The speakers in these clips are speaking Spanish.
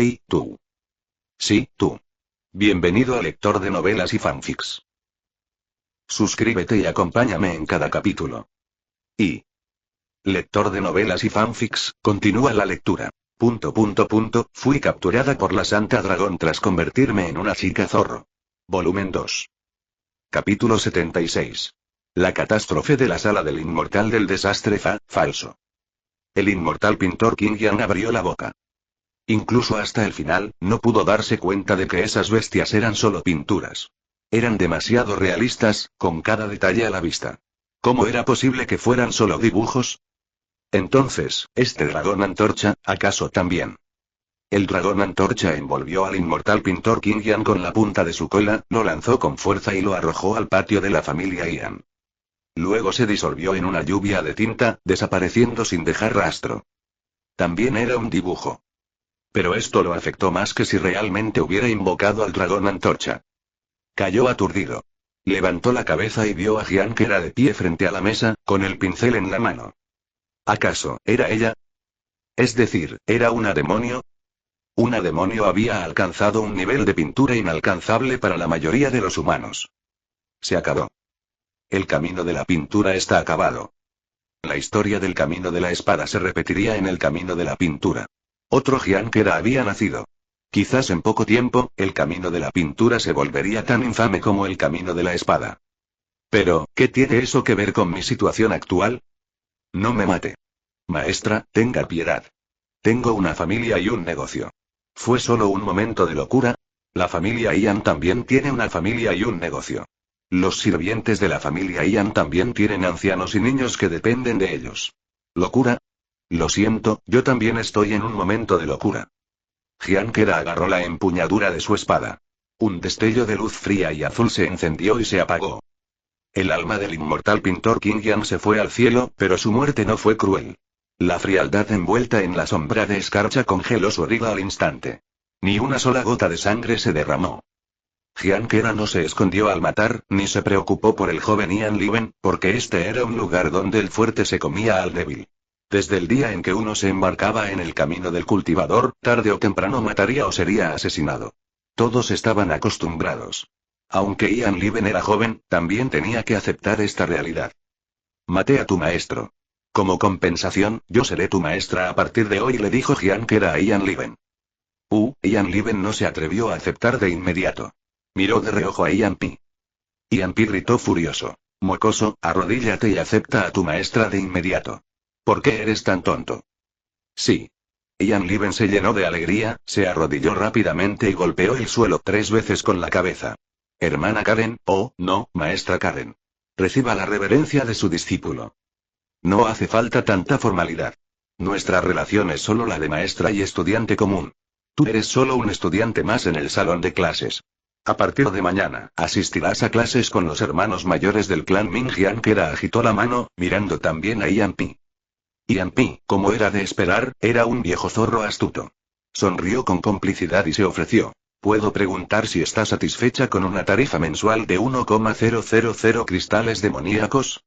Hey, tú. Sí, tú. Bienvenido a lector de novelas y fanfics. Suscríbete y acompáñame en cada capítulo. Y... Lector de novelas y fanfics, continúa la lectura. Fui capturada por la Santa Dragón tras convertirme en una chica zorro. Volumen 2. Capítulo 76. La catástrofe de la sala del inmortal del desastre falso. El inmortal pintor Qin Yan abrió la boca. Incluso hasta el final, no pudo darse cuenta de que esas bestias eran solo pinturas. Eran demasiado realistas, con cada detalle a la vista. ¿Cómo era posible que fueran solo dibujos? Entonces, ¿este dragón antorcha, acaso también? El dragón antorcha envolvió al inmortal pintor Qin Yan con la punta de su cola, lo lanzó con fuerza y lo arrojó al patio de la familia Yan. Luego se disolvió en una lluvia de tinta, desapareciendo sin dejar rastro. También era un dibujo. Pero esto lo afectó más que si realmente hubiera invocado al dragón antorcha. Cayó aturdido. Levantó la cabeza y vio a Jian que era de pie frente a la mesa, con el pincel en la mano. ¿Acaso era ella? Es decir, ¿era una demonio? Una demonio había alcanzado un nivel de pintura inalcanzable para la mayoría de los humanos. Se acabó. El camino de la pintura está acabado. La historia del camino de la espada se repetiría en el camino de la pintura. Otro Jian Kera había nacido. Quizás en poco tiempo, el camino de la pintura se volvería tan infame como el camino de la espada. Pero, ¿qué tiene eso que ver con mi situación actual? No me mate. Maestra, tenga piedad. Tengo una familia y un negocio. ¿Fue solo un momento de locura? La familia Ian también tiene una familia y un negocio. Los sirvientes de la familia Ian también tienen ancianos y niños que dependen de ellos. ¿Locura? Lo siento, yo también estoy en un momento de locura. Jian Kera agarró la empuñadura de su espada. Un destello de luz fría y azul se encendió y se apagó. El alma del inmortal pintor Qin Yan se fue al cielo, pero su muerte no fue cruel. La frialdad envuelta en la sombra de escarcha congeló su herida al instante. Ni una sola gota de sangre se derramó. Jian Kera no se escondió al matar, ni se preocupó por el joven Ian Liwen, porque este era un lugar donde el fuerte se comía al débil. Desde el día en que uno se embarcaba en el camino del cultivador, tarde o temprano mataría o sería asesinado. Todos estaban acostumbrados. Aunque Ian Liwen era joven, también tenía que aceptar esta realidad. Maté a tu maestro. Como compensación, yo seré tu maestra a partir de hoy, le dijo Jian Kera a Ian Liwen. Ian Liwen no se atrevió a aceptar de inmediato. Miró de reojo a Ian Pi. Ian Pi gritó furioso. Mocoso, arrodíllate y acepta a tu maestra de inmediato. ¿Por qué eres tan tonto? Sí. Ian Liwen se llenó de alegría, se arrodilló rápidamente y golpeó el suelo 3 veces con la cabeza. Hermana Karen, no, maestra Karen. Reciba la reverencia de su discípulo. No hace falta tanta formalidad. Nuestra relación es solo la de maestra y estudiante común. Tú eres solo un estudiante más en el salón de clases. A partir de mañana, asistirás a clases con los hermanos mayores del clan Ming. Jian Kera agitó la mano, mirando también a Ian Pi. Ian Pi, como era de esperar, era un viejo zorro astuto. Sonrió con complicidad y se ofreció. ¿Puedo preguntar si está satisfecha con una tarifa mensual de 1,000 cristales demoníacos?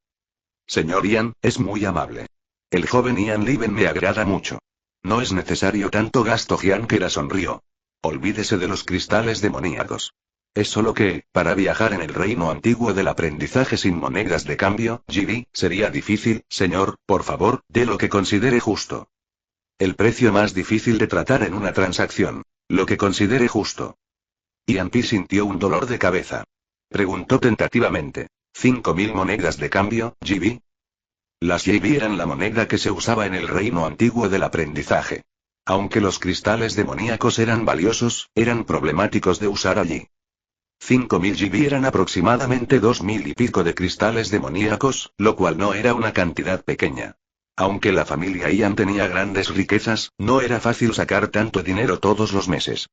Señor Ian, es muy amable. El joven Ian Liwen me agrada mucho. No es necesario tanto gasto. Jian Kera sonrió. Olvídese de los cristales demoníacos. Es solo que, para viajar en el reino antiguo del aprendizaje sin monedas de cambio, GB, sería difícil. Señor, por favor, dé lo que considere justo. El precio más difícil de tratar en una transacción. Lo que considere justo. Ian Pi sintió un dolor de cabeza. Preguntó tentativamente. ¿5.000 monedas de cambio, GB? Las GB eran la moneda que se usaba en el reino antiguo del aprendizaje. Aunque los cristales demoníacos eran valiosos, eran problemáticos de usar allí. 5.000 GB eran aproximadamente 2.000 y pico de cristales demoníacos, lo cual no era una cantidad pequeña. Aunque la familia Ian tenía grandes riquezas, no era fácil sacar tanto dinero todos los meses.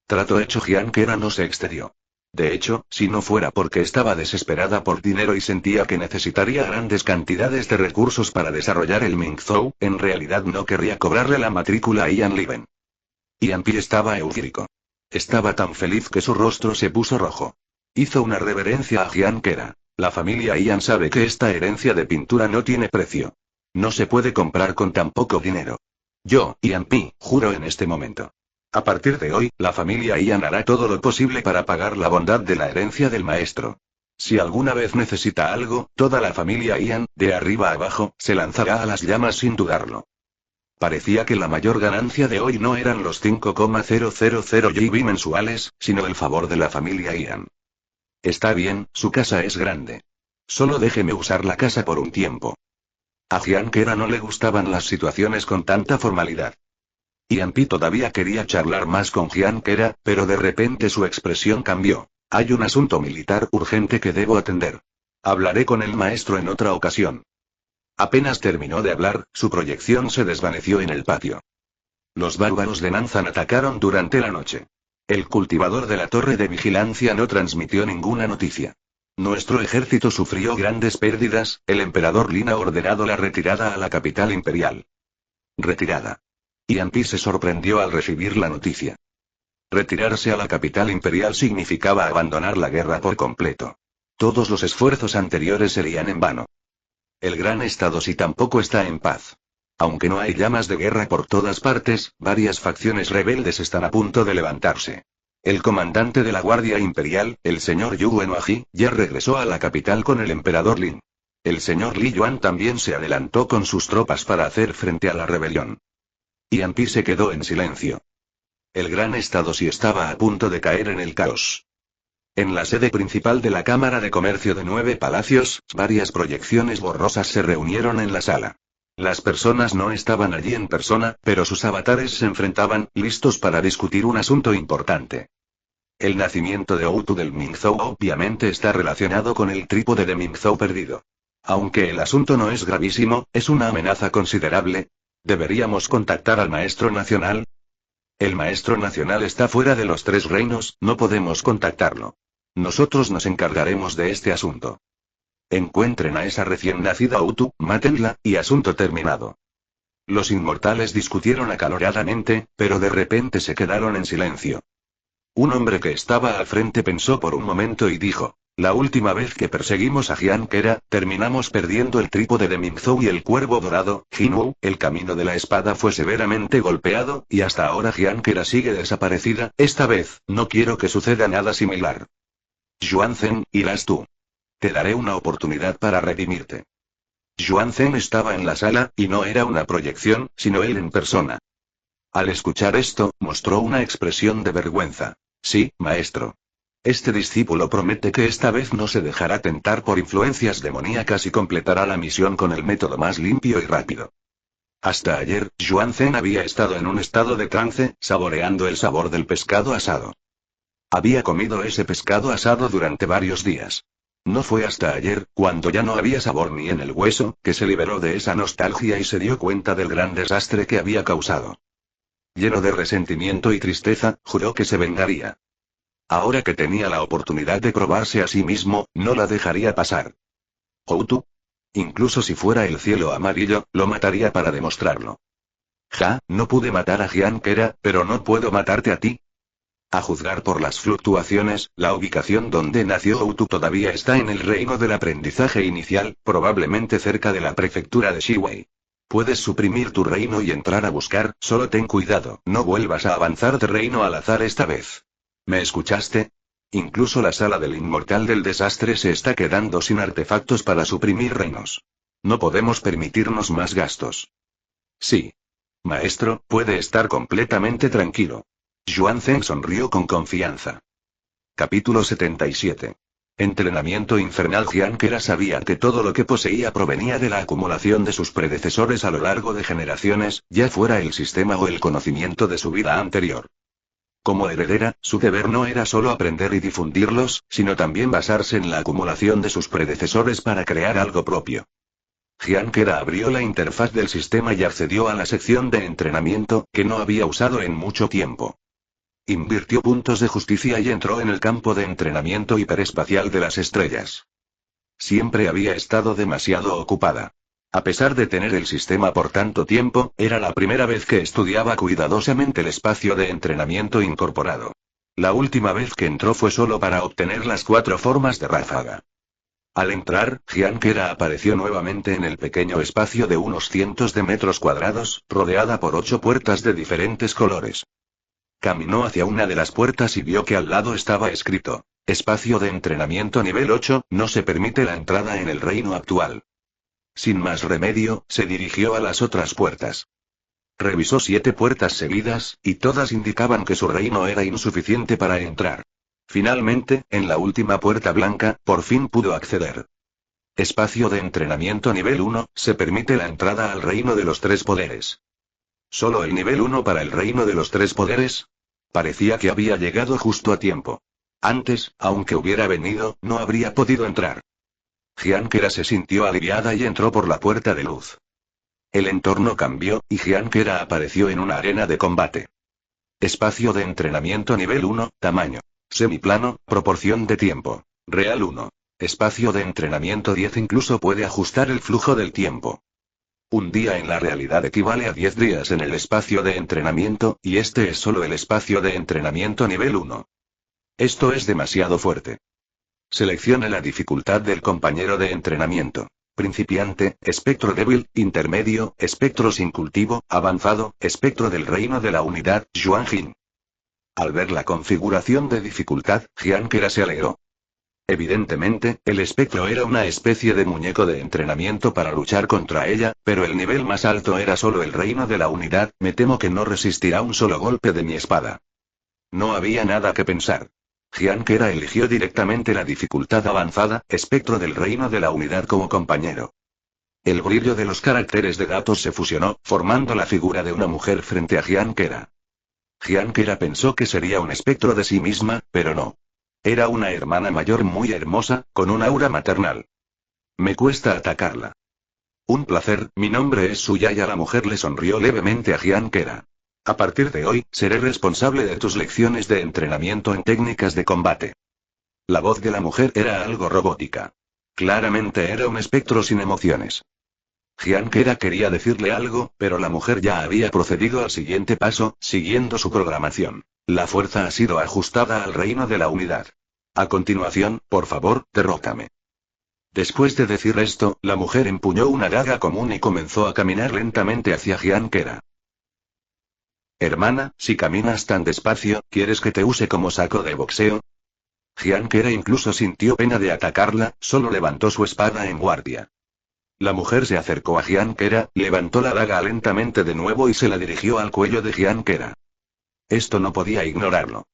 Trato hecho. Jian Kera no se excedió. De hecho, si no fuera porque estaba desesperada por dinero y sentía que necesitaría grandes cantidades de recursos para desarrollar el Mingzhou, en realidad no querría cobrarle la matrícula a Ian Liwen. Ian Pi estaba eufórico. Estaba tan feliz que su rostro se puso rojo. Hizo una reverencia a Jian Kera. La familia Ian sabe que esta herencia de pintura no tiene precio. No se puede comprar con tan poco dinero. Yo, Ian Pi, juro en este momento. A partir de hoy, la familia Ian hará todo lo posible para pagar la bondad de la herencia del maestro. Si alguna vez necesita algo, toda la familia Ian, de arriba a abajo, se lanzará a las llamas sin dudarlo. Parecía que la mayor ganancia de hoy no eran los 5,000 GB mensuales, sino el favor de la familia Ian. Está bien, su casa es grande. Solo déjeme usar la casa por un tiempo. A Jian Kera no le gustaban las situaciones con tanta formalidad. Ian Pi todavía quería charlar más con Jian Kera, pero de repente su expresión cambió. Hay un asunto militar urgente que debo atender. Hablaré con el maestro en otra ocasión. Apenas terminó de hablar, su proyección se desvaneció en el patio. Los bárbaros de Nanzan atacaron durante la noche. El cultivador de la torre de vigilancia no transmitió ninguna noticia. Nuestro ejército sufrió grandes pérdidas, el emperador Lin ha ordenado la retirada a la capital imperial. Retirada. Ian Pi se sorprendió al recibir la noticia. Retirarse a la capital imperial significaba abandonar la guerra por completo. Todos los esfuerzos anteriores serían en vano. El gran estado sí tampoco está en paz. Aunque no hay llamas de guerra por todas partes, varias facciones rebeldes están a punto de levantarse. El comandante de la Guardia Imperial, el señor Yu Wenhuaji, ya regresó a la capital con el emperador Lin. El señor Li Yuan también se adelantó con sus tropas para hacer frente a la rebelión. Ian Pi se quedó en silencio. El gran estado sí estaba a punto de caer en el caos. En la sede principal de la Cámara de Comercio de 9 Palacios, varias proyecciones borrosas se reunieron en la sala. Las personas no estaban allí en persona, pero sus avatares se enfrentaban, listos para discutir un asunto importante. El nacimiento de Outu del Mingzhou obviamente está relacionado con el trípode de Mingzhou perdido. Aunque el asunto no es gravísimo, es una amenaza considerable. ¿Deberíamos contactar al maestro nacional? El maestro nacional está fuera de los 3 reinos, no podemos contactarlo. Nosotros nos encargaremos de este asunto. Encuentren a esa recién nacida Outu, mátenla, y asunto terminado. Los inmortales discutieron acaloradamente, pero de repente se quedaron en silencio. Un hombre que estaba al frente pensó por un momento y dijo: la última vez que perseguimos a Jian Kera, terminamos perdiendo el trípode de Mingzhou y el cuervo dorado, Jinwu, el camino de la espada fue severamente golpeado, y hasta ahora Jian Kera sigue desaparecida. Esta vez, no quiero que suceda nada similar. Xuanzhen, irás tú. Te daré una oportunidad para redimirte. Xuanzhen estaba en la sala, y no era una proyección, sino él en persona. Al escuchar esto, mostró una expresión de vergüenza. Sí, maestro. Este discípulo promete que esta vez no se dejará tentar por influencias demoníacas y completará la misión con el método más limpio y rápido. Hasta ayer, Xuanzhen había estado en un estado de trance, saboreando el sabor del pescado asado. Había comido ese pescado asado durante varios días. No fue hasta ayer, cuando ya no había sabor ni en el hueso, que se liberó de esa nostalgia y se dio cuenta del gran desastre que había causado. Lleno de resentimiento y tristeza, juró que se vengaría. Ahora que tenía la oportunidad de probarse a sí mismo, no la dejaría pasar. Outu. Incluso si fuera el cielo amarillo, lo mataría para demostrarlo. Ja, no pude matar a Jian Kera, pero no puedo matarte a ti. A juzgar por las fluctuaciones, la ubicación donde nació Outu todavía está en el reino del aprendizaje inicial, probablemente cerca de la prefectura de Shiwei. Puedes suprimir tu reino y entrar a buscar, solo ten cuidado, no vuelvas a avanzar de reino al azar esta vez. ¿Me escuchaste? Incluso la sala del inmortal del desastre se está quedando sin artefactos para suprimir reinos. No podemos permitirnos más gastos. Sí. Maestro, puede estar completamente tranquilo. Xuanzhen sonrió con confianza. Capítulo 77. Entrenamiento infernal. Jian Kera sabía que todo lo que poseía provenía de la acumulación de sus predecesores a lo largo de generaciones, ya fuera el sistema o el conocimiento de su vida anterior. Como heredera, su deber no era solo aprender y difundirlos, sino también basarse en la acumulación de sus predecesores para crear algo propio. Jian Kera abrió la interfaz del sistema y accedió a la sección de entrenamiento, que no había usado en mucho tiempo. Invirtió puntos de justicia y entró en el campo de entrenamiento hiperespacial de las estrellas. Siempre había estado demasiado ocupada. A pesar de tener el sistema por tanto tiempo, era la primera vez que estudiaba cuidadosamente el espacio de entrenamiento incorporado. La última vez que entró fue solo para obtener las 4 formas de ráfaga. Al entrar, Jian Kera apareció nuevamente en el pequeño espacio de unos cientos de metros cuadrados, rodeada por 8 puertas de diferentes colores. Caminó hacia una de las puertas y vio que al lado estaba escrito: Espacio de entrenamiento nivel 8, no se permite la entrada en el reino actual. Sin más remedio, se dirigió a las otras puertas. Revisó 7 puertas seguidas, y todas indicaban que su reino era insuficiente para entrar. Finalmente, en la última puerta blanca, por fin pudo acceder. Espacio de entrenamiento nivel 1, se permite la entrada al reino de los 3 poderes. ¿Solo el nivel 1 para el reino de los 3 poderes? Parecía que había llegado justo a tiempo. Antes, aunque hubiera venido, no habría podido entrar. Gianquera se sintió aliviada y entró por la puerta de luz. El entorno cambió, y Gianquera apareció en una arena de combate. Espacio de entrenamiento nivel 1, tamaño. Semiplano, proporción de tiempo. Real 1. Espacio de entrenamiento 10, incluso puede ajustar el flujo del tiempo. Un día en la realidad equivale a 10 días en el espacio de entrenamiento, y este es solo el espacio de entrenamiento nivel 1. Esto es demasiado fuerte. Seleccione la dificultad del compañero de entrenamiento. Principiante, espectro débil, intermedio, espectro sin cultivo, avanzado, espectro del reino de la unidad, Xuanjin. Al ver la configuración de dificultad, Gianquera se alegró. Evidentemente, el espectro era una especie de muñeco de entrenamiento para luchar contra ella, pero el nivel más alto era solo el reino de la unidad. Me temo que no resistirá un solo golpe de mi espada. No había nada que pensar. Gianquera eligió directamente la dificultad avanzada, espectro del reino de la unidad como compañero. El brillo de los caracteres de datos se fusionó, formando la figura de una mujer frente a Gianquera. Gianquera pensó que sería un espectro de sí misma, pero no. Era una hermana mayor muy hermosa, con un aura maternal. Me cuesta atacarla. Un placer, mi nombre es Suyaya. La mujer le sonrió levemente a Gianquera. A partir de hoy, seré responsable de tus lecciones de entrenamiento en técnicas de combate. La voz de la mujer era algo robótica. Claramente era un espectro sin emociones. Gianquera quería decirle algo, pero la mujer ya había procedido al siguiente paso, siguiendo su programación. La fuerza ha sido ajustada al reino de la unidad. A continuación, por favor, derrótame. Después de decir esto, la mujer empuñó una daga común y comenzó a caminar lentamente hacia Gianquera. Hermana, si caminas tan despacio, ¿quieres que te use como saco de boxeo? Gianquera incluso sintió pena de atacarla, solo levantó su espada en guardia. La mujer se acercó a Gianquera, levantó la daga lentamente de nuevo y se la dirigió al cuello de Gianquera. Esto no podía ignorarlo.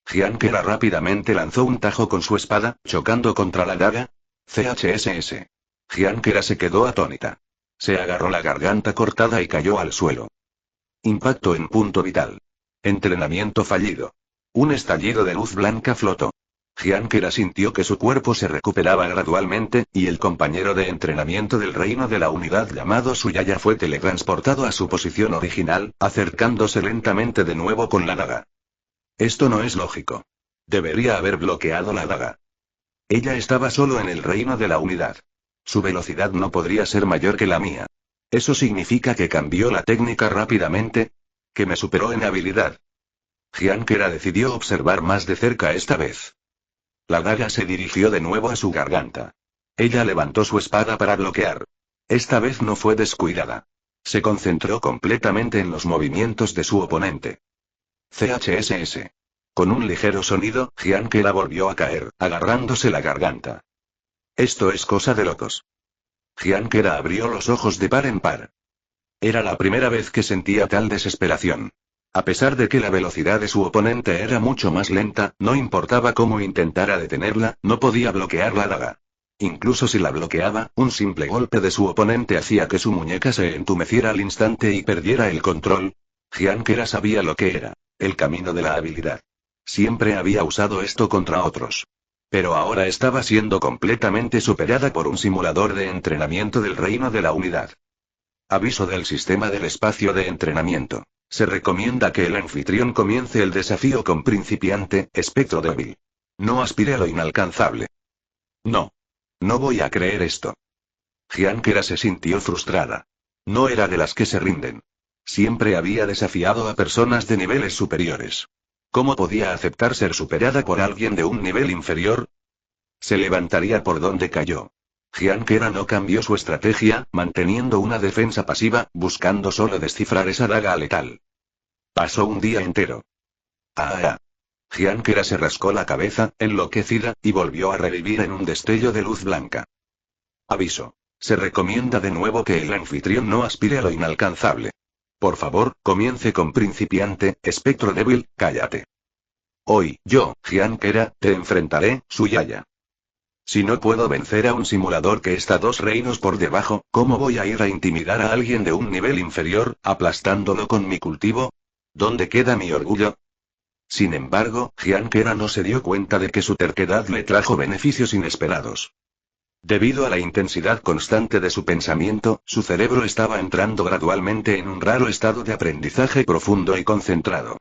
Gianquera rápidamente lanzó un tajo con su espada, chocando contra la daga. CHSS. Gianquera se quedó atónita. Se agarró la garganta cortada y cayó al suelo. Impacto en punto vital. Entrenamiento fallido. Un estallido de luz blanca flotó. Gianquera sintió que su cuerpo se recuperaba gradualmente, y el compañero de entrenamiento del reino de la unidad llamado Suyaya fue teletransportado a su posición original, acercándose lentamente de nuevo con la daga. Esto no es lógico. Debería haber bloqueado la daga. Ella estaba solo en el reino de la unidad. Su velocidad no podría ser mayor que la mía. ¿Eso significa que cambió la técnica rápidamente? ¿Que me superó en habilidad? Gianquera decidió observar más de cerca esta vez. La daga se dirigió de nuevo a su garganta. Ella levantó su espada para bloquear. Esta vez no fue descuidada. Se concentró completamente en los movimientos de su oponente. CHSS. Con un ligero sonido, Gianquera volvió a caer, agarrándose la garganta. Esto es cosa de locos. Gianquera abrió los ojos de par en par. Era la primera vez que sentía tal desesperación. A pesar de que la velocidad de su oponente era mucho más lenta, no importaba cómo intentara detenerla, no podía bloquear la daga. Incluso si la bloqueaba, un simple golpe de su oponente hacía que su muñeca se entumeciera al instante y perdiera el control. Gianquera sabía lo que era, el camino de la habilidad. Siempre había usado esto contra otros. Pero ahora estaba siendo completamente superada por un simulador de entrenamiento del reino de la unidad. Aviso del sistema del espacio de entrenamiento. Se recomienda que el anfitrión comience el desafío con principiante, espectro débil. No aspire a lo inalcanzable. No. No voy a creer esto. Gianquera se sintió frustrada. No era de las que se rinden. Siempre había desafiado a personas de niveles superiores. ¿Cómo podía aceptar ser superada por alguien de un nivel inferior? Se levantaría por donde cayó. Gianquera no cambió su estrategia, manteniendo una defensa pasiva, buscando solo descifrar esa daga letal. Pasó un día entero. Ah. Gianquera se rascó la cabeza, enloquecida, y volvió a revivir en un destello de luz blanca. Aviso. Se recomienda de nuevo que el anfitrión no aspire a lo inalcanzable. Por favor, comience con principiante, espectro débil, cállate. Hoy, yo, Gianquera, te enfrentaré, Suyaya. Si no puedo vencer a un simulador que está 2 reinos por debajo, ¿cómo voy a ir a intimidar a alguien de un nivel inferior, aplastándolo con mi cultivo? ¿Dónde queda mi orgullo? Sin embargo, Gianquera no se dio cuenta de que su terquedad le trajo beneficios inesperados. Debido a la intensidad constante de su pensamiento, su cerebro estaba entrando gradualmente en un raro estado de aprendizaje profundo y concentrado.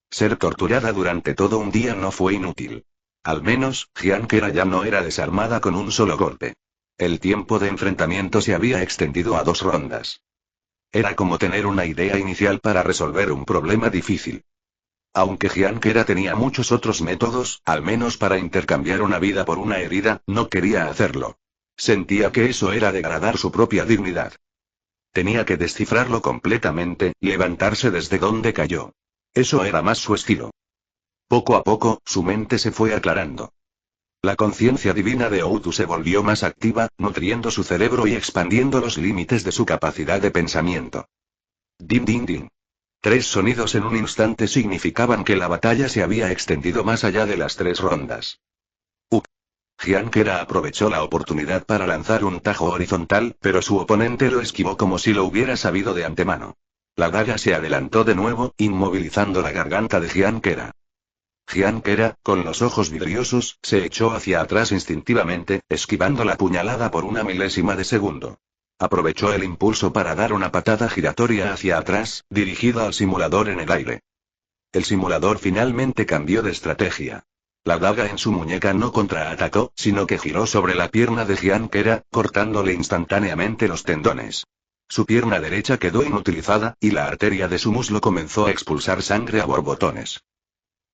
Ser torturada durante todo un día no fue inútil. Al menos, Gianquera ya no era desarmada con un solo golpe. El tiempo de enfrentamiento se había extendido a 2 rondas. Era como tener una idea inicial para resolver un problema difícil. Aunque Gianquera tenía muchos otros métodos, al menos para intercambiar una vida por una herida, no quería hacerlo. Sentía que eso era degradar su propia dignidad. Tenía que descifrarlo completamente, levantarse desde donde cayó. Eso era más su estilo. Poco a poco, su mente se fue aclarando. La conciencia divina de Outu se volvió más activa, nutriendo su cerebro y expandiendo los límites de su capacidad de pensamiento. Din din din. 3 sonidos en un instante significaban que la batalla se había extendido más allá de las 3 rondas. Gianquera aprovechó la oportunidad para lanzar un tajo horizontal, pero su oponente lo esquivó como si lo hubiera sabido de antemano. La daga se adelantó de nuevo, inmovilizando la garganta de Gianquera. Gianquera, con los ojos vidriosos, se echó hacia atrás instintivamente, esquivando la puñalada por una milésima de segundo. Aprovechó el impulso para dar una patada giratoria hacia atrás, dirigida al simulador en el aire. El simulador finalmente cambió de estrategia. La daga en su muñeca no contraatacó, sino que giró sobre la pierna de Gianquera, cortándole instantáneamente los tendones. Su pierna derecha quedó inutilizada, y la arteria de su muslo comenzó a expulsar sangre a borbotones.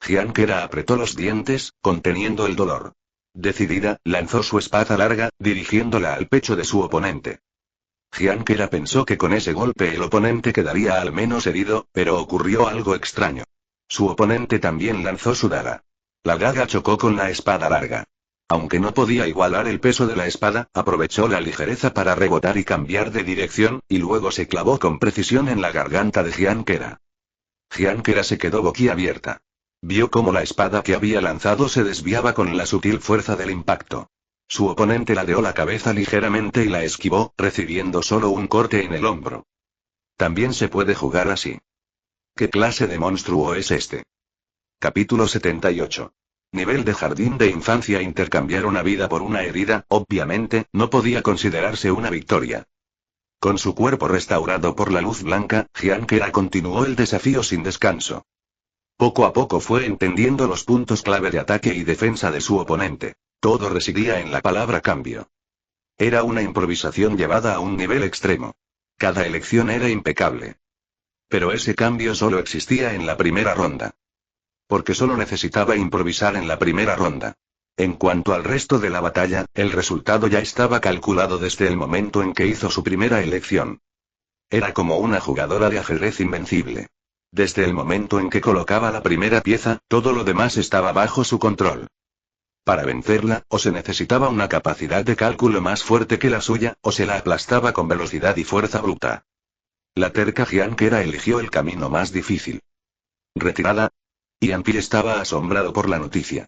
Gianquera apretó los dientes, conteniendo el dolor. Decidida, lanzó su espada larga, dirigiéndola al pecho de su oponente. Gianquera pensó que con ese golpe el oponente quedaría al menos herido, pero ocurrió algo extraño. Su oponente también lanzó su daga. La daga chocó con la espada larga. Aunque no podía igualar el peso de la espada, aprovechó la ligereza para rebotar y cambiar de dirección, y luego se clavó con precisión en la garganta de Gianquera. Gianquera se quedó boquiabierta. Vio cómo la espada que había lanzado se desviaba con la sutil fuerza del impacto. Su oponente ladeó la cabeza ligeramente y la esquivó, recibiendo solo un corte en el hombro. También se puede jugar así. ¿Qué clase de monstruo es este? Capítulo 78. Nivel de jardín de infancia. Intercambiar una vida por una herida, obviamente, no podía considerarse una victoria. Con su cuerpo restaurado por la luz blanca, Gianquera continuó el desafío sin descanso. Poco a poco fue entendiendo los puntos clave de ataque y defensa de su oponente. Todo residía en la palabra cambio. Era una improvisación llevada a un nivel extremo. Cada elección era impecable. Pero ese cambio solo existía en la primera ronda. Porque solo necesitaba improvisar en la primera ronda. En cuanto al resto de la batalla, el resultado ya estaba calculado desde el momento en que hizo su primera elección. Era como una jugadora de ajedrez invencible. Desde el momento en que colocaba la primera pieza, todo lo demás estaba bajo su control. Para vencerla, o se necesitaba una capacidad de cálculo más fuerte que la suya, o se la aplastaba con velocidad y fuerza bruta. La terca Gianquera eligió el camino más difícil. ¿Retirada? Ianpi estaba asombrado por la noticia.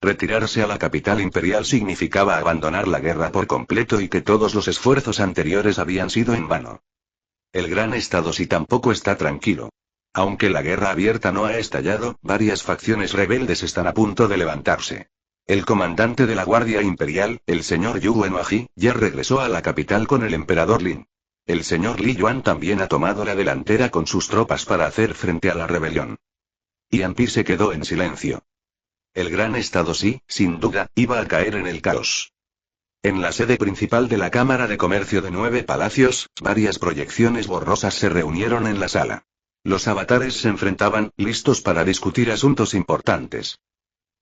Retirarse a la capital imperial significaba abandonar la guerra por completo y que todos los esfuerzos anteriores habían sido en vano. El gran estado sí tampoco está tranquilo. Aunque la guerra abierta no ha estallado, varias facciones rebeldes están a punto de levantarse. El comandante de la Guardia Imperial, el señor Yu Wenhuaji, ya regresó a la capital con el emperador Lin. El señor Li Yuan también ha tomado la delantera con sus tropas para hacer frente a la rebelión. Ianpi se quedó en silencio. El gran estado sí, sin duda, iba a caer en el caos. En la sede principal de la Cámara de Comercio de 9 Palacios, varias proyecciones borrosas se reunieron en la sala. Los avatares se enfrentaban, listos para discutir asuntos importantes.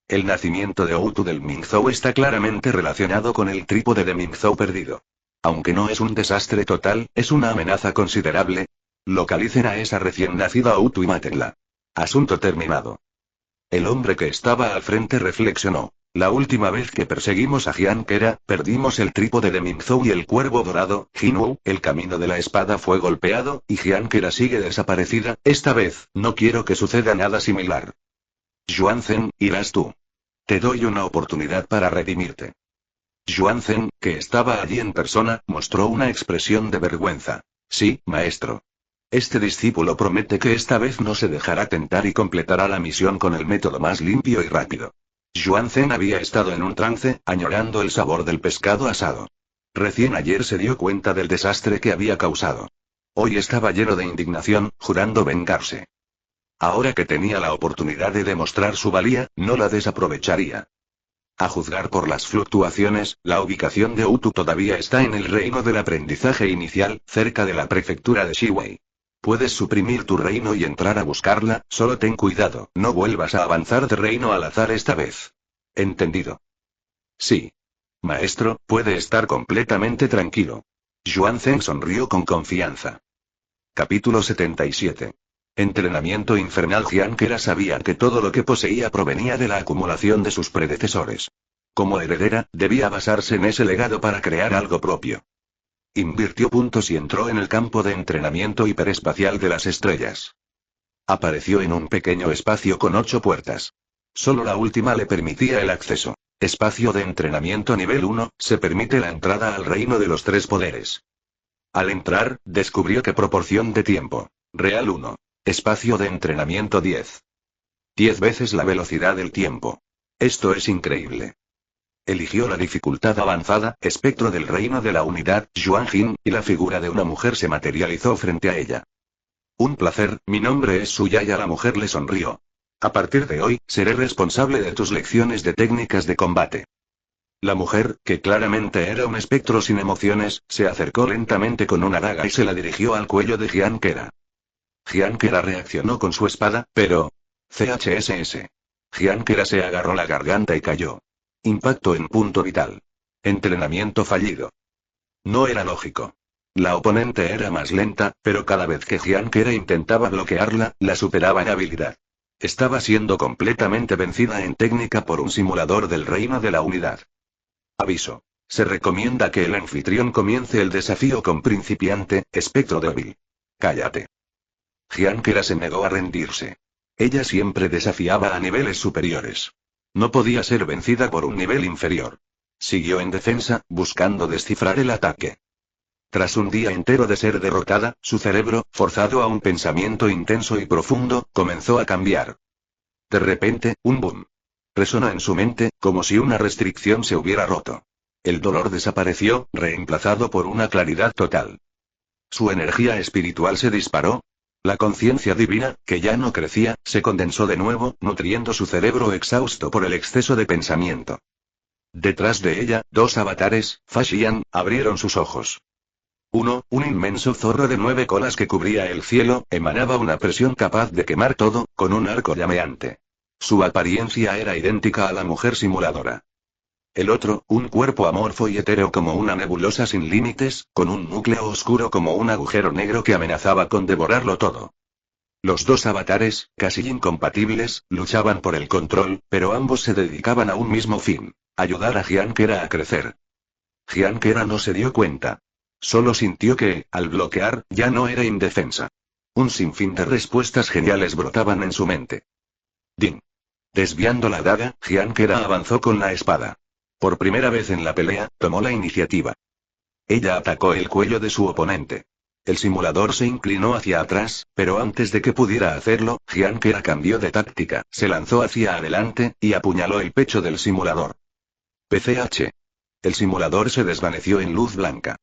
El nacimiento de Outu del Mingzhou está claramente relacionado con el trípode de Mingzhou perdido. Aunque no es un desastre total, es una amenaza considerable. Localicen a esa recién nacida Outu y mátenla. Asunto terminado. El hombre que estaba al frente reflexionó. La última vez que perseguimos a Jiankera, perdimos el trípode de Minzhou y el cuervo dorado, Jinwu, el camino de la espada fue golpeado, y Jiankera sigue desaparecida. Esta vez, no quiero que suceda nada similar. Xuanzhen, irás tú. Te doy una oportunidad para redimirte. Xuanzhen, que estaba allí en persona, mostró una expresión de vergüenza. Sí, maestro. Este discípulo promete que esta vez no se dejará tentar y completará la misión con el método más limpio y rápido. Xuanzhen había estado en un trance, añorando el sabor del pescado asado. Recién ayer se dio cuenta del desastre que había causado. Hoy estaba lleno de indignación, jurando vengarse. Ahora que tenía la oportunidad de demostrar su valía, no la desaprovecharía. A juzgar por las fluctuaciones, la ubicación de Utu todavía está en el reino del aprendizaje inicial, cerca de la prefectura de Shiwei. Puedes suprimir tu reino y entrar a buscarla, solo ten cuidado, no vuelvas a avanzar de reino al azar esta vez. ¿Entendido? Sí. Maestro, puede estar completamente tranquilo. Xuanzhen sonrió con confianza. Capítulo 77. Entrenamiento infernal. Jiankera sabía que todo lo que poseía provenía de la acumulación de sus predecesores. Como heredera, debía basarse en ese legado para crear algo propio. Invirtió puntos y entró en el campo de entrenamiento hiperespacial de las estrellas. Apareció en un pequeño espacio con 8 puertas. Solo la última le permitía el acceso. Espacio de entrenamiento nivel 1, se permite la entrada al reino de los 3 poderes. Al entrar, descubrió que proporción de tiempo. Real 1. Espacio de entrenamiento 10. 10 veces la velocidad del tiempo. Esto es increíble. Eligió la dificultad avanzada, espectro del reino de la unidad, Xuanjin, y la figura de una mujer se materializó frente a ella. Un placer, mi nombre es Suya y a la mujer le sonrió. A partir de hoy, seré responsable de tus lecciones de técnicas de combate. La mujer, que claramente era un espectro sin emociones, se acercó lentamente con una daga y se la dirigió al cuello de Jiankera. Jiankera reaccionó con su espada, pero... CHSS. Jiankera se agarró la garganta y cayó. Impacto en punto vital. Entrenamiento fallido. No era lógico. La oponente era más lenta, pero cada vez que Jiankera intentaba bloquearla, la superaba en habilidad. Estaba siendo completamente vencida en técnica por un simulador del reino de la unidad. Aviso. Se recomienda que el anfitrión comience el desafío con principiante, espectro débil. Cállate. Jiankera se negó a rendirse. Ella siempre desafiaba a niveles superiores. No podía ser vencida por un nivel inferior. Siguió en defensa, buscando descifrar el ataque. Tras un día entero de ser derrotada, su cerebro, forzado a un pensamiento intenso y profundo, comenzó a cambiar. De repente, un boom. Resonó en su mente, como si una restricción se hubiera roto. El dolor desapareció, reemplazado por una claridad total. Su energía espiritual se disparó. La conciencia divina, que ya no crecía, se condensó de nuevo, nutriendo su cerebro exhausto por el exceso de pensamiento. Detrás de ella, 2 avatares, Fashian, abrieron sus ojos. Uno, un inmenso zorro de 9 colas que cubría el cielo, emanaba una presión capaz de quemar todo, con un arco llameante. Su apariencia era idéntica a la mujer simuladora. El otro, un cuerpo amorfo y etéreo como una nebulosa sin límites, con un núcleo oscuro como un agujero negro que amenazaba con devorarlo todo. Los 2 avatares, casi incompatibles, luchaban por el control, pero ambos se dedicaban a un mismo fin: ayudar a Jiankera a crecer. Jiankera no se dio cuenta. Solo sintió que, al bloquear, ya no era indefensa. Un sinfín de respuestas geniales brotaban en su mente. Din. Desviando la daga, Jiankera avanzó con la espada. Por primera vez en la pelea, tomó la iniciativa. Ella atacó el cuello de su oponente. El simulador se inclinó hacia atrás, pero antes de que pudiera hacerlo, Jiankera cambió de táctica, se lanzó hacia adelante, y apuñaló el pecho del simulador. PCH. El simulador se desvaneció en luz blanca.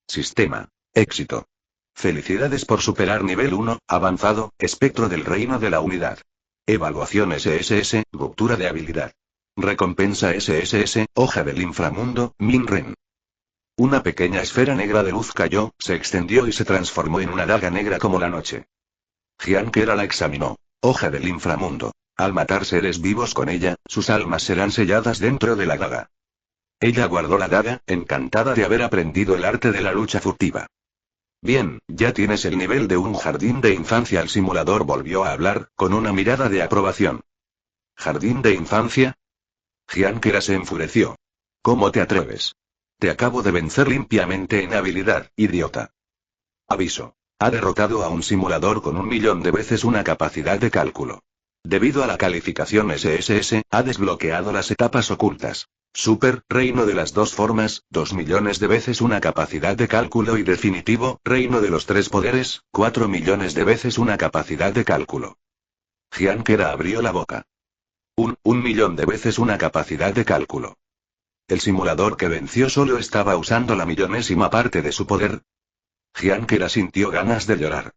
Sistema. Éxito. Felicidades por superar nivel 1, avanzado, espectro del reino de la unidad. Evaluación SSS, ruptura de habilidad. Recompensa SSS, hoja del inframundo, Minren. Una pequeña esfera negra de luz cayó, se extendió y se transformó en una daga negra como la noche. Jiankera la examinó. Hoja del inframundo. Al matar seres vivos con ella, sus almas serán selladas dentro de la daga. Ella guardó la daga, encantada de haber aprendido el arte de la lucha furtiva. Bien, ya tienes el nivel de un jardín de infancia. El simulador volvió a hablar, con una mirada de aprobación. ¿Jardín de infancia? Gianquera se enfureció. ¿Cómo te atreves? Te acabo de vencer limpiamente en habilidad, idiota. Aviso. Ha derrotado a un simulador con 1.000.000 de veces una capacidad de cálculo. Debido a la calificación SSS, ha desbloqueado las etapas ocultas. Super, reino de las dos formas, 2.000.000 de veces una capacidad de cálculo y definitivo, reino de los tres poderes, 4.000.000 de veces una capacidad de cálculo. Gianquera abrió la boca. Un millón de veces una capacidad de cálculo. El simulador que venció solo estaba usando la millonésima parte de su poder. Gianquera sintió ganas de llorar.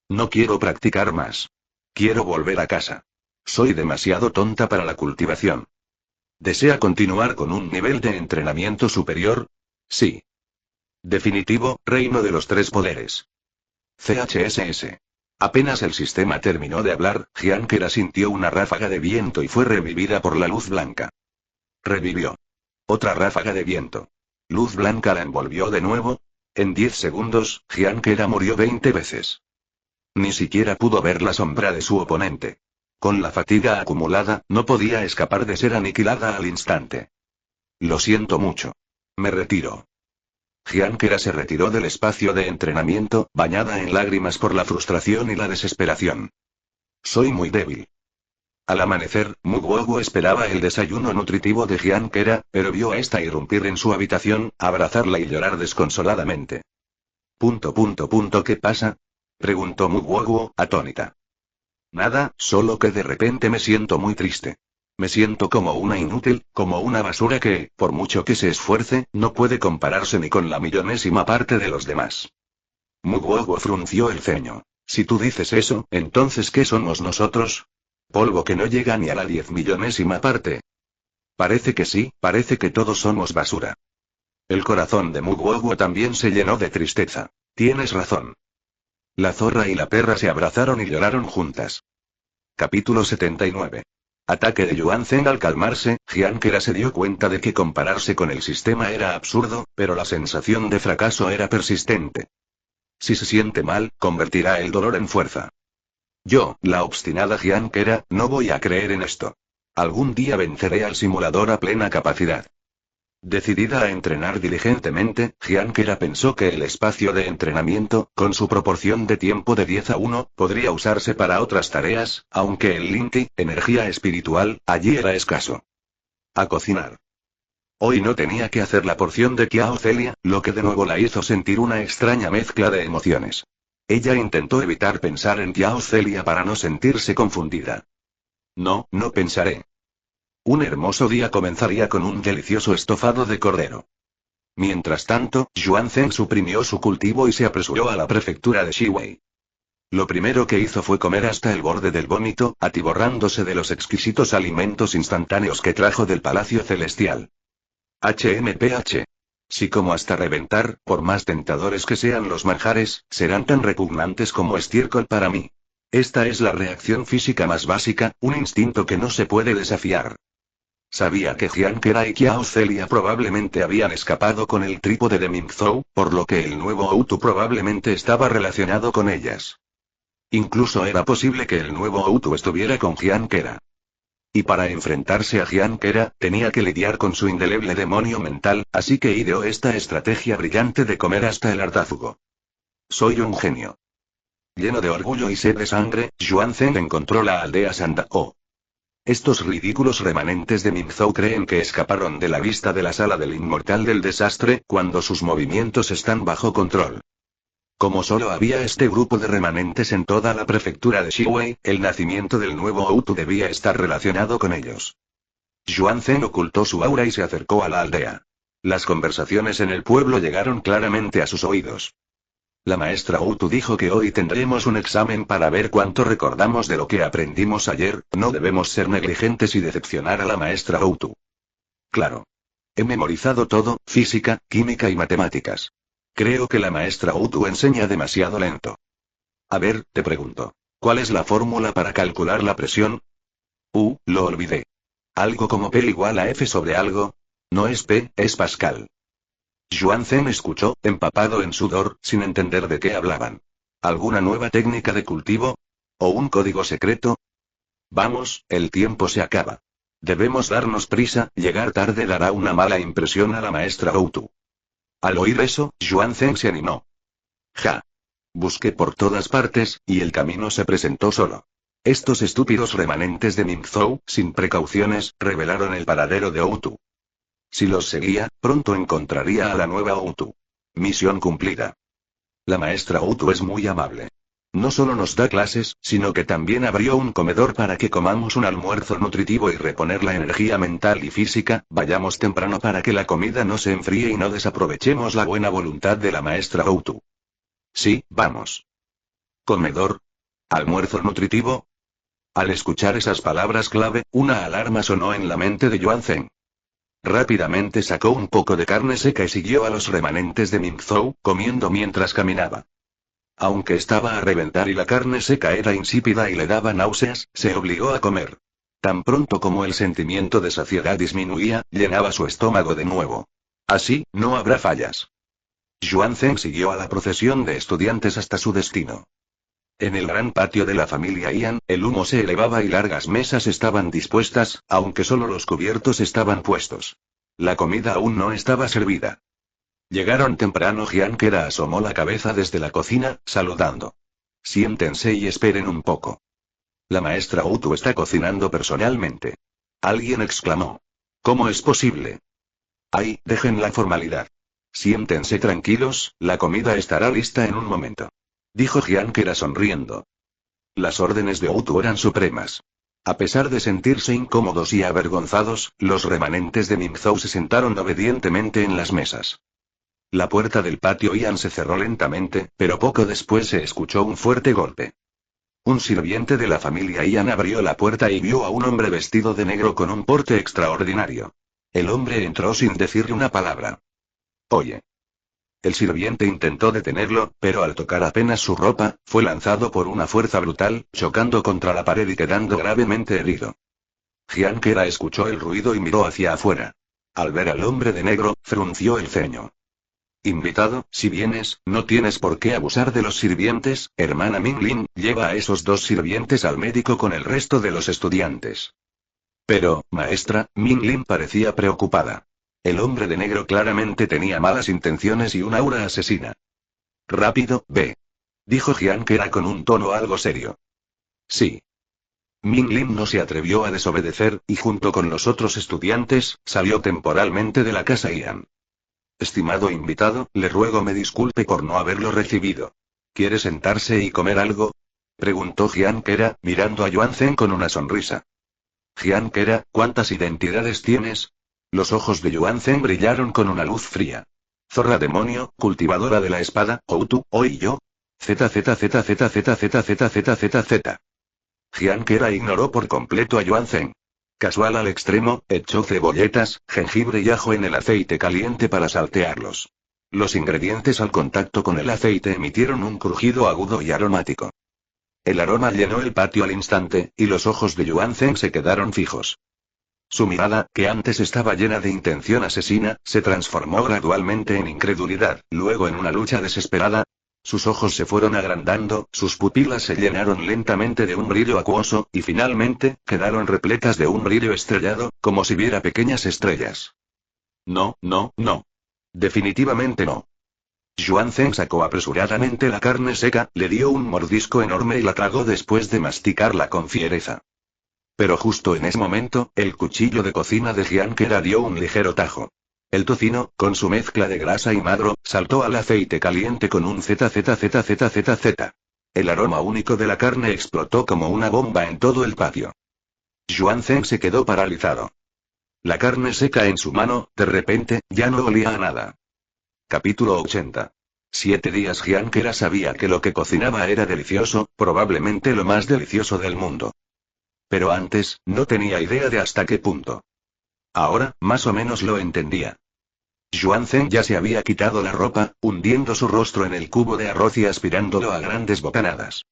No quiero practicar más. Quiero volver a casa. Soy demasiado tonta para la cultivación. ¿Desea continuar con un nivel de entrenamiento superior? Sí. Definitivo, reino de los tres poderes. CHSS. Apenas el sistema terminó de hablar, Gianquera sintió una ráfaga de viento y fue revivida por la luz blanca. Revivió. Otra ráfaga de viento. Luz blanca la envolvió de nuevo. En 10 segundos, Gianquera murió 20 veces. Ni siquiera pudo ver la sombra de su oponente. Con la fatiga acumulada, no podía escapar de ser aniquilada al instante. Lo siento mucho. Me retiro. Gianquera se retiró del espacio de entrenamiento, bañada en lágrimas por la frustración y la desesperación. Soy muy débil. Al amanecer, Mugwogu esperaba el desayuno nutritivo de Gianquera, pero vio a esta irrumpir en su habitación, abrazarla y llorar desconsoladamente. ¿Qué pasa? Preguntó Mugwogu, atónita. Nada, solo que de repente me siento muy triste. Me siento como una inútil, como una basura que, por mucho que se esfuerce, no puede compararse ni con la millonésima parte de los demás. Mugwogu frunció el ceño. Si tú dices eso, entonces ¿qué somos nosotros? ¿Polvo que no llega ni a la 10.000.000ª parte? Parece que sí, parece que todos somos basura. El corazón de Mugwogu también se llenó de tristeza. Tienes razón. La zorra y la perra se abrazaron y lloraron juntas. Capítulo 79. Ataque de Yuan Zhen. Al calmarse, Gianquera se dio cuenta de que compararse con el sistema era absurdo, pero la sensación de fracaso era persistente. Si se siente mal, convertirá el dolor en fuerza. Yo, la obstinada Gianquera, no voy a creer en esto. Algún día venceré al simulador a plena capacidad. Decidida a entrenar diligentemente, Gianquera pensó que el espacio de entrenamiento, con su proporción de tiempo de 10-1, podría usarse para otras tareas, aunque el Linki, energía espiritual, allí era escaso. A cocinar. Hoy no tenía que hacer la porción de Kiao Celia, lo que de nuevo la hizo sentir una extraña mezcla de emociones. Ella intentó evitar pensar en Kiao Celia para no sentirse confundida. No pensaré. Un hermoso día comenzaría con un delicioso estofado de cordero. Mientras tanto, Yuan Zhen suprimió su cultivo y se apresuró a la prefectura de Shiwei. Lo primero que hizo fue comer hasta el borde del vómito, atiborrándose de los exquisitos alimentos instantáneos que trajo del Palacio Celestial. HMPH. Si como hasta reventar, por más tentadores que sean los manjares, serán tan repugnantes como estiércol para mí. Esta es la reacción física más básica, un instinto que no se puede desafiar. Sabía que Gianquera y Kiao Celia probablemente habían escapado con el trípode de Mingzhou, por lo que el nuevo Outu probablemente estaba relacionado con ellas. Incluso era posible que el nuevo Outu estuviera con Gianquera. Y para enfrentarse a Gianquera, tenía que lidiar con su indeleble demonio mental, así que ideó esta estrategia brillante de comer hasta el hartazgo. Soy un genio. Lleno de orgullo y sed de sangre, Yuan Zhen encontró la aldea Sandao. Estos ridículos remanentes de Mingzhou creen que escaparon de la vista de la sala del inmortal del desastre, cuando sus movimientos están bajo control. Como solo había este grupo de remanentes en toda la prefectura de Shiwei, el nacimiento del nuevo Outu debía estar relacionado con ellos. Yuan Zhen ocultó su aura y se acercó a la aldea. Las conversaciones en el pueblo llegaron claramente a sus oídos. La maestra Outu dijo que hoy tendremos un examen para ver cuánto recordamos de lo que aprendimos ayer, no debemos ser negligentes y decepcionar a la maestra Outu. Claro. He memorizado todo, física, química y matemáticas. Creo que la maestra Outu enseña demasiado lento. A ver, te pregunto. ¿Cuál es la fórmula para calcular la presión? Lo olvidé. ¿Algo como P igual a F sobre algo? No es P, es Pascal. Yuan Zhen escuchó, empapado en sudor, sin entender de qué hablaban. ¿Alguna nueva técnica de cultivo? ¿O un código secreto? Vamos, el tiempo se acaba. Debemos darnos prisa, llegar tarde dará una mala impresión a la maestra Outu. Al oír eso, Yuan Zheng se animó. Ja. Busqué por todas partes, y el camino se presentó solo. Estos estúpidos remanentes de Mingzhou, sin precauciones, revelaron el paradero de Outu. Si los seguía, pronto encontraría a la nueva Outu. Misión cumplida. La maestra Outu es muy amable. No solo nos da clases, sino que también abrió un comedor para que comamos un almuerzo nutritivo y reponer la energía mental y física. Vayamos temprano para que la comida no se enfríe y no desaprovechemos la buena voluntad de la maestra Outu. Sí, vamos. ¿Comedor? ¿Almuerzo nutritivo? Al escuchar esas palabras clave, una alarma sonó en la mente de Yuan Zheng. Rápidamente sacó un poco de carne seca y siguió a los remanentes de Mingzhou, comiendo mientras caminaba. Aunque estaba a reventar y la carne seca era insípida y le daba náuseas, se obligó a comer. Tan pronto como el sentimiento de saciedad disminuía, llenaba su estómago de nuevo. Así, no habrá fallas. Yuan Zheng siguió a la procesión de estudiantes hasta su destino. En el gran patio de la familia Ian, el humo se elevaba y largas mesas estaban dispuestas, aunque solo los cubiertos estaban puestos. La comida aún no estaba servida. Llegaron temprano. Jiankera asomó la cabeza desde la cocina, saludando. Siéntense y esperen un poco. La maestra Outu está cocinando personalmente. Alguien exclamó. ¿Cómo es posible? Ay, dejen la formalidad. Siéntense tranquilos, la comida estará lista en un momento. Dijo Jiankera sonriendo. Las órdenes de Outu eran supremas. A pesar de sentirse incómodos y avergonzados, los remanentes de Mingzhou se sentaron obedientemente en las mesas. La puerta del patio Ian se cerró lentamente, pero poco después se escuchó un fuerte golpe. Un sirviente de la familia Ian abrió la puerta y vio a un hombre vestido de negro con un porte extraordinario. El hombre entró sin decirle una palabra. Oye. El sirviente intentó detenerlo, pero al tocar apenas su ropa, fue lanzado por una fuerza brutal, chocando contra la pared y quedando gravemente herido. Jiankera escuchó el ruido y miró hacia afuera. Al ver al hombre de negro, frunció el ceño. Invitado, si vienes, no tienes por qué abusar de los sirvientes, hermana Minglin, lleva a esos dos sirvientes al médico con el resto de los estudiantes. Pero, maestra, Minglin parecía preocupada. El hombre de negro claramente tenía malas intenciones y un aura asesina. Rápido, ve. Dijo Jiankera con un tono algo serio. Sí. Minglin no se atrevió a desobedecer, y junto con los otros estudiantes, salió temporalmente de la casa Ian. Estimado invitado, le ruego me disculpe por no haberlo recibido. ¿Quiere sentarse y comer algo? Preguntó Jiankera, mirando a Yuan Zheng con una sonrisa. Jiankera, ¿cuántas identidades tienes? Los ojos de Yuan Zheng brillaron con una luz fría. Zorra demonio, cultivadora de la espada, Outu, hoy yo. ZZZZZZZZZZZ. Jiankera ignoró por completo a Yuan Zheng. Casual al extremo, echó cebolletas, jengibre y ajo en el aceite caliente para saltearlos. Los ingredientes al contacto con el aceite emitieron un crujido agudo y aromático. El aroma llenó el patio al instante, y los ojos de Yuan Zheng se quedaron fijos. Su mirada, que antes estaba llena de intención asesina, se transformó gradualmente en incredulidad, luego en una lucha desesperada. Sus ojos se fueron agrandando, sus pupilas se llenaron lentamente de un brillo acuoso, y finalmente, quedaron repletas de un brillo estrellado, como si viera pequeñas estrellas. No, no, no. Definitivamente no. Yuan Zheng sacó apresuradamente la carne seca, le dio un mordisco enorme y la tragó después de masticarla con fiereza. Pero justo en ese momento, el cuchillo de cocina de Jiankera dio un ligero tajo. El tocino, con su mezcla de grasa y magro, saltó al aceite caliente con un ZZZZZZZ. El aroma único de la carne explotó como una bomba en todo el patio. Yuan Zheng se quedó paralizado. La carne seca en su mano, de repente, ya no olía a nada. Capítulo 80. 7 días. Jiankera sabía que lo que cocinaba era delicioso, probablemente lo más delicioso del mundo. Pero antes, no tenía idea de hasta qué punto. Ahora, más o menos lo entendía. Yuan Zheng ya se había quitado la ropa, hundiendo su rostro en el cubo de arroz y aspirándolo a grandes bocanadas.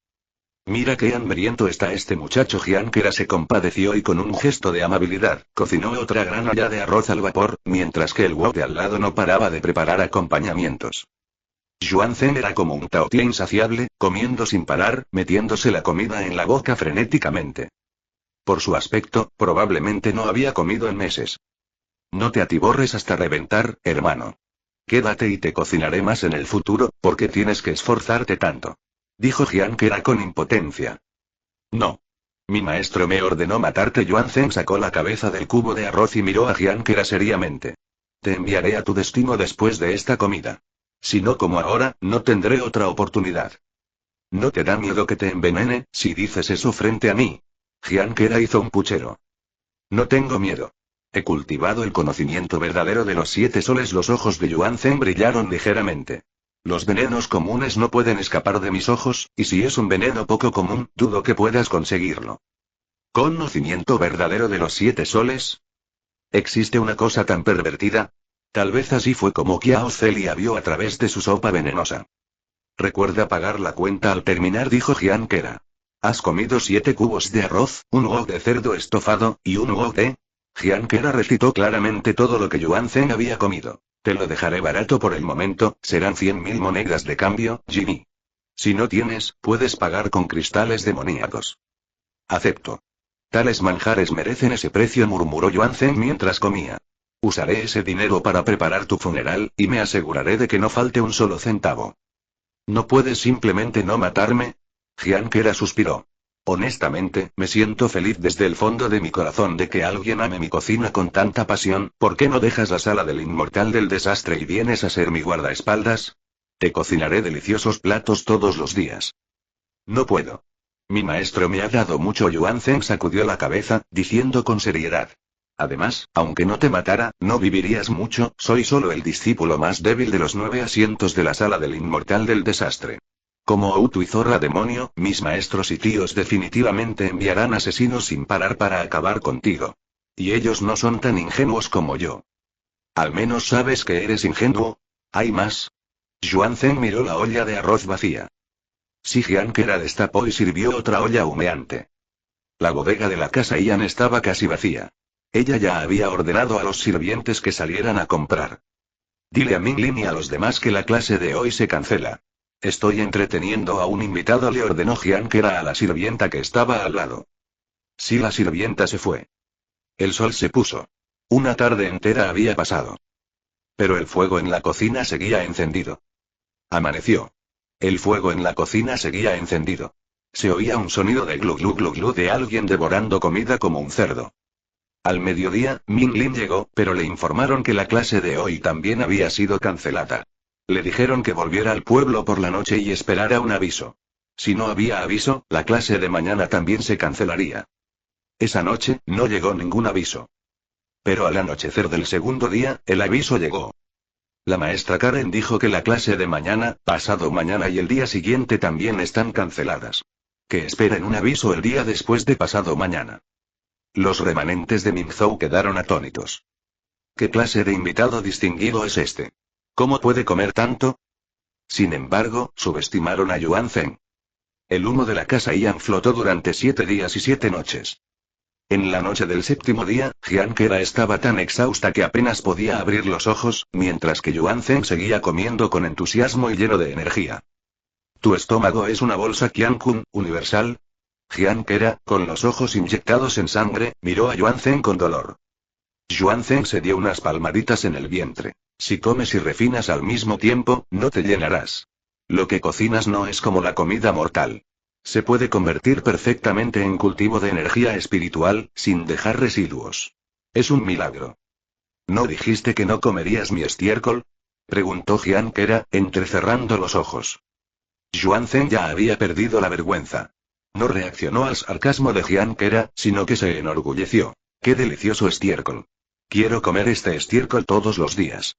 Mira qué hambriento está este muchacho. Jiankera se compadeció y con un gesto de amabilidad, cocinó otra gran olla de arroz al vapor, mientras que el wok de al lado no paraba de preparar acompañamientos. Yuan Zheng era como un taotie insaciable, comiendo sin parar, metiéndose la comida en la boca frenéticamente. Por su aspecto, probablemente no había comido en meses. No te atiborres hasta reventar, hermano. Quédate y te cocinaré más en el futuro, porque tienes que esforzarte tanto. Dijo Jian Kera con impotencia. No. Mi maestro me ordenó matarte. Yuan Zhen sacó la cabeza del cubo de arroz y miró a Jian Kera seriamente. Te enviaré a tu destino después de esta comida. Si no como ahora, no tendré otra oportunidad. ¿No te da miedo que te envenene, si dices eso frente a mí? Jian Kera hizo un puchero. No tengo miedo. He cultivado el conocimiento verdadero de los 7 soles. Los ojos de Yuan Zhen brillaron ligeramente. Los venenos comunes no pueden escapar de mis ojos, y si es un veneno poco común, dudo que puedas conseguirlo. ¿Conocimiento verdadero de los 7 soles? ¿Existe una cosa tan pervertida? Tal vez así fue como Qiao Celia vio a través de su sopa venenosa. Recuerda pagar la cuenta al terminar, dijo Jian Kera. ¿Has comido 7 cubos de arroz, un wok de cerdo estofado, y un wok de...? Jian Kera recitó claramente todo lo que Yuan Zhen había comido. Te lo dejaré barato por el momento, serán 100.000 monedas de cambio, Jimmy. Si no tienes, puedes pagar con cristales demoníacos. Acepto. Tales manjares merecen ese precio, murmuró Yuan Zhen mientras comía. Usaré ese dinero para preparar tu funeral, y me aseguraré de que no falte un solo centavo. ¿No puedes simplemente no matarme? Jian Kera suspiró. Honestamente, me siento feliz desde el fondo de mi corazón de que alguien ame mi cocina con tanta pasión. ¿Por qué no dejas la sala del inmortal del desastre y vienes a ser mi guardaespaldas? Te cocinaré deliciosos platos todos los días. No puedo. Mi maestro me ha dado mucho. Yuan Zhen sacudió la cabeza, diciendo con seriedad. Además, aunque no te matara, no vivirías mucho. Soy solo el discípulo más débil de los 9 asientos de la sala del inmortal del desastre. Como Outu y Zorra demonio, mis maestros y tíos definitivamente enviarán asesinos sin parar para acabar contigo. Y ellos no son tan ingenuos como yo. Al menos sabes que eres ingenuo. ¿Hay más? Yuan Zhen miró la olla de arroz vacía. Sí, Jian Kera destapó y sirvió otra olla humeante. La bodega de la casa Ian estaba casi vacía. Ella ya había ordenado a los sirvientes que salieran a comprar. Dile a Ming Lin y a los demás que la clase de hoy se cancela. Estoy entreteniendo a un invitado, le ordenó Jian Kera a la sirvienta que estaba al lado. Sí, la sirvienta se fue. El sol se puso. Una tarde entera había pasado. Pero el fuego en la cocina seguía encendido. Amaneció. El fuego en la cocina seguía encendido. Se oía un sonido de glu glu glu glu de alguien devorando comida como un cerdo. Al mediodía, Ming Lin llegó, pero le informaron que la clase de hoy también había sido cancelada. Le dijeron que volviera al pueblo por la noche y esperara un aviso. Si no había aviso, la clase de mañana también se cancelaría. Esa noche, no llegó ningún aviso. Pero al anochecer del segundo día, el aviso llegó. La maestra Karen dijo que la clase de mañana, pasado mañana y el día siguiente también están canceladas. Que esperen un aviso el día después de pasado mañana. Los remanentes de Mingzhou quedaron atónitos. ¿Qué clase de invitado distinguido es este? ¿Cómo puede comer tanto? Sin embargo, subestimaron a Yuan Zhen. El humo de la casa Ian flotó durante 7 días y 7 noches. En la noche del 7º día, Jian Kera estaba tan exhausta que apenas podía abrir los ojos, mientras que Yuan Zhen seguía comiendo con entusiasmo y lleno de energía. ¿Tu estómago es una bolsa Qian-kun, universal? Jian Kera, con los ojos inyectados en sangre, miró a Yuan Zhen con dolor. Yuan Zhen se dio unas palmaditas en el vientre. Si comes y refinas al mismo tiempo, no te llenarás. Lo que cocinas no es como la comida mortal. Se puede convertir perfectamente en cultivo de energía espiritual, sin dejar residuos. Es un milagro. ¿No dijiste que no comerías mi estiércol? Preguntó Jian Kera, entrecerrando los ojos. Yuan Zhen ya había perdido la vergüenza. No reaccionó al sarcasmo de Jian Kera, sino que se enorgulleció. ¡Qué delicioso estiércol! Quiero comer este estiércol todos los días.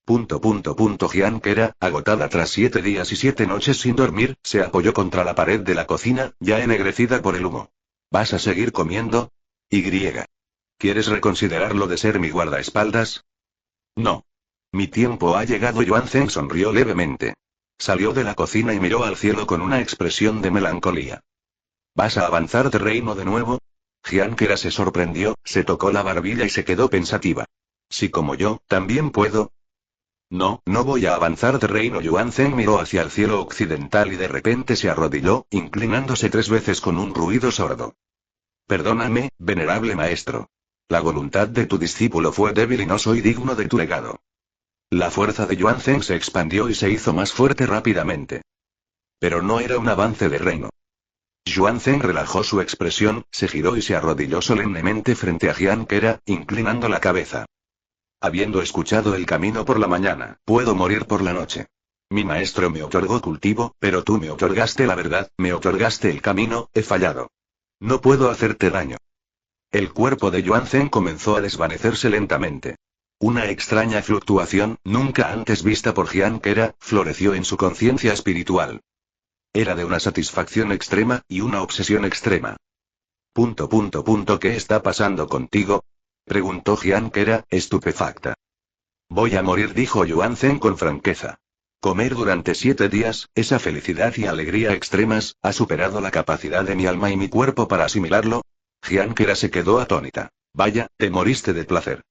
Jian Kera, agotada tras 7 días y 7 noches sin dormir, se apoyó contra la pared de la cocina, ya ennegrecida por el humo. ¿Vas a seguir comiendo? Y. ¿Quieres reconsiderar lo de ser mi guardaespaldas? No. Mi tiempo ha llegado. Yuan Zhen sonrió levemente. Salió de la cocina y miró al cielo con una expresión de melancolía. ¿Vas a avanzar de reino de nuevo? Jian Kera se sorprendió, se tocó la barbilla y se quedó pensativa. Si como yo, también puedo. No, no voy a avanzar de reino. Yuan Zhen miró hacia el cielo occidental y de repente se arrodilló, inclinándose 3 veces con un ruido sordo. Perdóname, venerable maestro. La voluntad de tu discípulo fue débil y no soy digno de tu legado. La fuerza de Yuan Zhen se expandió y se hizo más fuerte rápidamente. Pero no era un avance de reino. Yuan Zhen relajó su expresión, se giró y se arrodilló solemnemente frente a Jian Kera, inclinando la cabeza. Habiendo escuchado el camino por la mañana, puedo morir por la noche. Mi maestro me otorgó cultivo, pero tú me otorgaste la verdad, me otorgaste el camino, he fallado. No puedo hacerte daño. El cuerpo de Yuan Zhen comenzó a desvanecerse lentamente. Una extraña fluctuación, nunca antes vista por Jian Kera, floreció en su conciencia espiritual. Era de una satisfacción extrema, y una obsesión extrema. ¿Qué está pasando contigo? Preguntó Jian Kera, estupefacta. Voy a morir, dijo Yuan Zhen con franqueza. Comer durante 7 días, esa felicidad y alegría extremas, ha superado la capacidad de mi alma y mi cuerpo para asimilarlo. Jian Kera se quedó atónita. Vaya, te moriste de placer.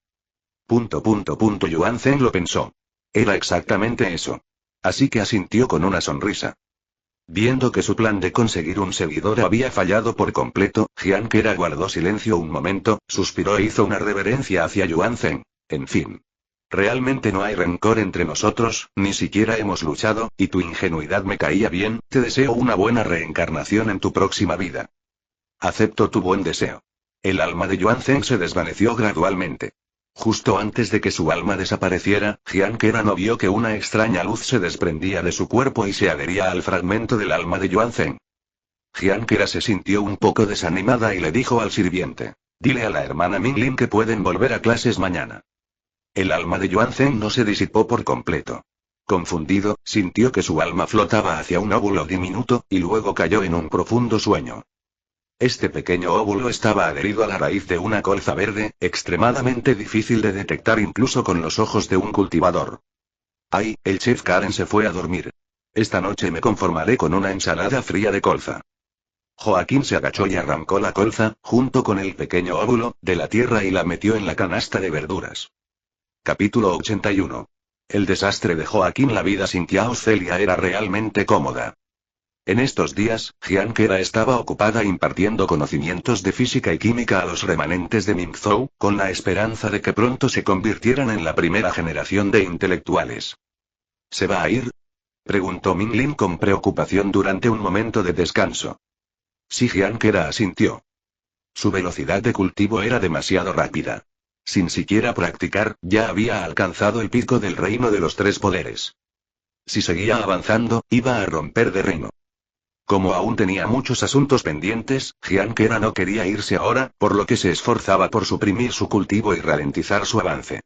Yuan Zhen lo pensó. Era exactamente eso. Así que asintió con una sonrisa. Viendo que su plan de conseguir un seguidor había fallado por completo, Jian Kera guardó silencio un momento, suspiró e hizo una reverencia hacia Yuan Zhen. En fin. Realmente no hay rencor entre nosotros, ni siquiera hemos luchado, y tu ingenuidad me caía bien, te deseo una buena reencarnación en tu próxima vida. Acepto tu buen deseo. El alma de Yuan Zhen se desvaneció gradualmente. Justo antes de que su alma desapareciera, Jian Kera no vio que una extraña luz se desprendía de su cuerpo y se adhería al fragmento del alma de Yuan Zhen. Jian Kera se sintió un poco desanimada y le dijo al sirviente: dile a la hermana Minglin que pueden volver a clases mañana. El alma de Yuan Zhen no se disipó por completo. Confundido, sintió que su alma flotaba hacia un óvulo diminuto, y luego cayó en un profundo sueño. Este pequeño óvulo estaba adherido a la raíz de una colza verde, extremadamente difícil de detectar incluso con los ojos de un cultivador. ¡Ay! El chef Karen se fue a dormir. Esta noche me conformaré con una ensalada fría de colza. Joaquín se agachó y arrancó la colza, junto con el pequeño óvulo, de la tierra y la metió en la canasta de verduras. Capítulo 81. El desastre de Joaquín. La vida sin Kiao Celia era realmente cómoda. En estos días, Jian Kera estaba ocupada impartiendo conocimientos de física y química a los remanentes de Mingzhou, con la esperanza de que pronto se convirtieran en la primera generación de intelectuales. ¿Se va a ir?, preguntó Minglin con preocupación durante un momento de descanso. Sí, Jian Kera asintió. Su velocidad de cultivo era demasiado rápida. Sin siquiera practicar, ya había alcanzado el pico del reino de los 3 poderes. Si seguía avanzando, iba a romper de reino. Como aún tenía muchos asuntos pendientes, Jian Kera no quería irse ahora, por lo que se esforzaba por suprimir su cultivo y ralentizar su avance.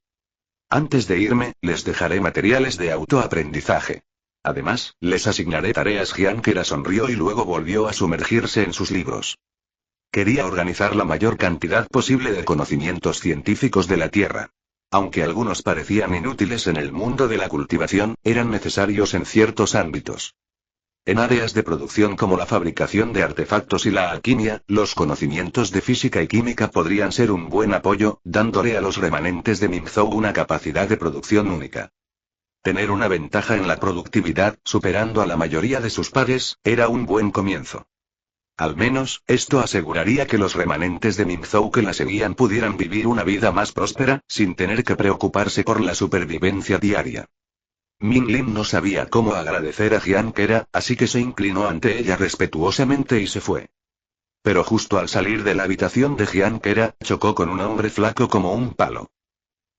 Antes de irme, les dejaré materiales de autoaprendizaje. Además, les asignaré tareas. Jian Kera sonrió y luego volvió a sumergirse en sus libros. Quería organizar la mayor cantidad posible de conocimientos científicos de la Tierra. Aunque algunos parecían inútiles en el mundo de la cultivación, eran necesarios en ciertos ámbitos. En áreas de producción como la fabricación de artefactos y la alquimia, los conocimientos de física y química podrían ser un buen apoyo, dándole a los remanentes de Mingzhou una capacidad de producción única. Tener una ventaja en la productividad, superando a la mayoría de sus pares, era un buen comienzo. Al menos, esto aseguraría que los remanentes de Mingzhou que la seguían pudieran vivir una vida más próspera, sin tener que preocuparse por la supervivencia diaria. Minglin no sabía cómo agradecer a Jian Kera, así que se inclinó ante ella respetuosamente y se fue. Pero justo al salir de la habitación de Jian Kera, chocó con un hombre flaco como un palo.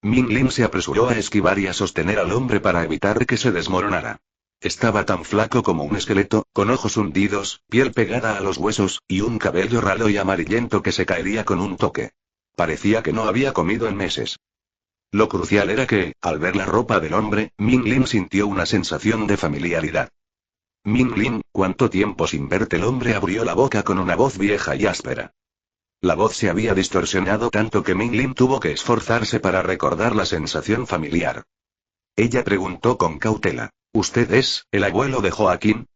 Minglin se apresuró a esquivar y a sostener al hombre para evitar que se desmoronara. Estaba tan flaco como un esqueleto, con ojos hundidos, piel pegada a los huesos, y un cabello ralo y amarillento que se caería con un toque. Parecía que no había comido en meses. Lo crucial era que, al ver la ropa del hombre, Minglin sintió una sensación de familiaridad. Minglin, ¿cuánto tiempo sin verte? El hombre abrió la boca con una voz vieja y áspera. La voz se había distorsionado tanto que Minglin tuvo que esforzarse para recordar la sensación familiar. Ella preguntó con cautela: ¿Usted es el abuelo de Joaquín?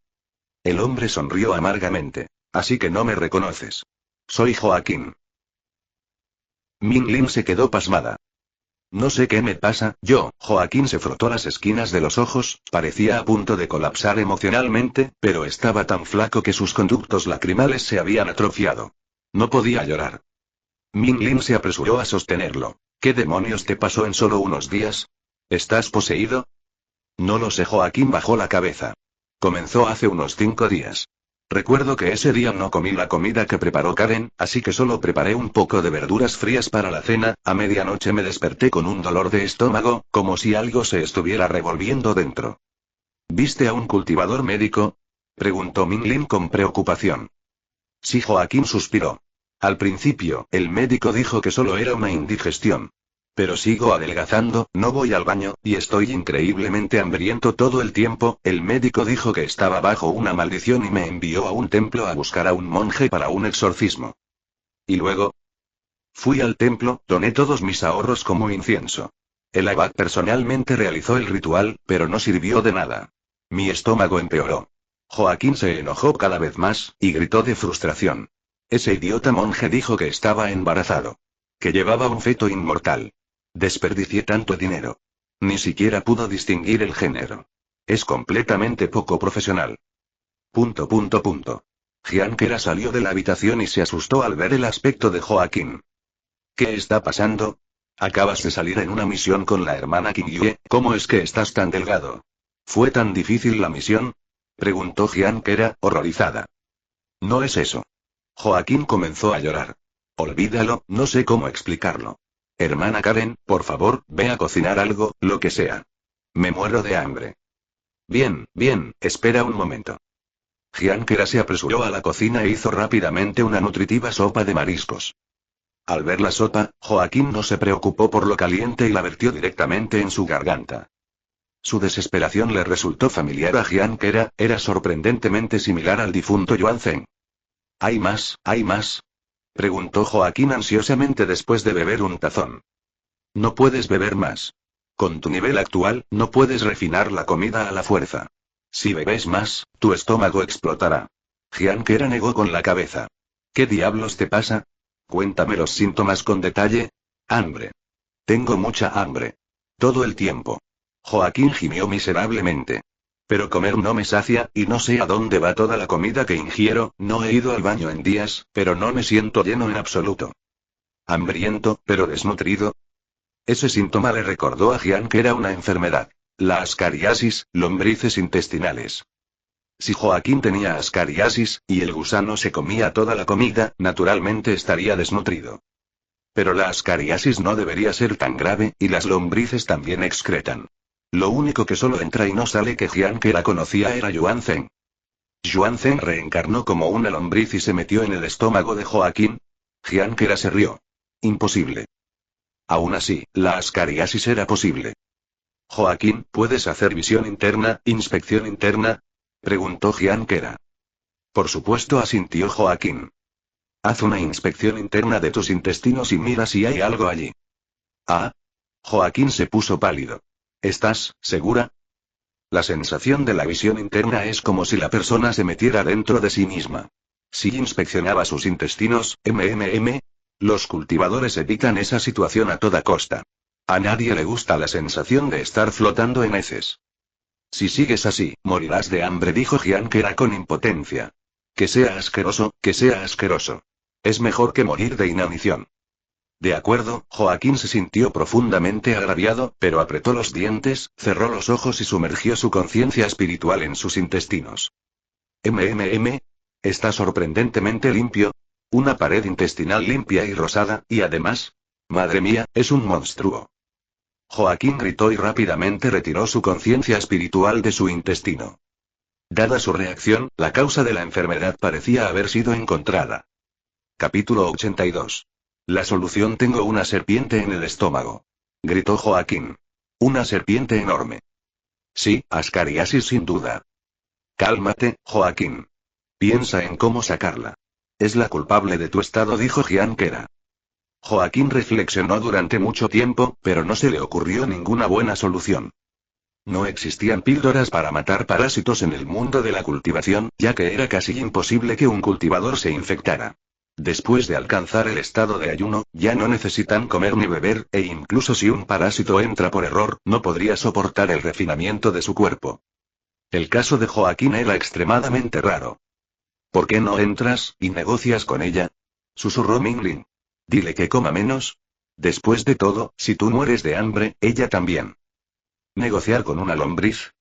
El hombre sonrió amargamente. Así que no me reconoces. Soy Joaquín. Minglin se quedó pasmada. No sé qué me pasa, Joaquín se frotó las esquinas de los ojos, parecía a punto de colapsar emocionalmente, pero estaba tan flaco que sus conductos lacrimales se habían atrofiado. No podía llorar. Min Lin se apresuró a sostenerlo. ¿Qué demonios te pasó en solo unos días? ¿Estás poseído? No lo sé. Joaquín bajó la cabeza. Comenzó hace unos 5 días. Recuerdo que ese día no comí la comida que preparó Karen, así que solo preparé un poco de verduras frías para la cena. A medianoche me desperté con un dolor de estómago, como si algo se estuviera revolviendo dentro. ¿Viste a un cultivador médico? Preguntó Min Lin con preocupación. Sí, Joaquín suspiró. Al principio, el médico dijo que solo era una indigestión. Pero sigo adelgazando, no voy al baño, y estoy increíblemente hambriento todo el tiempo. El médico dijo que estaba bajo una maldición y me envió a un templo a buscar a un monje para un exorcismo. ¿Y luego? Fui al templo, doné todos mis ahorros como incienso. El abad personalmente realizó el ritual, pero no sirvió de nada. Mi estómago empeoró. Joaquín se enojó cada vez más, y gritó de frustración. Ese idiota monje dijo que estaba embarazado. Que llevaba un feto inmortal. Desperdicié tanto dinero. Ni siquiera pudo distinguir el género. Es completamente poco profesional. Gianquera salió de la habitación y se asustó al ver el aspecto de Joaquín. ¿Qué está pasando? Acabas de salir en una misión con la hermana Kingyue, ¿cómo es que estás tan delgado? ¿Fue tan difícil la misión? Preguntó Gianquera, horrorizada. No es eso. Joaquín comenzó a llorar. Olvídalo, no sé cómo explicarlo. Hermana Karen, por favor, ve a cocinar algo, lo que sea. Me muero de hambre. Bien, bien, espera un momento. Gianquera se apresuró a la cocina e hizo rápidamente una nutritiva sopa de mariscos. Al ver la sopa, Joaquín no se preocupó por lo caliente y la vertió directamente en su garganta. Su desesperación le resultó familiar a Gianquera, era sorprendentemente similar al difunto Yuan Zeng. ¿Hay más, hay más? Preguntó Joaquín ansiosamente después de beber un tazón. No puedes beber más. Con tu nivel actual, no puedes refinar la comida a la fuerza. Si bebes más, tu estómago explotará. Gianquera negó con la cabeza. ¿Qué diablos te pasa? Cuéntame los síntomas con detalle. Hambre. Tengo mucha hambre. Todo el tiempo. Joaquín gimió miserablemente. Pero comer no me sacia, y no sé a dónde va toda la comida que ingiero. No he ido al baño en días, pero no me siento lleno en absoluto. Hambriento, pero desnutrido. Ese síntoma le recordó a Gian que era una enfermedad. La ascariasis, lombrices intestinales. Si Joaquín tenía ascariasis, y el gusano se comía toda la comida, naturalmente estaría desnutrido. Pero la ascariasis no debería ser tan grave, y las lombrices también excretan. Lo único que solo entra y no sale que Jianque la conocía era Yuan Zhen. Yuan Zhen reencarnó como una lombriz y se metió en el estómago de Joaquín. Jianque la se rió. Imposible. Aún así, la ascariasis era posible. Joaquín, ¿puedes hacer visión interna, inspección interna? Preguntó Jianquera. Por supuesto, asintió Joaquín. Haz una inspección interna de tus intestinos y mira si hay algo allí. Ah. Joaquín se puso pálido. ¿Estás segura? La sensación de la visión interna es como si la persona se metiera dentro de sí misma. Si inspeccionaba sus intestinos, los cultivadores evitan esa situación a toda costa. A nadie le gusta la sensación de estar flotando en heces. Si sigues así, morirás de hambre, dijo Jianquera con impotencia. Que sea asqueroso, que sea asqueroso. Es mejor que morir de inanición. De acuerdo, Joaquín se sintió profundamente agraviado, pero apretó los dientes, cerró los ojos y sumergió su conciencia espiritual en sus intestinos. Está sorprendentemente limpio. Una pared intestinal limpia y rosada, y además... Madre mía, es un monstruo. Joaquín gritó y rápidamente retiró su conciencia espiritual de su intestino. Dada su reacción, la causa de la enfermedad parecía haber sido encontrada. Capítulo 82. La solución: tengo una serpiente en el estómago. Gritó Joaquín. Una serpiente enorme. Sí, ascariasis sin duda. Cálmate, Joaquín. Piensa en cómo sacarla. Es la culpable de tu estado, dijo Gianquera. Joaquín reflexionó durante mucho tiempo, pero no se le ocurrió ninguna buena solución. No existían píldoras para matar parásitos en el mundo de la cultivación, ya que era casi imposible que un cultivador se infectara. Después de alcanzar el estado de ayuno, ya no necesitan comer ni beber, e incluso si un parásito entra por error, no podría soportar el refinamiento de su cuerpo. El caso de Joaquín era extremadamente raro. ¿Por qué no entras y negocias con ella? Susurró Minglin. Dile que coma menos. Después de todo, si tú mueres de hambre, ella también. ¿Negociar con una lombriz?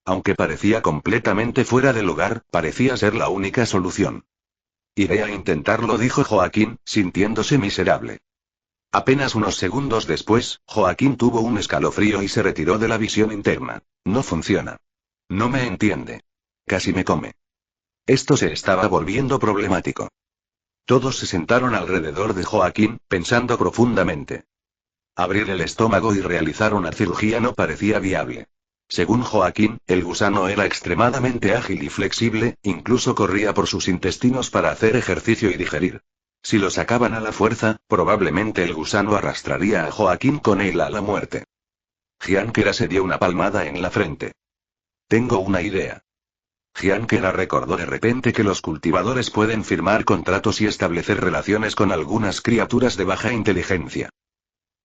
Aunque parecía completamente fuera de lugar, parecía ser la única solución. Iré a intentarlo, dijo Joaquín, sintiéndose miserable. Apenas unos segundos después, Joaquín tuvo un escalofrío y se retiró de la visión interna. No funciona. No me entiende. Casi me come. Esto se estaba volviendo problemático. Todos se sentaron alrededor de Joaquín, pensando profundamente. Abrir el estómago y realizar una cirugía no parecía viable. Según Joaquín, el gusano era extremadamente ágil y flexible, incluso corría por sus intestinos para hacer ejercicio y digerir. Si lo sacaban a la fuerza, probablemente el gusano arrastraría a Joaquín con él a la muerte. Gianquera se dio una palmada en la frente. Tengo una idea. Gianquera recordó de repente que los cultivadores pueden firmar contratos y establecer relaciones con algunas criaturas de baja inteligencia.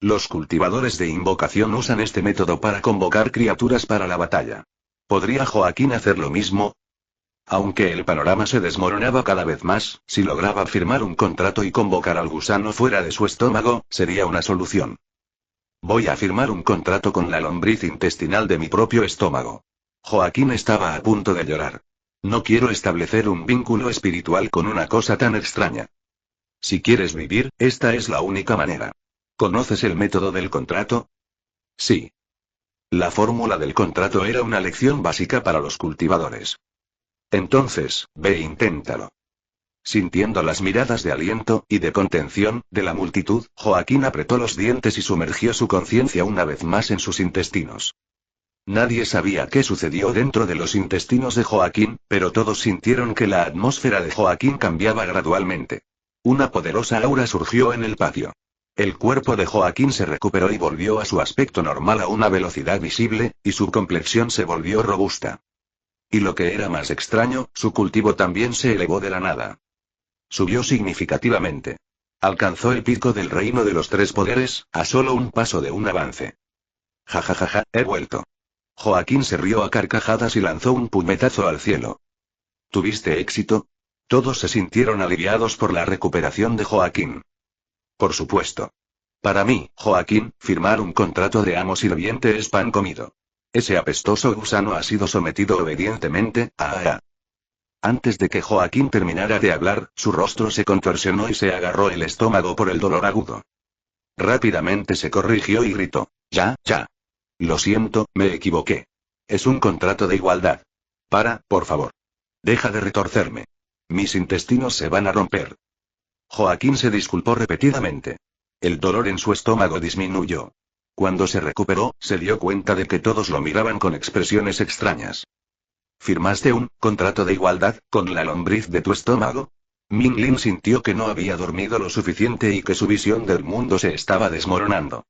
Los cultivadores de invocación usan este método para convocar criaturas para la batalla. ¿Podría Joaquín hacer lo mismo? Aunque el panorama se desmoronaba cada vez más, si lograba firmar un contrato y convocar al gusano fuera de su estómago, sería una solución. Voy a firmar un contrato con la lombriz intestinal de mi propio estómago. Joaquín estaba a punto de llorar. No quiero establecer un vínculo espiritual con una cosa tan extraña. Si quieres vivir, esta es la única manera. ¿Conoces el método del contrato? Sí. La fórmula del contrato era una lección básica para los cultivadores. Entonces, ve e inténtalo. Sintiendo las miradas de aliento y de contención de la multitud, Joaquín apretó los dientes y sumergió su conciencia una vez más en sus intestinos. Nadie sabía qué sucedió dentro de los intestinos de Joaquín, pero todos sintieron que la atmósfera de Joaquín cambiaba gradualmente. Una poderosa aura surgió en el patio. El cuerpo de Joaquín se recuperó y volvió a su aspecto normal a una velocidad visible, y su complexión se volvió robusta. Y lo que era más extraño, su cultivo también se elevó de la nada. Subió significativamente. Alcanzó el pico del reino de los tres poderes, a solo un paso de un avance. Ja ja ja ja, he vuelto. Joaquín se rió a carcajadas y lanzó un puñetazo al cielo. ¿Tuviste éxito? Todos se sintieron aliviados por la recuperación de Joaquín. Por supuesto. Para mí, Joaquín, firmar un contrato de amo sirviente es pan comido. Ese apestoso gusano ha sido sometido obedientemente, Antes de que Joaquín terminara de hablar, su rostro se contorsionó y se agarró el estómago por el dolor agudo. Rápidamente se corrigió y gritó. Ya. Lo siento, me equivoqué. Es un contrato de igualdad. Por favor. Deja de retorcerme. Mis intestinos se van a romper. Joaquín se disculpó repetidamente. El dolor en su estómago disminuyó. Cuando se recuperó, se dio cuenta de que todos lo miraban con expresiones extrañas. ¿Firmaste un contrato de igualdad con la lombriz de tu estómago? Minglin sintió que no había dormido lo suficiente y que su visión del mundo se estaba desmoronando.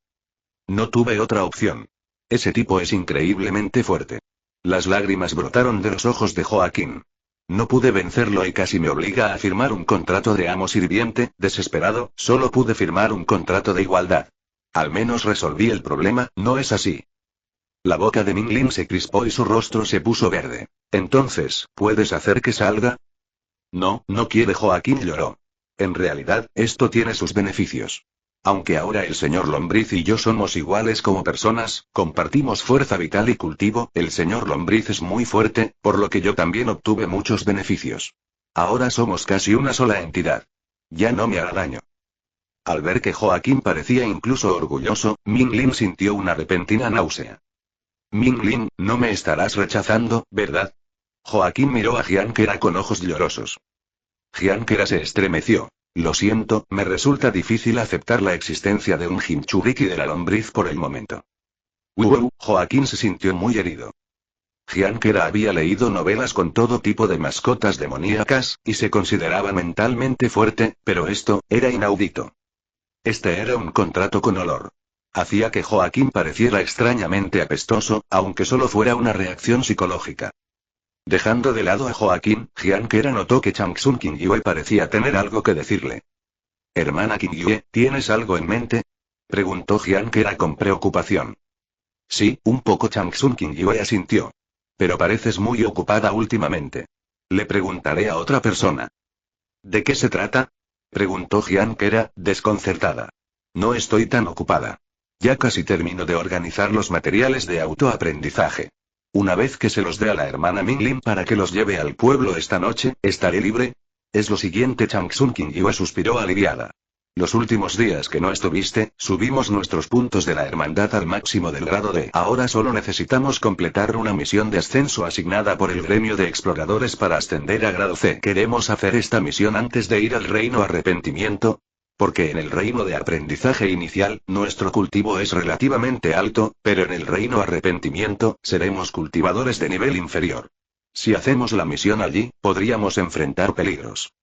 No tuve otra opción. Ese tipo es increíblemente fuerte. Las lágrimas brotaron de los ojos de Joaquín. No pude vencerlo y casi me obliga a firmar un contrato de amo sirviente. Desesperado, solo pude firmar un contrato de igualdad. Al menos resolví el problema, ¿no es así? La boca de Minglin se crispó y su rostro se puso verde. Entonces, ¿puedes hacer que salga? No quiere. Joaquín lloró. En realidad, esto tiene sus beneficios. Aunque ahora el señor Lombriz y yo somos iguales como personas, compartimos fuerza vital y cultivo, el señor Lombriz es muy fuerte, por lo que yo también obtuve muchos beneficios. Ahora somos casi una sola entidad. Ya no me hará daño. Al ver que Joaquín parecía incluso orgulloso, Minglin sintió una repentina náusea. Minglin, no me estarás rechazando, ¿verdad? Joaquín miró a Gianquera con ojos llorosos. Gianquera se estremeció. Lo siento, me resulta difícil aceptar la existencia de un Jinchuriki de la lombriz por el momento. Joaquín se sintió muy herido. Gianquera había leído novelas con todo tipo de mascotas demoníacas, y se consideraba mentalmente fuerte, pero esto era inaudito. Este era un contrato con olor. Hacía que Joaquín pareciera extrañamente apestoso, aunque solo fuera una reacción psicológica. Dejando de lado a Joaquín, Gianquera notó que Changsun Qingyue parecía tener algo que decirle. Hermana Qingyue, ¿tienes algo en mente? Preguntó Gianquera con preocupación. Sí, un poco. Changsun Qingyue asintió. Pero pareces muy ocupada últimamente. Le preguntaré a otra persona. ¿De qué se trata? Preguntó Jian Kera, desconcertada. No estoy tan ocupada. Ya casi termino de organizar los materiales de autoaprendizaje. Una vez que se los dé a la hermana Minglin para que los lleve al pueblo esta noche, ¿estaré libre? Es lo siguiente. Changsun Qingyue suspiró aliviada. Los últimos días que no estuviste, subimos nuestros puntos de la hermandad al máximo del grado D. Ahora solo necesitamos completar una misión de ascenso asignada por el gremio de exploradores para ascender a grado C. ¿Queremos hacer esta misión antes de ir al reino arrepentimiento? Porque en el reino de aprendizaje inicial, nuestro cultivo es relativamente alto, pero en el reino arrepentimiento, seremos cultivadores de nivel inferior. Si hacemos la misión allí, podríamos enfrentar peligros.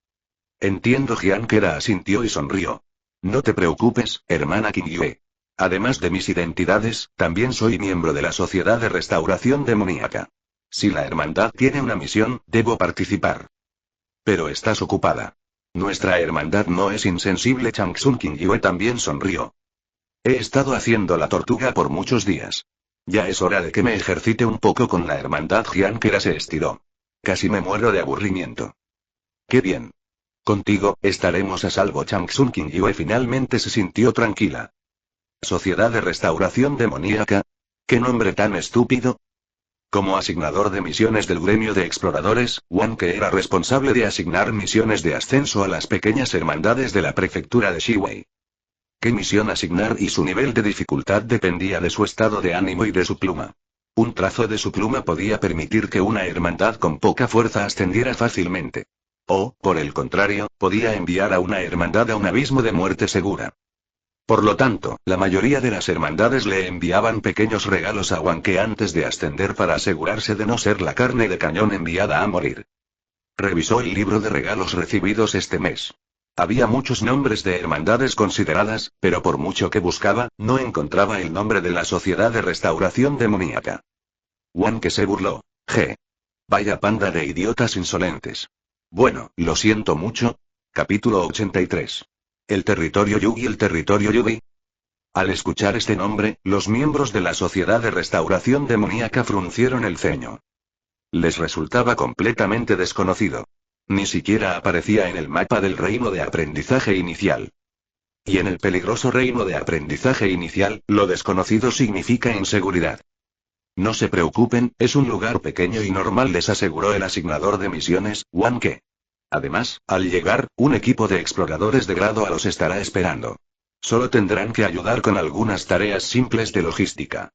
Entiendo. Jian Kera asintió y sonrió. No te preocupes, hermana Qingyue. Además de mis identidades, también soy miembro de la Sociedad de Restauración Demoníaca. Si la hermandad tiene una misión, debo participar. Pero estás ocupada. Nuestra hermandad no es insensible. Changsun Qingyue también sonrió. He estado haciendo la tortuga por muchos días. Ya es hora de que me ejercite un poco con la hermandad. Jian Kera se estiró. Casi me muero de aburrimiento. ¡Qué bien! Contigo, estaremos a salvo. Changsun Qingyue finalmente se sintió tranquila. ¿Sociedad de Restauración Demoníaca? ¿Qué nombre tan estúpido? Como asignador de misiones del gremio de exploradores, Wang Ke era responsable de asignar misiones de ascenso a las pequeñas hermandades de la prefectura de Shiwei. ¿Qué misión asignar? Y su nivel de dificultad dependía de su estado de ánimo y de su pluma. Un trazo de su pluma podía permitir que una hermandad con poca fuerza ascendiera fácilmente. O, por el contrario, podía enviar a una hermandad a un abismo de muerte segura. Por lo tanto, la mayoría de las hermandades le enviaban pequeños regalos a Wang Ke antes de ascender para asegurarse de no ser la carne de cañón enviada a morir. Revisó el libro de regalos recibidos este mes. Había muchos nombres de hermandades consideradas, pero por mucho que buscaba, no encontraba el nombre de la Sociedad de Restauración Demoníaca. Wang Ke se burló. Vaya panda de idiotas insolentes. Bueno, lo siento mucho. Capítulo 83. ¿El territorio Yugi? ¿El territorio Yugi? Al escuchar este nombre, los miembros de la Sociedad de Restauración Demoníaca fruncieron el ceño. Les resultaba completamente desconocido. Ni siquiera aparecía en el mapa del reino de aprendizaje inicial. Y en el peligroso reino de aprendizaje inicial, lo desconocido significa inseguridad. No se preocupen, es un lugar pequeño y normal, les aseguró el asignador de misiones, Wang Ke. Además, al llegar, un equipo de exploradores de grado A los estará esperando. Solo tendrán que ayudar con algunas tareas simples de logística.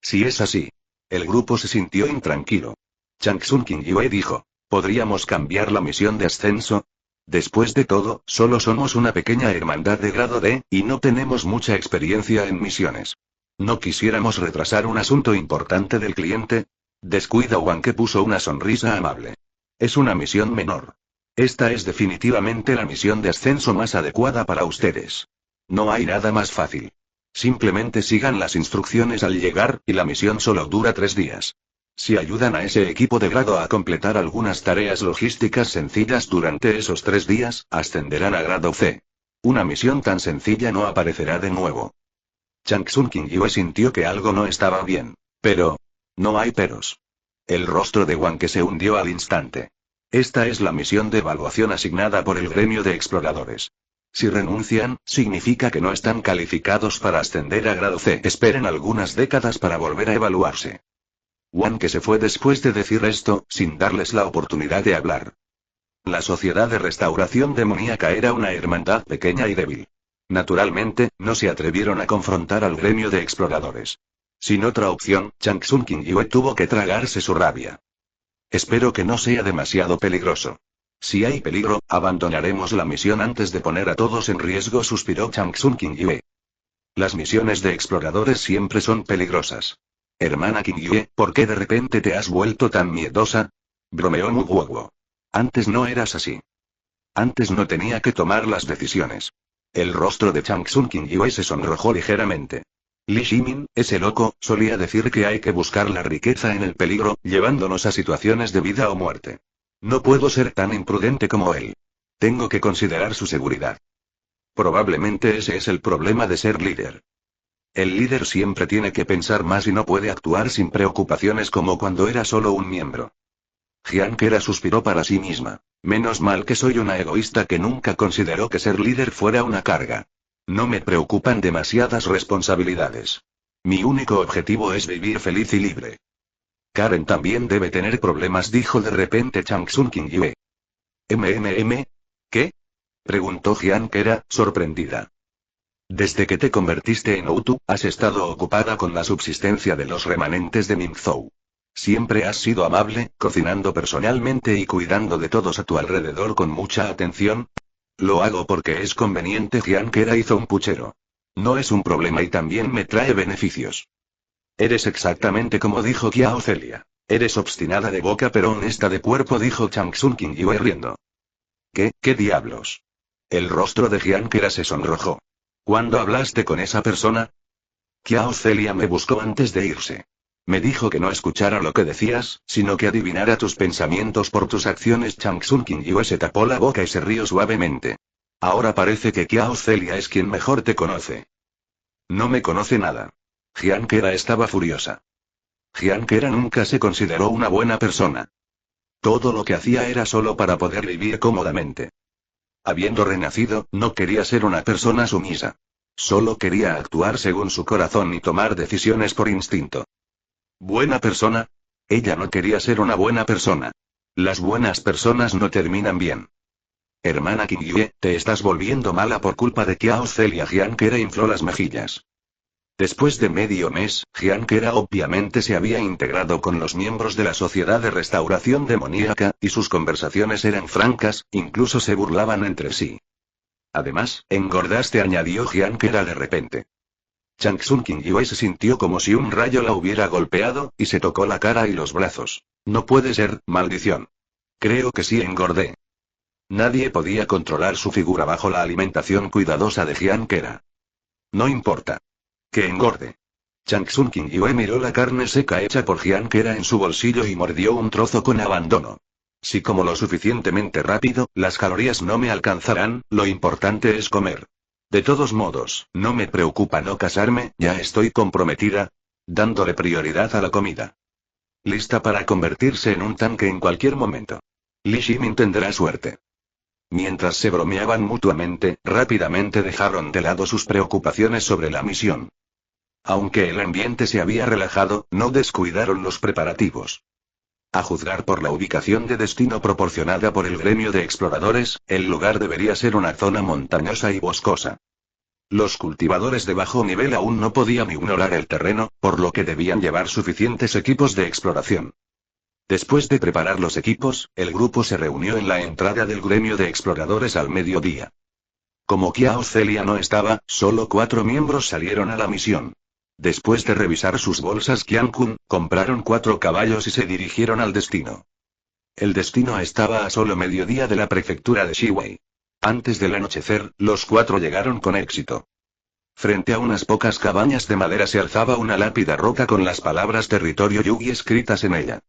Si es así. El grupo se sintió intranquilo. Changsun Qingyue dijo, ¿podríamos cambiar la misión de ascenso? Después de todo, solo somos una pequeña hermandad de grado D, y no tenemos mucha experiencia en misiones. ¿No quisiéramos retrasar un asunto importante del cliente? Descuida. Wang Ke puso una sonrisa amable. Es una misión menor. Esta es definitivamente la misión de ascenso más adecuada para ustedes. No hay nada más fácil. Simplemente sigan las instrucciones al llegar, y la misión solo dura 3 días. Si ayudan a ese equipo de grado a completar algunas tareas logísticas sencillas durante esos 3 días, ascenderán a grado C. Una misión tan sencilla no aparecerá de nuevo. Changsun Qingyue sintió que algo no estaba bien. Pero... no hay peros. El rostro de Wang Ke se hundió al instante. Esta es la misión de evaluación asignada por el gremio de exploradores. Si renuncian, significa que no están calificados para ascender a grado C. Esperen algunas décadas para volver a evaluarse. Wang Ke se fue después de decir esto, sin darles la oportunidad de hablar. La Sociedad de Restauración Demoníaca era una hermandad pequeña y débil. Naturalmente, no se atrevieron a confrontar al gremio de exploradores. Sin otra opción, Changsun Qingyue tuvo que tragarse su rabia. Espero que no sea demasiado peligroso. Si hay peligro, abandonaremos la misión antes de poner a todos en riesgo, suspiró Changsun Qingyue. Las misiones de exploradores siempre son peligrosas. Hermana Qingyue, ¿por qué de repente te has vuelto tan miedosa? Bromeó Muguoguo. Antes no eras así. Antes no tenía que tomar las decisiones. El rostro de Changsun Qingyue se sonrojó ligeramente. Li Shimin, ese loco, solía decir que hay que buscar la riqueza en el peligro, llevándonos a situaciones de vida o muerte. No puedo ser tan imprudente como él. Tengo que considerar su seguridad. Probablemente ese es el problema de ser líder. El líder siempre tiene que pensar más y no puede actuar sin preocupaciones como cuando era solo un miembro. Hiankera suspiró para sí misma. Menos mal que soy una egoísta que nunca consideró que ser líder fuera una carga. No me preocupan demasiadas responsabilidades. Mi único objetivo es vivir feliz y libre. Karen también debe tener problemas, dijo de repente Changsun Qingyue. ¿Qué? Preguntó Hiankera, sorprendida. Desde que te convertiste en Outu, has estado ocupada con la subsistencia de los remanentes de Mingzhou. Siempre has sido amable, cocinando personalmente y cuidando de todos a tu alrededor con mucha atención. Lo hago porque es conveniente. Hiankera hizo un puchero. No es un problema y también me trae beneficios. Eres exactamente como dijo Qiao Celia. Eres obstinada de boca pero honesta de cuerpo, dijo Changsun Qingyue riendo. ¿Qué diablos? El rostro de Hiankera se sonrojó. ¿Cuándo hablaste con esa persona? Qiao Celia me buscó antes de irse. Me dijo que no escuchara lo que decías, sino que adivinara tus pensamientos por tus acciones. Changsun Qingyue se tapó la boca y se rió suavemente. Ahora parece que Qiao Celia es quien mejor te conoce. No me conoce nada. Hiankera estaba furiosa. Hiankera nunca se consideró una buena persona. Todo lo que hacía era solo para poder vivir cómodamente. Habiendo renacido, no quería ser una persona sumisa. Solo quería actuar según su corazón y tomar decisiones por instinto. ¿Buena persona? Ella no quería ser una buena persona. Las buenas personas no terminan bien. Hermana Qingyue, te estás volviendo mala por culpa de Qiao Celia. Hiankera infló las mejillas. Después de medio mes, Hiankera obviamente se había integrado con los miembros de la Sociedad de Restauración Demoníaca, y sus conversaciones eran francas, incluso se burlaban entre sí. Además, engordaste, añadió Hiankera de repente. Changsun Qingyue se sintió como si un rayo la hubiera golpeado, y se tocó la cara y los brazos. No puede ser, maldición. Creo que sí engordé. Nadie podía controlar su figura bajo la alimentación cuidadosa de Hiankera. No importa. Que engorde. Changsun Qingyue miró la carne seca hecha por Hiankera en su bolsillo y mordió un trozo con abandono. Si como lo suficientemente rápido, las calorías no me alcanzarán, lo importante es comer. De todos modos, no me preocupa no casarme, ya estoy comprometida, dándole prioridad a la comida. Lista para convertirse en un tanque en cualquier momento. Li Shimin tendrá suerte. Mientras se bromeaban mutuamente, rápidamente dejaron de lado sus preocupaciones sobre la misión. Aunque el ambiente se había relajado, no descuidaron los preparativos. A juzgar por la ubicación de destino proporcionada por el gremio de exploradores, el lugar debería ser una zona montañosa y boscosa. Los cultivadores de bajo nivel aún no podían ignorar el terreno, por lo que debían llevar suficientes equipos de exploración. Después de preparar los equipos, el grupo se reunió en la entrada del gremio de exploradores al mediodía. Como Qiao Celia no estaba, solo 4 miembros salieron a la misión. Después de revisar sus bolsas, Qian-kun, compraron 4 caballos y se dirigieron al destino. El destino estaba a solo mediodía de la prefectura de Shiwei. Antes del anochecer, los 4 llegaron con éxito. Frente a unas pocas cabañas de madera se alzaba una lápida roca con las palabras Territorio Yugi escritas en ella.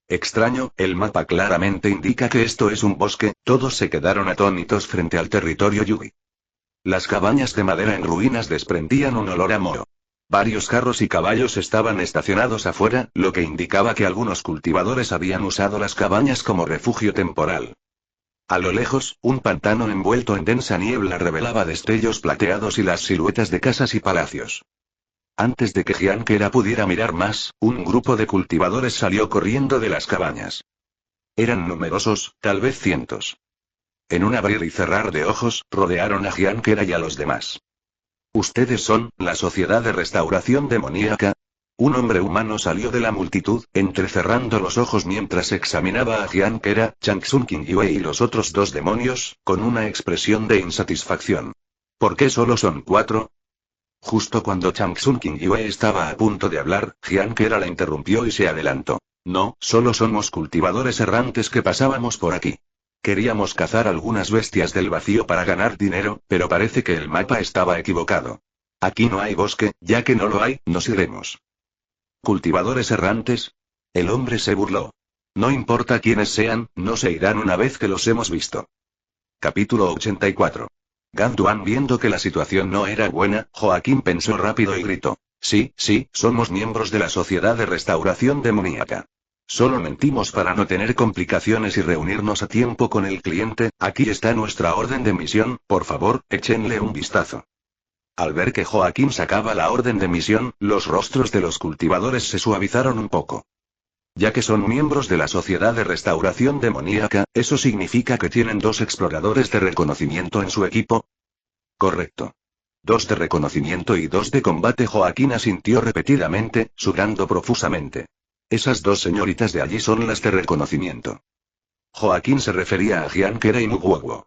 Extraño, el mapa claramente indica que esto es un bosque. Todos se quedaron atónitos frente al territorio Yugi. Las cabañas de madera en ruinas desprendían un olor a moho. Varios carros y caballos estaban estacionados afuera, lo que indicaba que algunos cultivadores habían usado las cabañas como refugio temporal. A lo lejos, un pantano envuelto en densa niebla revelaba destellos plateados y las siluetas de casas y palacios. Antes de que Hiankera pudiera mirar más, un grupo de cultivadores salió corriendo de las cabañas. Eran numerosos, tal vez cientos. En un abrir y cerrar de ojos, rodearon a Hiankera y a los demás. ¿Ustedes son, la Sociedad de Restauración Demoníaca? Un hombre humano salió de la multitud, entrecerrando los ojos mientras examinaba a Hiankera, Changsun Qingyue y los otros 2 demonios, con una expresión de insatisfacción. ¿Por qué solo son 4? Justo cuando Changsun Qingyue estaba a punto de hablar, Hiankera la interrumpió y se adelantó. No, solo somos cultivadores errantes que pasábamos por aquí. Queríamos cazar algunas bestias del vacío para ganar dinero, pero parece que el mapa estaba equivocado. Aquí no hay bosque, ya que no lo hay, nos iremos. ¿Cultivadores errantes? El hombre se burló. No importa quiénes sean, no se irán una vez que los hemos visto. Capítulo 84. Gantuan, viendo que la situación no era buena, Joaquín pensó rápido y gritó. Sí, somos miembros de la Sociedad de Restauración Demoníaca. Solo mentimos para no tener complicaciones y reunirnos a tiempo con el cliente. Aquí está nuestra orden de misión, por favor, échenle un vistazo. Al ver que Joaquín sacaba la orden de misión, los rostros de los cultivadores se suavizaron un poco. Ya que son miembros de la Sociedad de Restauración Demoníaca, ¿eso significa que tienen 2 exploradores de reconocimiento en su equipo? Correcto. 2 de reconocimiento y 2 de combate. Joaquín asintió repetidamente, sudando profusamente. Esas 2 señoritas de allí son las de reconocimiento. Joaquín se refería a Gianquera y Mugwogwo.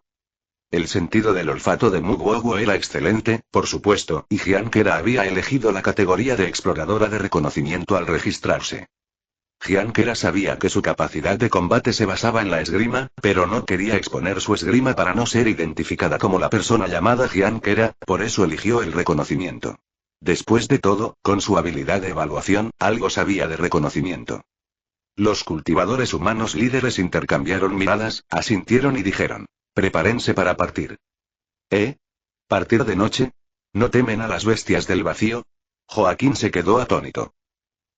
El sentido del olfato de Mugwogwo era excelente, por supuesto, y Gianquera había elegido la categoría de exploradora de reconocimiento al registrarse. Gianquera sabía que su capacidad de combate se basaba en la esgrima, pero no quería exponer su esgrima para no ser identificada como la persona llamada Gianquera, por eso eligió el reconocimiento. Después de todo, con su habilidad de evaluación, algo sabía de reconocimiento. Los cultivadores humanos líderes intercambiaron miradas, asintieron y dijeron: prepárense para partir. ¿Eh? ¿Partir de noche? ¿No temen a las bestias del vacío? Joaquín se quedó atónito.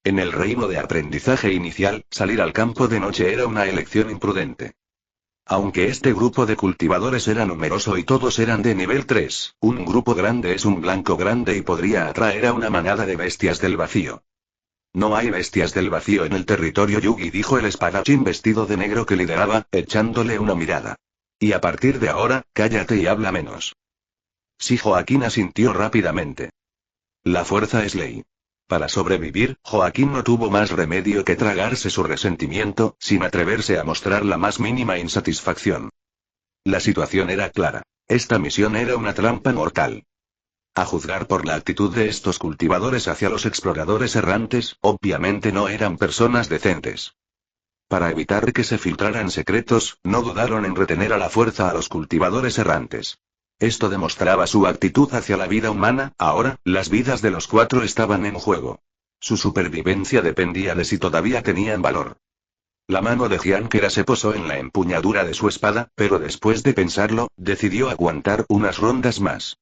En el reino de aprendizaje inicial, salir al campo de noche era una elección imprudente. Aunque este grupo de cultivadores era numeroso y todos eran de nivel 3, un grupo grande es un blanco grande y podría atraer a una manada de bestias del vacío. No hay bestias del vacío en el territorio Yugi, dijo el espadachín vestido de negro que lideraba, echándole una mirada. Y a partir de ahora, cállate y habla menos. Sí, Joaquín asintió rápidamente. La fuerza es ley. Para sobrevivir, Joaquín no tuvo más remedio que tragarse su resentimiento, sin atreverse a mostrar la más mínima insatisfacción. La situación era clara. Esta misión era una trampa mortal. A juzgar por la actitud de estos cultivadores hacia los exploradores errantes, obviamente no eran personas decentes. Para evitar que se filtraran secretos, no dudaron en retener a la fuerza a los cultivadores errantes. Esto demostraba su actitud hacia la vida humana. Ahora, las vidas de los 4 estaban en juego. Su supervivencia dependía de si todavía tenían valor. La mano de Gianquera se posó en la empuñadura de su espada, pero después de pensarlo, decidió aguantar unas rondas más.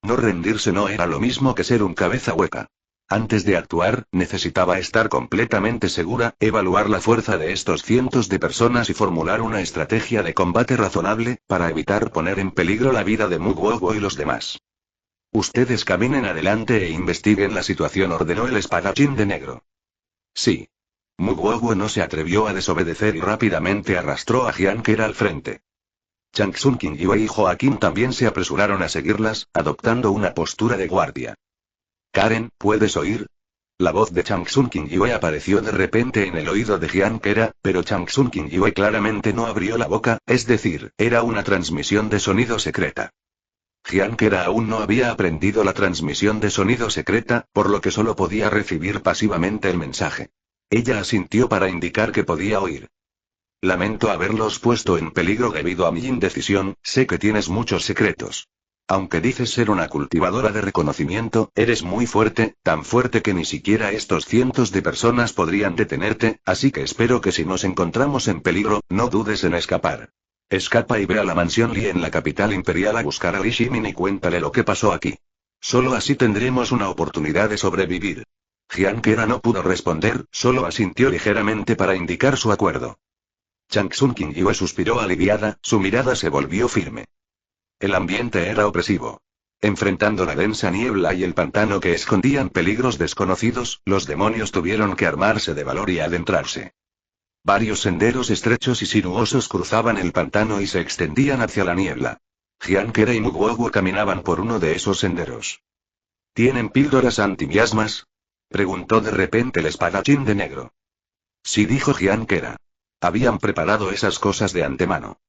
No rendirse no era lo mismo que ser un cabeza hueca. Antes de actuar, necesitaba estar completamente segura, evaluar la fuerza de estos cientos de personas y formular una estrategia de combate razonable, para evitar poner en peligro la vida de Mugwogwo y los demás. Ustedes caminen adelante e investiguen la situación, ordenó el espadachín de negro. Sí. Mugwogwo no se atrevió a desobedecer y rápidamente arrastró a Gianquera al frente. Shang Tsung, Qingyue y Joaquín también se apresuraron a seguirlas, adoptando una postura de guardia. Karen, ¿puedes oír? La voz de Shang Tsung Qingyue apareció de repente en el oído de Gianquera, pero Shang Tsung Qingyue claramente no abrió la boca, es decir, era una transmisión de sonido secreta. Gianquera aún no había aprendido la transmisión de sonido secreta, por lo que solo podía recibir pasivamente el mensaje. Ella asintió para indicar que podía oír. Lamento haberlos puesto en peligro debido a mi indecisión, sé que tienes muchos secretos. Aunque dices ser una cultivadora de reconocimiento, eres muy fuerte, tan fuerte que ni siquiera estos cientos de personas podrían detenerte, así que espero que si nos encontramos en peligro, no dudes en escapar. Escapa y ve a la mansión Li en la capital imperial a buscar a Li Shimin y cuéntale lo que pasó aquí. Solo así tendremos una oportunidad de sobrevivir. Gianquera no pudo responder, solo asintió ligeramente para indicar su acuerdo. Shang Tsung Qingyue suspiró aliviada, su mirada se volvió firme. El ambiente era opresivo. Enfrentando la densa niebla y el pantano que escondían peligros desconocidos, los demonios tuvieron que armarse de valor y adentrarse. Varios senderos estrechos y sinuosos cruzaban el pantano y se extendían hacia la niebla. Gianquera y Mugwogwo caminaban por uno de esos senderos. ¿Tienen píldoras antimiasmas?, preguntó de repente el espadachín de negro. Sí, dijo Gianquera. Habían preparado esas cosas de antemano.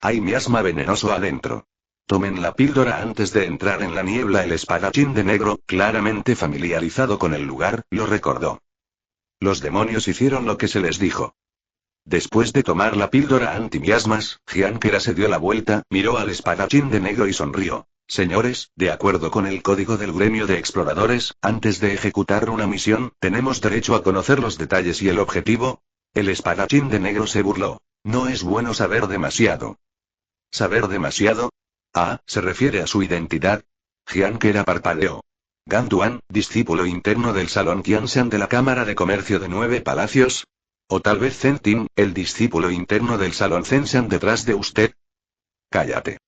Hay miasma venenoso adentro. Tomen la píldora antes de entrar en la niebla. El espadachín de negro, claramente familiarizado con el lugar, lo recordó. Los demonios hicieron lo que se les dijo. Después de tomar la píldora antimiasmas, Gianquera se dio la vuelta, miró al espadachín de negro y sonrió. Señores, de acuerdo con el código del gremio de exploradores, antes de ejecutar una misión, tenemos derecho a conocer los detalles y el objetivo. El espadachín de negro se burló. No es bueno saber demasiado. ¿Saber demasiado? Ah, ¿se refiere a su identidad? Gianquera parpadeó. Ganduan, discípulo interno del Salón Qianshan de la Cámara de Comercio de 9 Palacios. O tal vez Zentin, el discípulo interno del Salón Zenshan detrás de usted. Cállate.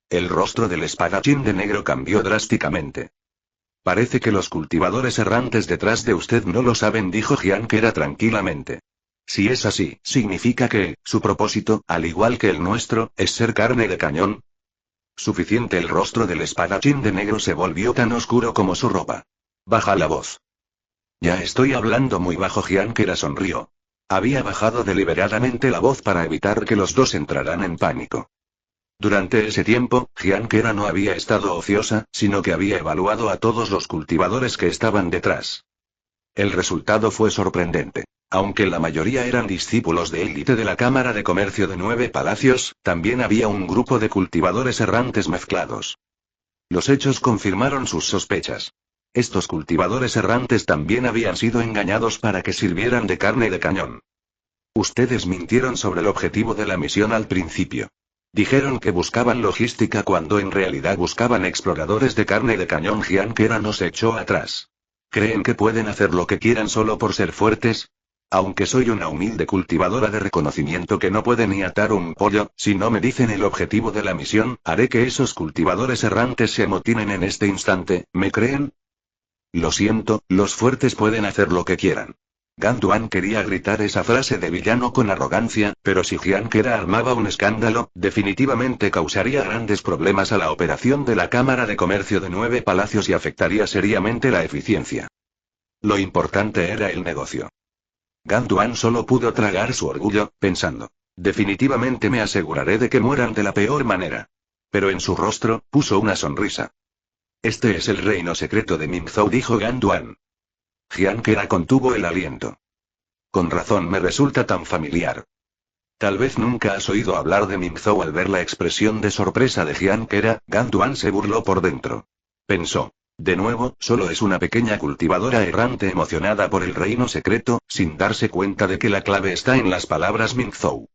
El rostro del espadachín de negro cambió drásticamente. Parece que los cultivadores errantes detrás de usted no lo saben, dijo Jian Kera tranquilamente. Si es así, significa que, su propósito, al igual que el nuestro, es ser carne de cañón. Suficiente. El rostro del espadachín de negro se volvió tan oscuro como su ropa. Baja la voz. Ya estoy hablando muy bajo. Jian Kera sonrió. Había bajado deliberadamente la voz para evitar que los dos entraran en pánico. Durante ese tiempo, Jian Kera no había estado ociosa, sino que había evaluado a todos los cultivadores que estaban detrás. El resultado fue sorprendente. Aunque la mayoría eran discípulos de élite de la Cámara de Comercio de 9 Palacios, también había un grupo de cultivadores errantes mezclados. Los hechos confirmaron sus sospechas. Estos cultivadores errantes también habían sido engañados para que sirvieran de carne de cañón. Ustedes mintieron sobre el objetivo de la misión al principio. Dijeron que buscaban logística cuando en realidad buscaban exploradores de carne de cañón. Jian Kera no se echó atrás. ¿Creen que pueden hacer lo que quieran solo por ser fuertes? Aunque soy una humilde cultivadora de reconocimiento que no puede ni atar un pollo, si no me dicen el objetivo de la misión, haré que esos cultivadores errantes se amotinen en este instante. ¿Me creen? Lo siento, los fuertes pueden hacer lo que quieran. Ganduan quería gritar esa frase de villano con arrogancia, pero si Jian Kera armaba un escándalo, definitivamente causaría grandes problemas a la operación de la Cámara de Comercio de 9 Palacios y afectaría seriamente la eficiencia. Lo importante era el negocio. Ganduan solo pudo tragar su orgullo, pensando. Definitivamente me aseguraré de que mueran de la peor manera. Pero en su rostro, puso una sonrisa. Este es el reino secreto de Mingzhou, dijo Ganduan. Jian Kera contuvo el aliento. Con razón me resulta tan familiar. Tal vez nunca has oído hablar de Mingzhou. Al ver la expresión de sorpresa de Jian Kera, Ganduan se burló por dentro. Pensó. De nuevo, solo es una pequeña cultivadora errante emocionada por el reino secreto, sin darse cuenta de que la clave está en las palabras Mingzhou.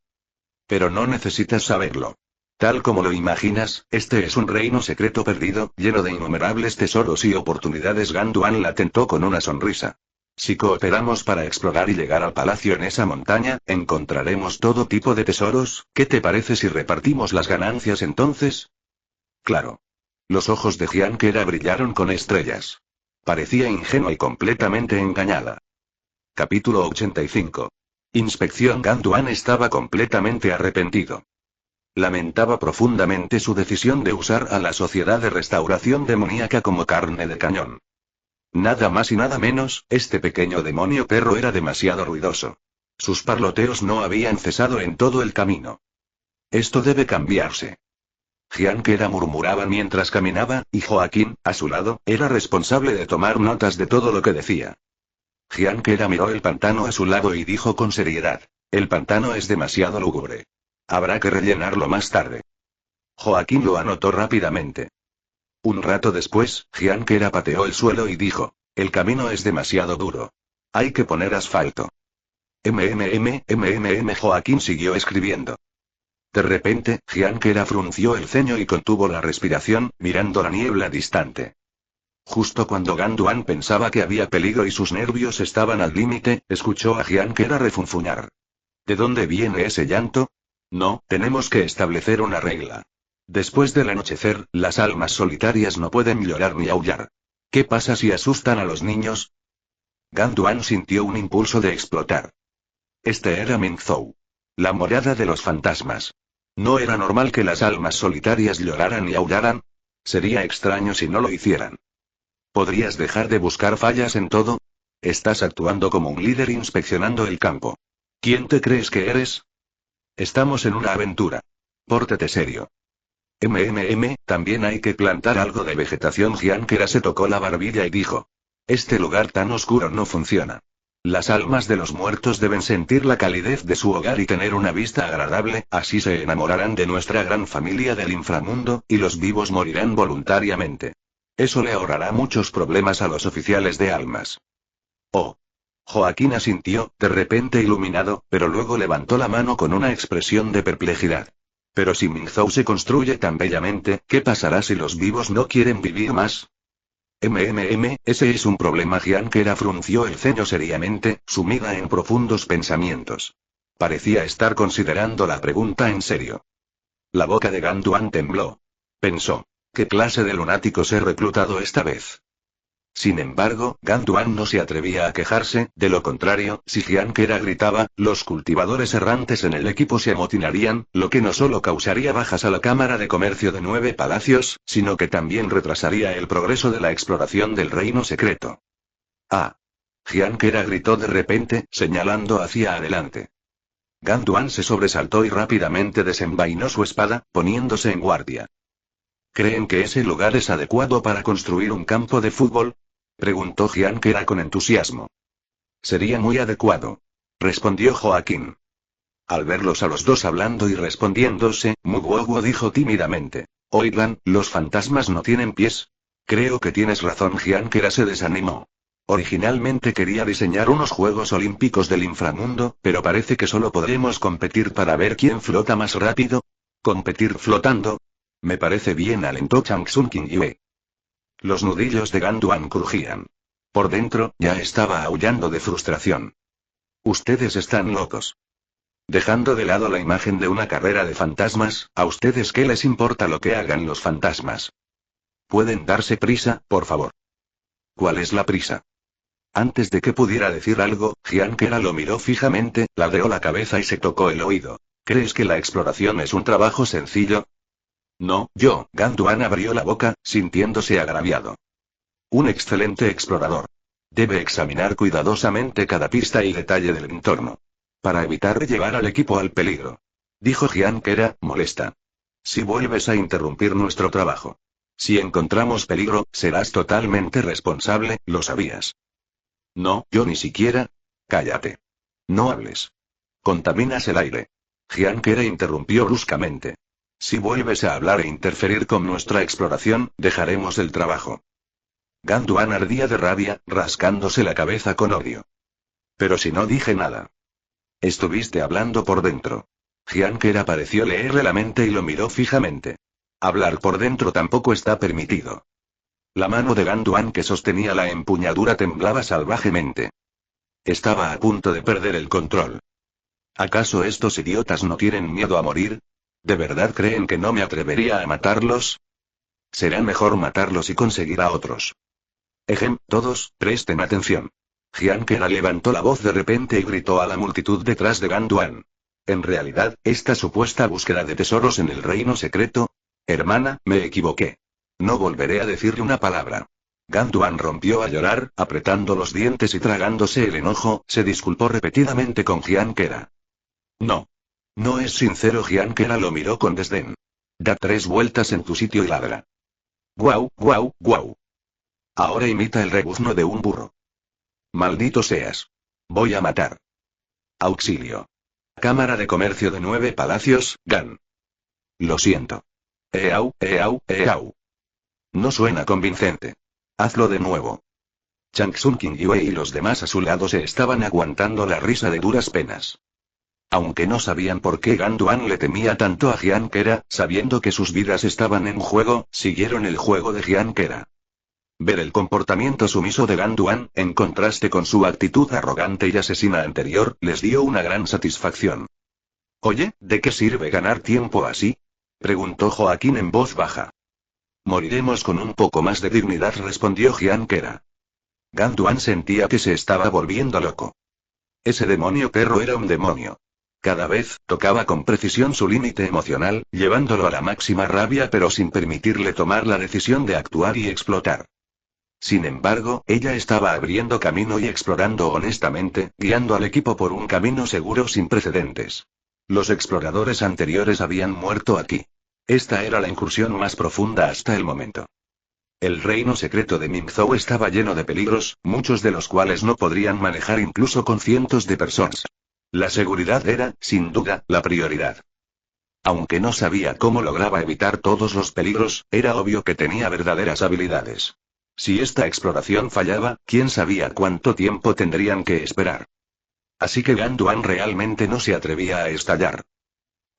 Pero no necesitas saberlo. Tal como lo imaginas, este es un reino secreto perdido, lleno de innumerables tesoros y oportunidades. Ganduan la tentó con una sonrisa. Si cooperamos para explorar y llegar al palacio en esa montaña, encontraremos todo tipo de tesoros. ¿Qué te parece si repartimos las ganancias entonces? Claro. Los ojos de Jian Kera brillaron con estrellas. Parecía ingenua y completamente engañada. Capítulo 85. Inspección. Ganduan estaba completamente arrepentido. Lamentaba profundamente su decisión de usar a la Sociedad de Restauración Demoníaca como carne de cañón. Nada más y nada menos, este pequeño demonio perro era demasiado ruidoso. Sus parloteos no habían cesado en todo el camino. Esto debe cambiarse. Jian Kera murmuraba mientras caminaba, y Joaquín, a su lado, era responsable de tomar notas de todo lo que decía. Jian Kera miró el pantano a su lado y dijo con seriedad: el pantano es demasiado lúgubre. Habrá que rellenarlo más tarde. Joaquín lo anotó rápidamente. Un rato después, Jian Kera pateó el suelo y dijo: el camino es demasiado duro. Hay que poner asfalto. Joaquín siguió escribiendo. De repente, Jian Kera frunció el ceño y contuvo la respiración, mirando la niebla distante. Justo cuando Ganduan pensaba que había peligro y sus nervios estaban al límite, escuchó a Jian Kera refunfuñar. ¿De dónde viene ese llanto? No, tenemos que establecer una regla. Después del anochecer, las almas solitarias no pueden llorar ni aullar. ¿Qué pasa si asustan a los niños? Ganduan sintió un impulso de explotar. Este era Mingzhou. La morada de los fantasmas. ¿No era normal que las almas solitarias lloraran y aullaran? Sería extraño si no lo hicieran. ¿Podrías dejar de buscar fallas en todo? Estás actuando como un líder inspeccionando el campo. ¿Quién te crees que eres? Estamos en una aventura. Pórtate serio. También hay que plantar algo de vegetación. Jian Kera se tocó la barbilla y dijo. Este lugar tan oscuro no funciona. Las almas de los muertos deben sentir la calidez de su hogar y tener una vista agradable, así se enamorarán de nuestra gran familia del inframundo, y los vivos morirán voluntariamente. Eso le ahorrará muchos problemas a los oficiales de almas. Oh. Joaquín asintió, de repente iluminado, pero luego levantó la mano con una expresión de perplejidad. Pero si Mingzhou se construye tan bellamente, ¿qué pasará si los vivos no quieren vivir más? Ese es un problema. Hiankera frunció el ceño seriamente, sumida en profundos pensamientos. Parecía estar considerando la pregunta en serio. La boca de Ganduan tembló. Pensó, ¿qué clase de lunáticos he reclutado esta vez? Sin embargo, Ganduan no se atrevía a quejarse, de lo contrario, si Hiankera gritaba, los cultivadores errantes en el equipo se amotinarían, lo que no solo causaría bajas a la Cámara de Comercio de 9 Palacios, sino que también retrasaría el progreso de la exploración del reino secreto. ¡Ah! Hiankera gritó de repente, señalando hacia adelante. Ganduan se sobresaltó y rápidamente desenvainó su espada, poniéndose en guardia. ¿Creen que ese lugar es adecuado para construir un campo de fútbol? Preguntó Hiankera con entusiasmo. Sería muy adecuado, respondió Joaquín. Al verlos a los dos hablando y respondiéndose, Muguoguo dijo tímidamente: Oigan, ¿los fantasmas no tienen pies? Creo que tienes razón. Hiankera se desanimó. Originalmente quería diseñar unos Juegos Olímpicos del inframundo, pero parece que solo podremos competir para ver quién flota más rápido. ¿Competir flotando? Me parece bien, alentó Changsun Qingyue. Los nudillos de Ganduan crujían. Por dentro, ya estaba aullando de frustración. Ustedes están locos. Dejando de lado la imagen de una carrera de fantasmas, ¿a ustedes qué les importa lo que hagan los fantasmas? ¿Pueden darse prisa, por favor? ¿Cuál es la prisa? Antes de que pudiera decir algo, Hiankera lo miró fijamente, ladeó la cabeza y se tocó el oído. ¿Crees que la exploración es un trabajo sencillo? No, yo. Ganduan abrió la boca, sintiéndose agraviado. Un excelente explorador. Debe examinar cuidadosamente cada pista y detalle del entorno. Para evitar llevar al equipo al peligro. Dijo Hiankera, molesta. Si vuelves a interrumpir nuestro trabajo. Si encontramos peligro, serás totalmente responsable, ¿lo sabías? No, yo ni siquiera. Cállate. No hables. Contaminas el aire. Hiankera interrumpió bruscamente. Si vuelves a hablar e interferir con nuestra exploración, dejaremos el trabajo. Ganduan ardía de rabia, rascándose la cabeza con odio. Pero si no dije nada. Estuviste hablando por dentro. Hiankera pareció leerle la mente y lo miró fijamente. Hablar por dentro tampoco está permitido. La mano de Ganduan que sostenía la empuñadura temblaba salvajemente. Estaba a punto de perder el control. ¿Acaso estos idiotas no tienen miedo a morir? ¿De verdad creen que no me atrevería a matarlos? Será mejor matarlos y conseguir a otros. Todos, presten atención. Hiankera levantó la voz de repente y gritó a la multitud detrás de Ganduan. En realidad, esta supuesta búsqueda de tesoros en el reino secreto. Hermana, me equivoqué. No volveré a decirle una palabra. Ganduan rompió a llorar, apretando los dientes y tragándose el enojo, se disculpó repetidamente con Hiankera. No. No es sincero. Hiankera lo miró con desdén. Da 3 vueltas en tu sitio y ladra. Guau, guau, guau. Ahora imita el rebuzno de un burro. Maldito seas. Voy a matar. Auxilio. Cámara de Comercio de 9 Palacios, Gan. Lo siento. Eau, eau, eau. No suena convincente. Hazlo de nuevo. Changsun Qingyue y los demás a su lado se estaban aguantando la risa de duras penas. Aunque no sabían por qué Ganduan le temía tanto a Hiankera, sabiendo que sus vidas estaban en juego, siguieron el juego de Hiankera. Ver el comportamiento sumiso de Ganduan, en contraste con su actitud arrogante y asesina anterior, les dio una gran satisfacción. Oye, ¿de qué sirve ganar tiempo así? Preguntó Joaquín en voz baja. Moriremos con un poco más de dignidad, respondió Hiankera. Ganduan sentía que se estaba volviendo loco. Ese demonio perro era un demonio. Cada vez, tocaba con precisión su límite emocional, llevándolo a la máxima rabia pero sin permitirle tomar la decisión de actuar y explotar. Sin embargo, ella estaba abriendo camino y explorando honestamente, guiando al equipo por un camino seguro sin precedentes. Los exploradores anteriores habían muerto aquí. Esta era la incursión más profunda hasta el momento. El reino secreto de Mingzhou estaba lleno de peligros, muchos de los cuales no podrían manejar incluso con cientos de personas. La seguridad era, sin duda, la prioridad. Aunque no sabía cómo lograba evitar todos los peligros, era obvio que tenía verdaderas habilidades. Si esta exploración fallaba, ¿quién sabía cuánto tiempo tendrían que esperar? Así que Ganduan realmente no se atrevía a estallar.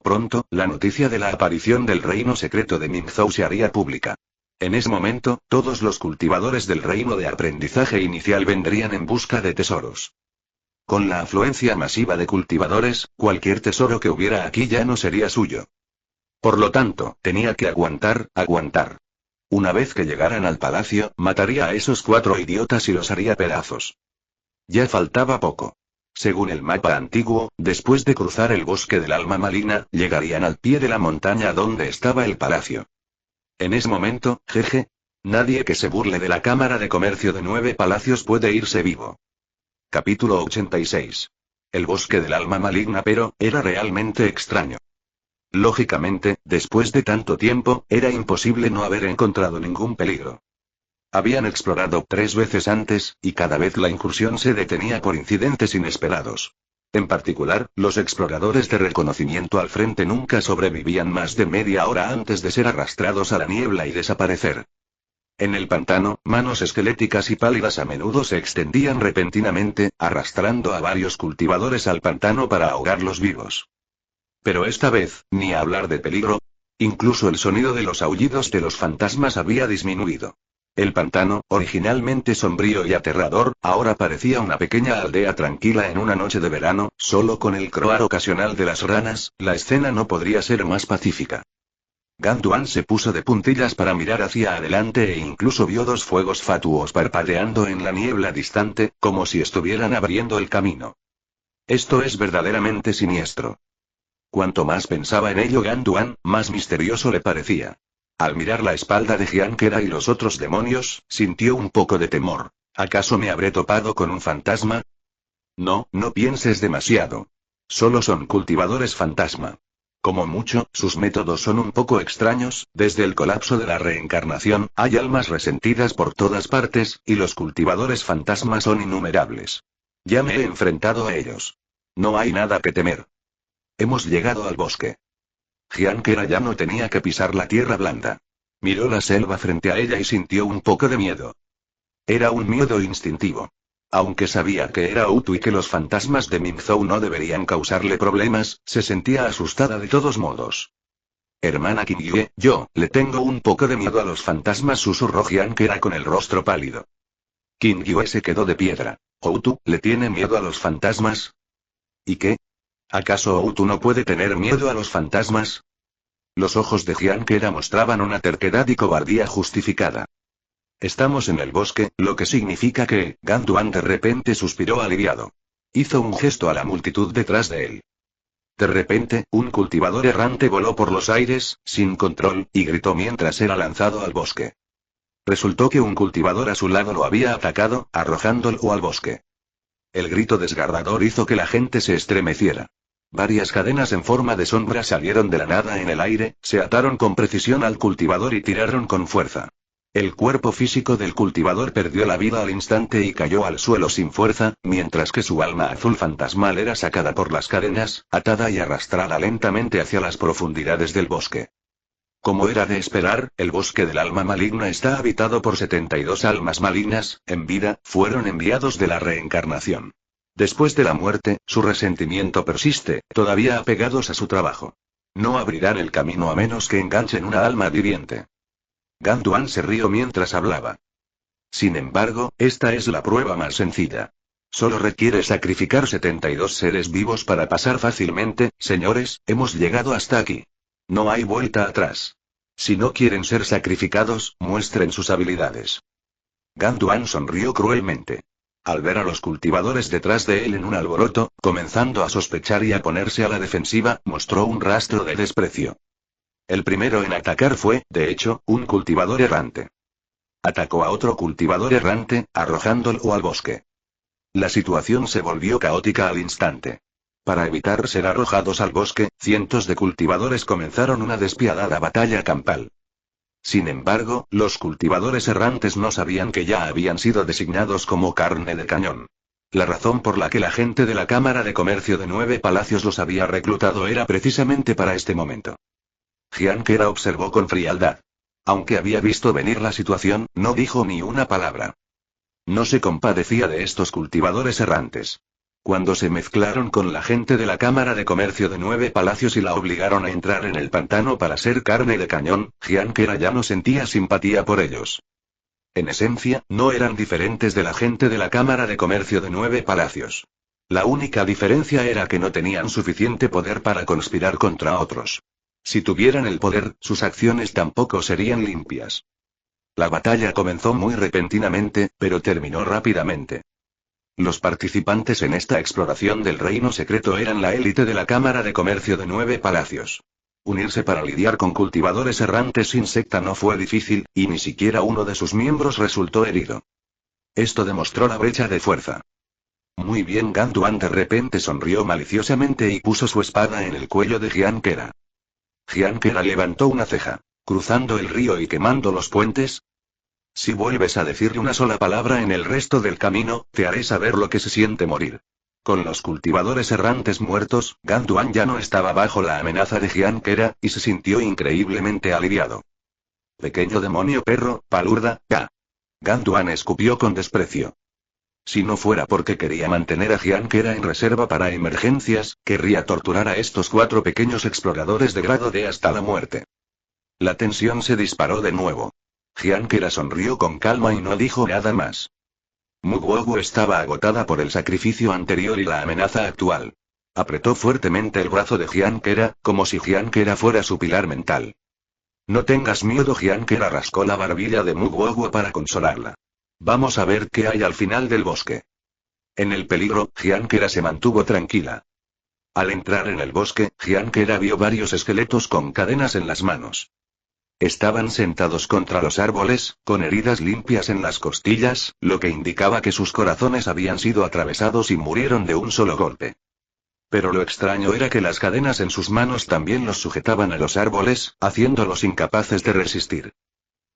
Pronto, la noticia de la aparición del reino secreto de Mingzhou se haría pública. En ese momento, todos los cultivadores del reino de aprendizaje inicial vendrían en busca de tesoros. Con la afluencia masiva de cultivadores, cualquier tesoro que hubiera aquí ya no sería suyo. Por lo tanto, tenía que aguantar, aguantar. Una vez que llegaran al palacio, mataría a esos 4 idiotas y los haría pedazos. Ya faltaba poco. Según el mapa antiguo, después de cruzar el bosque del alma maligna, llegarían al pie de la montaña donde estaba el palacio. En ese momento, jeje, nadie que se burle de la Cámara de Comercio de 9 Palacios puede irse vivo. Capítulo 86. El bosque del alma maligna, pero, era realmente extraño. Lógicamente, después de tanto tiempo, era imposible no haber encontrado ningún peligro. Habían explorado 3 veces antes, y cada vez la incursión se detenía por incidentes inesperados. En particular, los exploradores de reconocimiento al frente nunca sobrevivían más de media hora antes de ser arrastrados a la niebla y desaparecer. En el pantano, manos esqueléticas y pálidas a menudo se extendían repentinamente, arrastrando a varios cultivadores al pantano para ahogarlos vivos. Pero esta vez, ni hablar de peligro. Incluso el sonido de los aullidos de los fantasmas había disminuido. El pantano, originalmente sombrío y aterrador, ahora parecía una pequeña aldea tranquila en una noche de verano, solo con el croar ocasional de las ranas, la escena no podría ser más pacífica. Gantuan se puso de puntillas para mirar hacia adelante e incluso vio 2 fuegos fatuos parpadeando en la niebla distante, como si estuvieran abriendo el camino. Esto es verdaderamente siniestro. Cuanto más pensaba en ello Gantuan, más misterioso le parecía. Al mirar la espalda de Gianquera y los otros demonios, sintió un poco de temor. ¿Acaso me habré topado con un fantasma? No, no pienses demasiado. Solo son cultivadores fantasma. Como mucho, sus métodos son un poco extraños. Desde el colapso de la reencarnación, hay almas resentidas por todas partes, y los cultivadores fantasma son innumerables. Ya me he enfrentado a ellos. No hay nada que temer. Hemos llegado al bosque. Gianquera ya no tenía que pisar la tierra blanda. Miró la selva frente a ella y sintió un poco de miedo. Era un miedo instintivo. Aunque sabía que era Utu y que los fantasmas de Minzhou no deberían causarle problemas, se sentía asustada de todos modos. Hermana Qingyue, yo, le tengo un poco de miedo a los fantasmas, susurró Gianquera con el rostro pálido. Qingyue se quedó de piedra. ¿Outu le tiene miedo a los fantasmas? ¿Y qué? ¿Acaso Outu no puede tener miedo a los fantasmas? Los ojos de Gianquera mostraban una terquedad y cobardía justificada. Estamos en el bosque, lo que significa que, Gantuan de repente suspiró aliviado. Hizo un gesto a la multitud detrás de él. De repente, un cultivador errante voló por los aires, sin control, y gritó mientras era lanzado al bosque. Resultó que un cultivador a su lado lo había atacado, arrojándolo al bosque. El grito desgarrador hizo que la gente se estremeciera. Varias cadenas en forma de sombra salieron de la nada en el aire, se ataron con precisión al cultivador y tiraron con fuerza. El cuerpo físico del cultivador perdió la vida al instante y cayó al suelo sin fuerza, mientras que su alma azul fantasmal era sacada por las cadenas, atada y arrastrada lentamente hacia las profundidades del bosque. Como era de esperar, el bosque del alma maligna está habitado por 72 almas malignas, en vida, fueron enviados de la reencarnación. Después de la muerte, su resentimiento persiste, todavía apegados a su trabajo. No abrirán el camino a menos que enganchen una alma viviente. Gantuan se rió mientras hablaba. Sin embargo, esta es la prueba más sencilla. Solo requiere sacrificar 72 seres vivos para pasar fácilmente. Señores, hemos llegado hasta aquí. No hay vuelta atrás. Si no quieren ser sacrificados, muestren sus habilidades. Gantuan sonrió cruelmente. Al ver a los cultivadores detrás de él en un alboroto, comenzando a sospechar y a ponerse a la defensiva, mostró un rastro de desprecio. El primero en atacar fue, de hecho, un cultivador errante. Atacó a otro cultivador errante, arrojándolo al bosque. La situación se volvió caótica al instante. Para evitar ser arrojados al bosque, cientos de cultivadores comenzaron una despiadada batalla campal. Sin embargo, los cultivadores errantes no sabían que ya habían sido designados como carne de cañón. La razón por la que la gente de la Cámara de Comercio de 9 Palacios los había reclutado era precisamente para este momento. Gianquera observó con frialdad. Aunque había visto venir la situación, no dijo ni una palabra. No se compadecía de estos cultivadores errantes. Cuando se mezclaron con la gente de la Cámara de Comercio de 9 Palacios y la obligaron a entrar en el pantano para ser carne de cañón, Jian Kera ya no sentía simpatía por ellos. En esencia, no eran diferentes de la gente de la Cámara de Comercio de 9 Palacios. La única diferencia era que no tenían suficiente poder para conspirar contra otros. Si tuvieran el poder, sus acciones tampoco serían limpias. La batalla comenzó muy repentinamente, pero terminó rápidamente. Los participantes en esta exploración del reino secreto eran la élite de la Cámara de Comercio de 9 Palacios. Unirse para lidiar con cultivadores errantes sin secta no fue difícil, y ni siquiera uno de sus miembros resultó herido. Esto demostró la brecha de fuerza. Muy bien, Gantuan de repente sonrió maliciosamente y puso su espada en el cuello de Jian Kera. Jian Kera levantó una ceja. ¿Cruzando el río y quemando los puentes? Si vuelves a decirle una sola palabra en el resto del camino, te haré saber lo que se siente morir. Con los cultivadores errantes muertos, Gantuan ya no estaba bajo la amenaza de Jian Kera, y se sintió increíblemente aliviado. Pequeño demonio perro, palurda, ya. Gantuan escupió con desprecio. Si no fuera porque quería mantener a Jian Kera en reserva para emergencias, querría torturar a estos 4 pequeños exploradores de grado D hasta la muerte. La tensión se disparó de nuevo. Jian Kera sonrió con calma y no dijo nada más. Mugwogu estaba agotada por el sacrificio anterior y la amenaza actual. Apretó fuertemente el brazo de Jian Kera, como si Jian Kera fuera su pilar mental. No tengas miedo, Jian Kera rascó la barbilla de Mugwogu para consolarla. Vamos a ver qué hay al final del bosque. En el peligro, Jian Kera se mantuvo tranquila. Al entrar en el bosque, Jian Kera vio varios esqueletos con cadenas en las manos. Estaban sentados contra los árboles, con heridas limpias en las costillas, lo que indicaba que sus corazones habían sido atravesados y murieron de un solo golpe. Pero lo extraño era que las cadenas en sus manos también los sujetaban a los árboles, haciéndolos incapaces de resistir.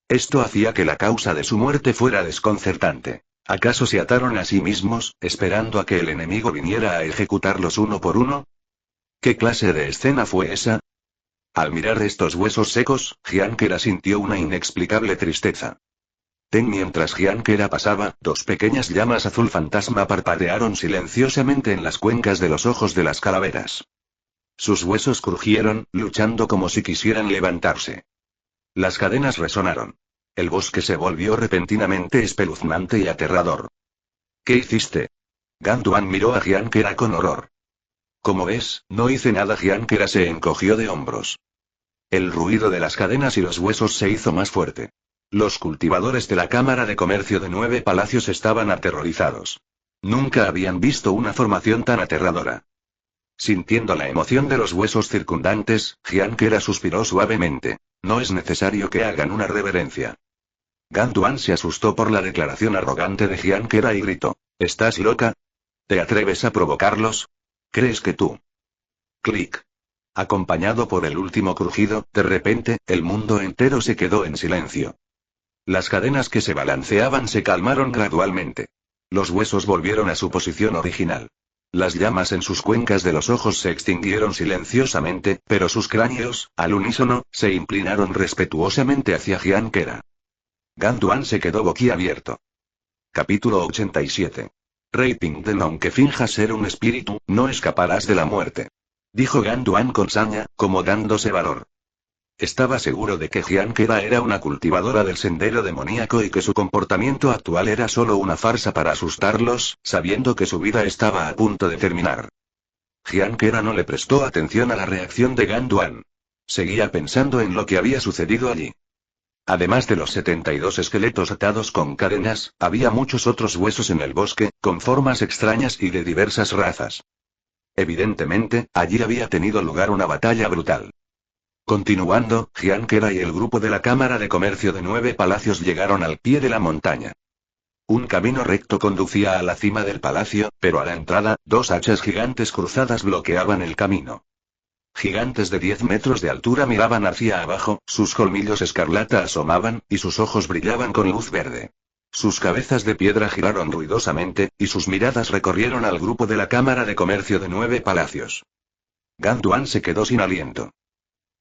Esto hacía que la causa de su muerte fuera desconcertante. ¿Acaso se ataron a sí mismos, esperando a que el enemigo viniera a ejecutarlos uno por uno? ¿Qué clase de escena fue esa? Al mirar estos huesos secos, Jian Kera sintió una inexplicable tristeza. Mientras Jian Kera pasaba, 2 pequeñas llamas azul fantasma parpadearon silenciosamente en las cuencas de los ojos de las calaveras. Sus huesos crujieron, luchando como si quisieran levantarse. Las cadenas resonaron. El bosque se volvió repentinamente espeluznante y aterrador. ¿Qué hiciste? Gantuan miró a Jian Kera con horror. Como ves, no hice nada. Jian Kera se encogió de hombros. El ruido de las cadenas y los huesos se hizo más fuerte. Los cultivadores de la Cámara de Comercio de 9 Palacios estaban aterrorizados. Nunca habían visto una formación tan aterradora. Sintiendo la emoción de los huesos circundantes, Jian Kera suspiró suavemente. No es necesario que hagan una reverencia. Gantuan se asustó por la declaración arrogante de Jian Kera y gritó. ¿Estás loca? ¿Te atreves a provocarlos? ¿Crees que tú? Clic. Acompañado por el último crujido, de repente, el mundo entero se quedó en silencio. Las cadenas que se balanceaban se calmaron gradualmente. Los huesos volvieron a su posición original. Las llamas en sus cuencas de los ojos se extinguieron silenciosamente, pero sus cráneos, al unísono, se inclinaron respetuosamente hacia Jian Kera. Gantuan se quedó boquiabierto. Capítulo 87. Raping Den. Aunque finjas ser un espíritu, no escaparás de la muerte. Dijo Gantuan con saña, como dándose valor. Estaba seguro de que Jian Kera era una cultivadora del sendero demoníaco y que su comportamiento actual era solo una farsa para asustarlos, sabiendo que su vida estaba a punto de terminar. Jian Kera no le prestó atención a la reacción de Gantuan. Seguía pensando en lo que había sucedido allí. Además de los 72 esqueletos atados con cadenas, había muchos otros huesos en el bosque, con formas extrañas y de diversas razas. Evidentemente, allí había tenido lugar una batalla brutal. Continuando, Jian Kera y el grupo de la Cámara de Comercio de 9 Palacios llegaron al pie de la montaña. Un camino recto conducía a la cima del palacio, pero a la entrada, 2 hachas gigantes cruzadas bloqueaban el camino. Gigantes de 10 metros de altura miraban hacia abajo, sus colmillos escarlata asomaban, y sus ojos brillaban con luz verde. Sus cabezas de piedra giraron ruidosamente, y sus miradas recorrieron al grupo de la Cámara de Comercio de 9 Palacios. Gantuan se quedó sin aliento.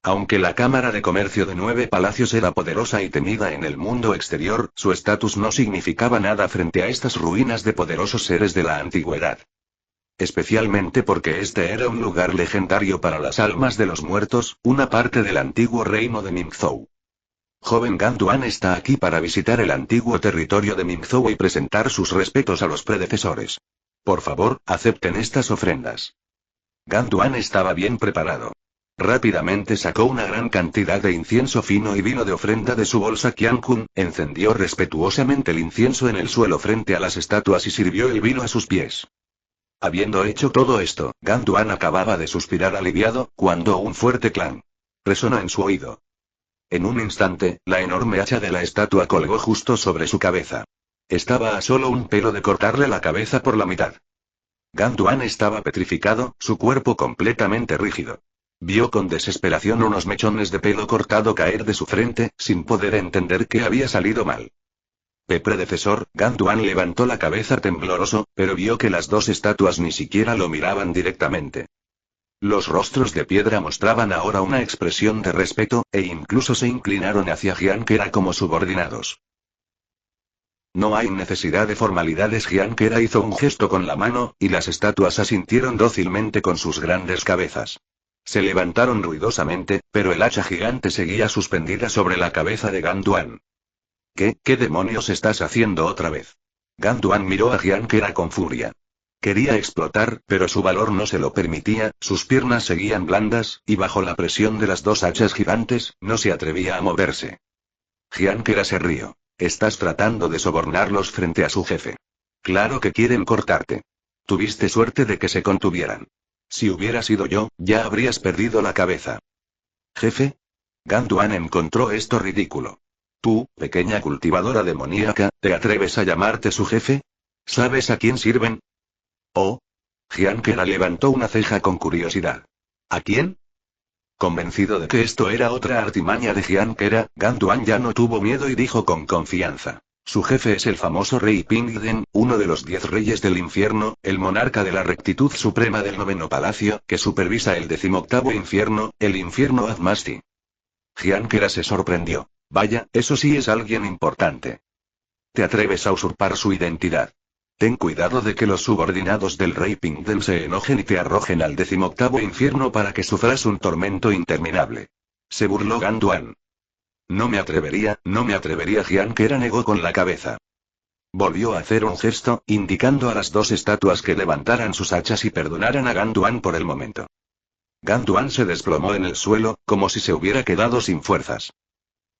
Aunque la Cámara de Comercio de 9 Palacios era poderosa y temida en el mundo exterior, su estatus no significaba nada frente a estas ruinas de poderosos seres de la antigüedad. Especialmente porque este era un lugar legendario para las almas de los muertos, una parte del antiguo reino de Mingzhou. Joven Ganduan está aquí para visitar el antiguo territorio de Mingzhou y presentar sus respetos a los predecesores. Por favor, acepten estas ofrendas. Ganduan estaba bien preparado. Rápidamente sacó una gran cantidad de incienso fino y vino de ofrenda de su bolsa Qiankun, encendió respetuosamente el incienso en el suelo frente a las estatuas y sirvió el vino a sus pies. Habiendo hecho todo esto, Ganduan acababa de suspirar aliviado, cuando un fuerte clan resonó en su oído. En un instante, la enorme hacha de la estatua colgó justo sobre su cabeza. Estaba a solo un pelo de cortarle la cabeza por la mitad. Ganduan estaba petrificado, su cuerpo completamente rígido. Vio con desesperación unos mechones de pelo cortado caer de su frente, sin poder entender qué había salido mal. Predecesor, Ganduan levantó la cabeza tembloroso, pero vio que las dos estatuas ni siquiera lo miraban directamente. Los rostros de piedra mostraban ahora una expresión de respeto, e incluso se inclinaron hacia Giankera como subordinados. No hay necesidad de formalidades. Giankera hizo un gesto con la mano, y las estatuas asintieron dócilmente con sus grandes cabezas. Se levantaron ruidosamente, pero el hacha gigante seguía suspendida sobre la cabeza de Ganduan. ¿Qué demonios estás haciendo otra vez? Ganduan miró a Giankera con furia. Quería explotar, pero su valor no se lo permitía, sus piernas seguían blandas, y bajo la presión de las dos hachas gigantes, no se atrevía a moverse. Giankera se rió. Estás tratando de sobornarlos frente a su jefe. Claro que quieren cortarte. Tuviste suerte de que se contuvieran. Si hubiera sido yo, ya habrías perdido la cabeza. ¿Jefe? Ganduan encontró esto ridículo. Tú, pequeña cultivadora demoníaca, ¿te atreves a llamarte su jefe? ¿Sabes a quién sirven? Oh. Giankera levantó una ceja con curiosidad. ¿A quién? Convencido de que esto era otra artimaña de Giankera, Ganduan ya no tuvo miedo y dijo con confianza. Su jefe es el famoso rey Pingden, uno de los 10 reyes del infierno, el monarca de la rectitud suprema del 9º palacio, que supervisa el 18º infierno, el infierno Azmasti. Giankera se sorprendió. Vaya, eso sí es alguien importante. ¿Te atreves a usurpar su identidad? Ten cuidado de que los subordinados del rey Pingden se enojen y te arrojen al 18º infierno para que sufras un tormento interminable. Se burló Ganduan. No me atrevería, Giankera negó con la cabeza. Volvió a hacer un gesto, indicando a las dos estatuas que levantaran sus hachas y perdonaran a Ganduan por el momento. Ganduan se desplomó en el suelo, como si se hubiera quedado sin fuerzas.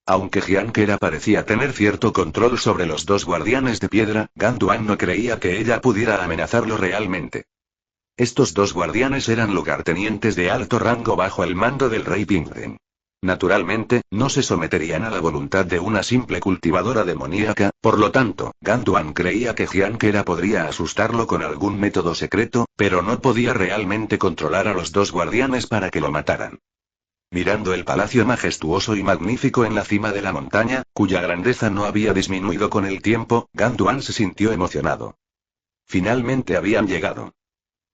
Aunque Giankera parecía tener cierto control sobre los dos guardianes de piedra, Ganduan no creía que ella pudiera amenazarlo realmente. Estos dos guardianes eran lugartenientes de alto rango bajo el mando del rey Pingden. Naturalmente, no se someterían a la voluntad de una simple cultivadora demoníaca, por lo tanto, Ganduan creía que Giankera podría asustarlo con algún método secreto, pero no podía realmente controlar a los dos guardianes para que lo mataran. Mirando el palacio majestuoso y magnífico en la cima de la montaña, cuya grandeza no había disminuido con el tiempo, Ganduan se sintió emocionado. Finalmente habían llegado.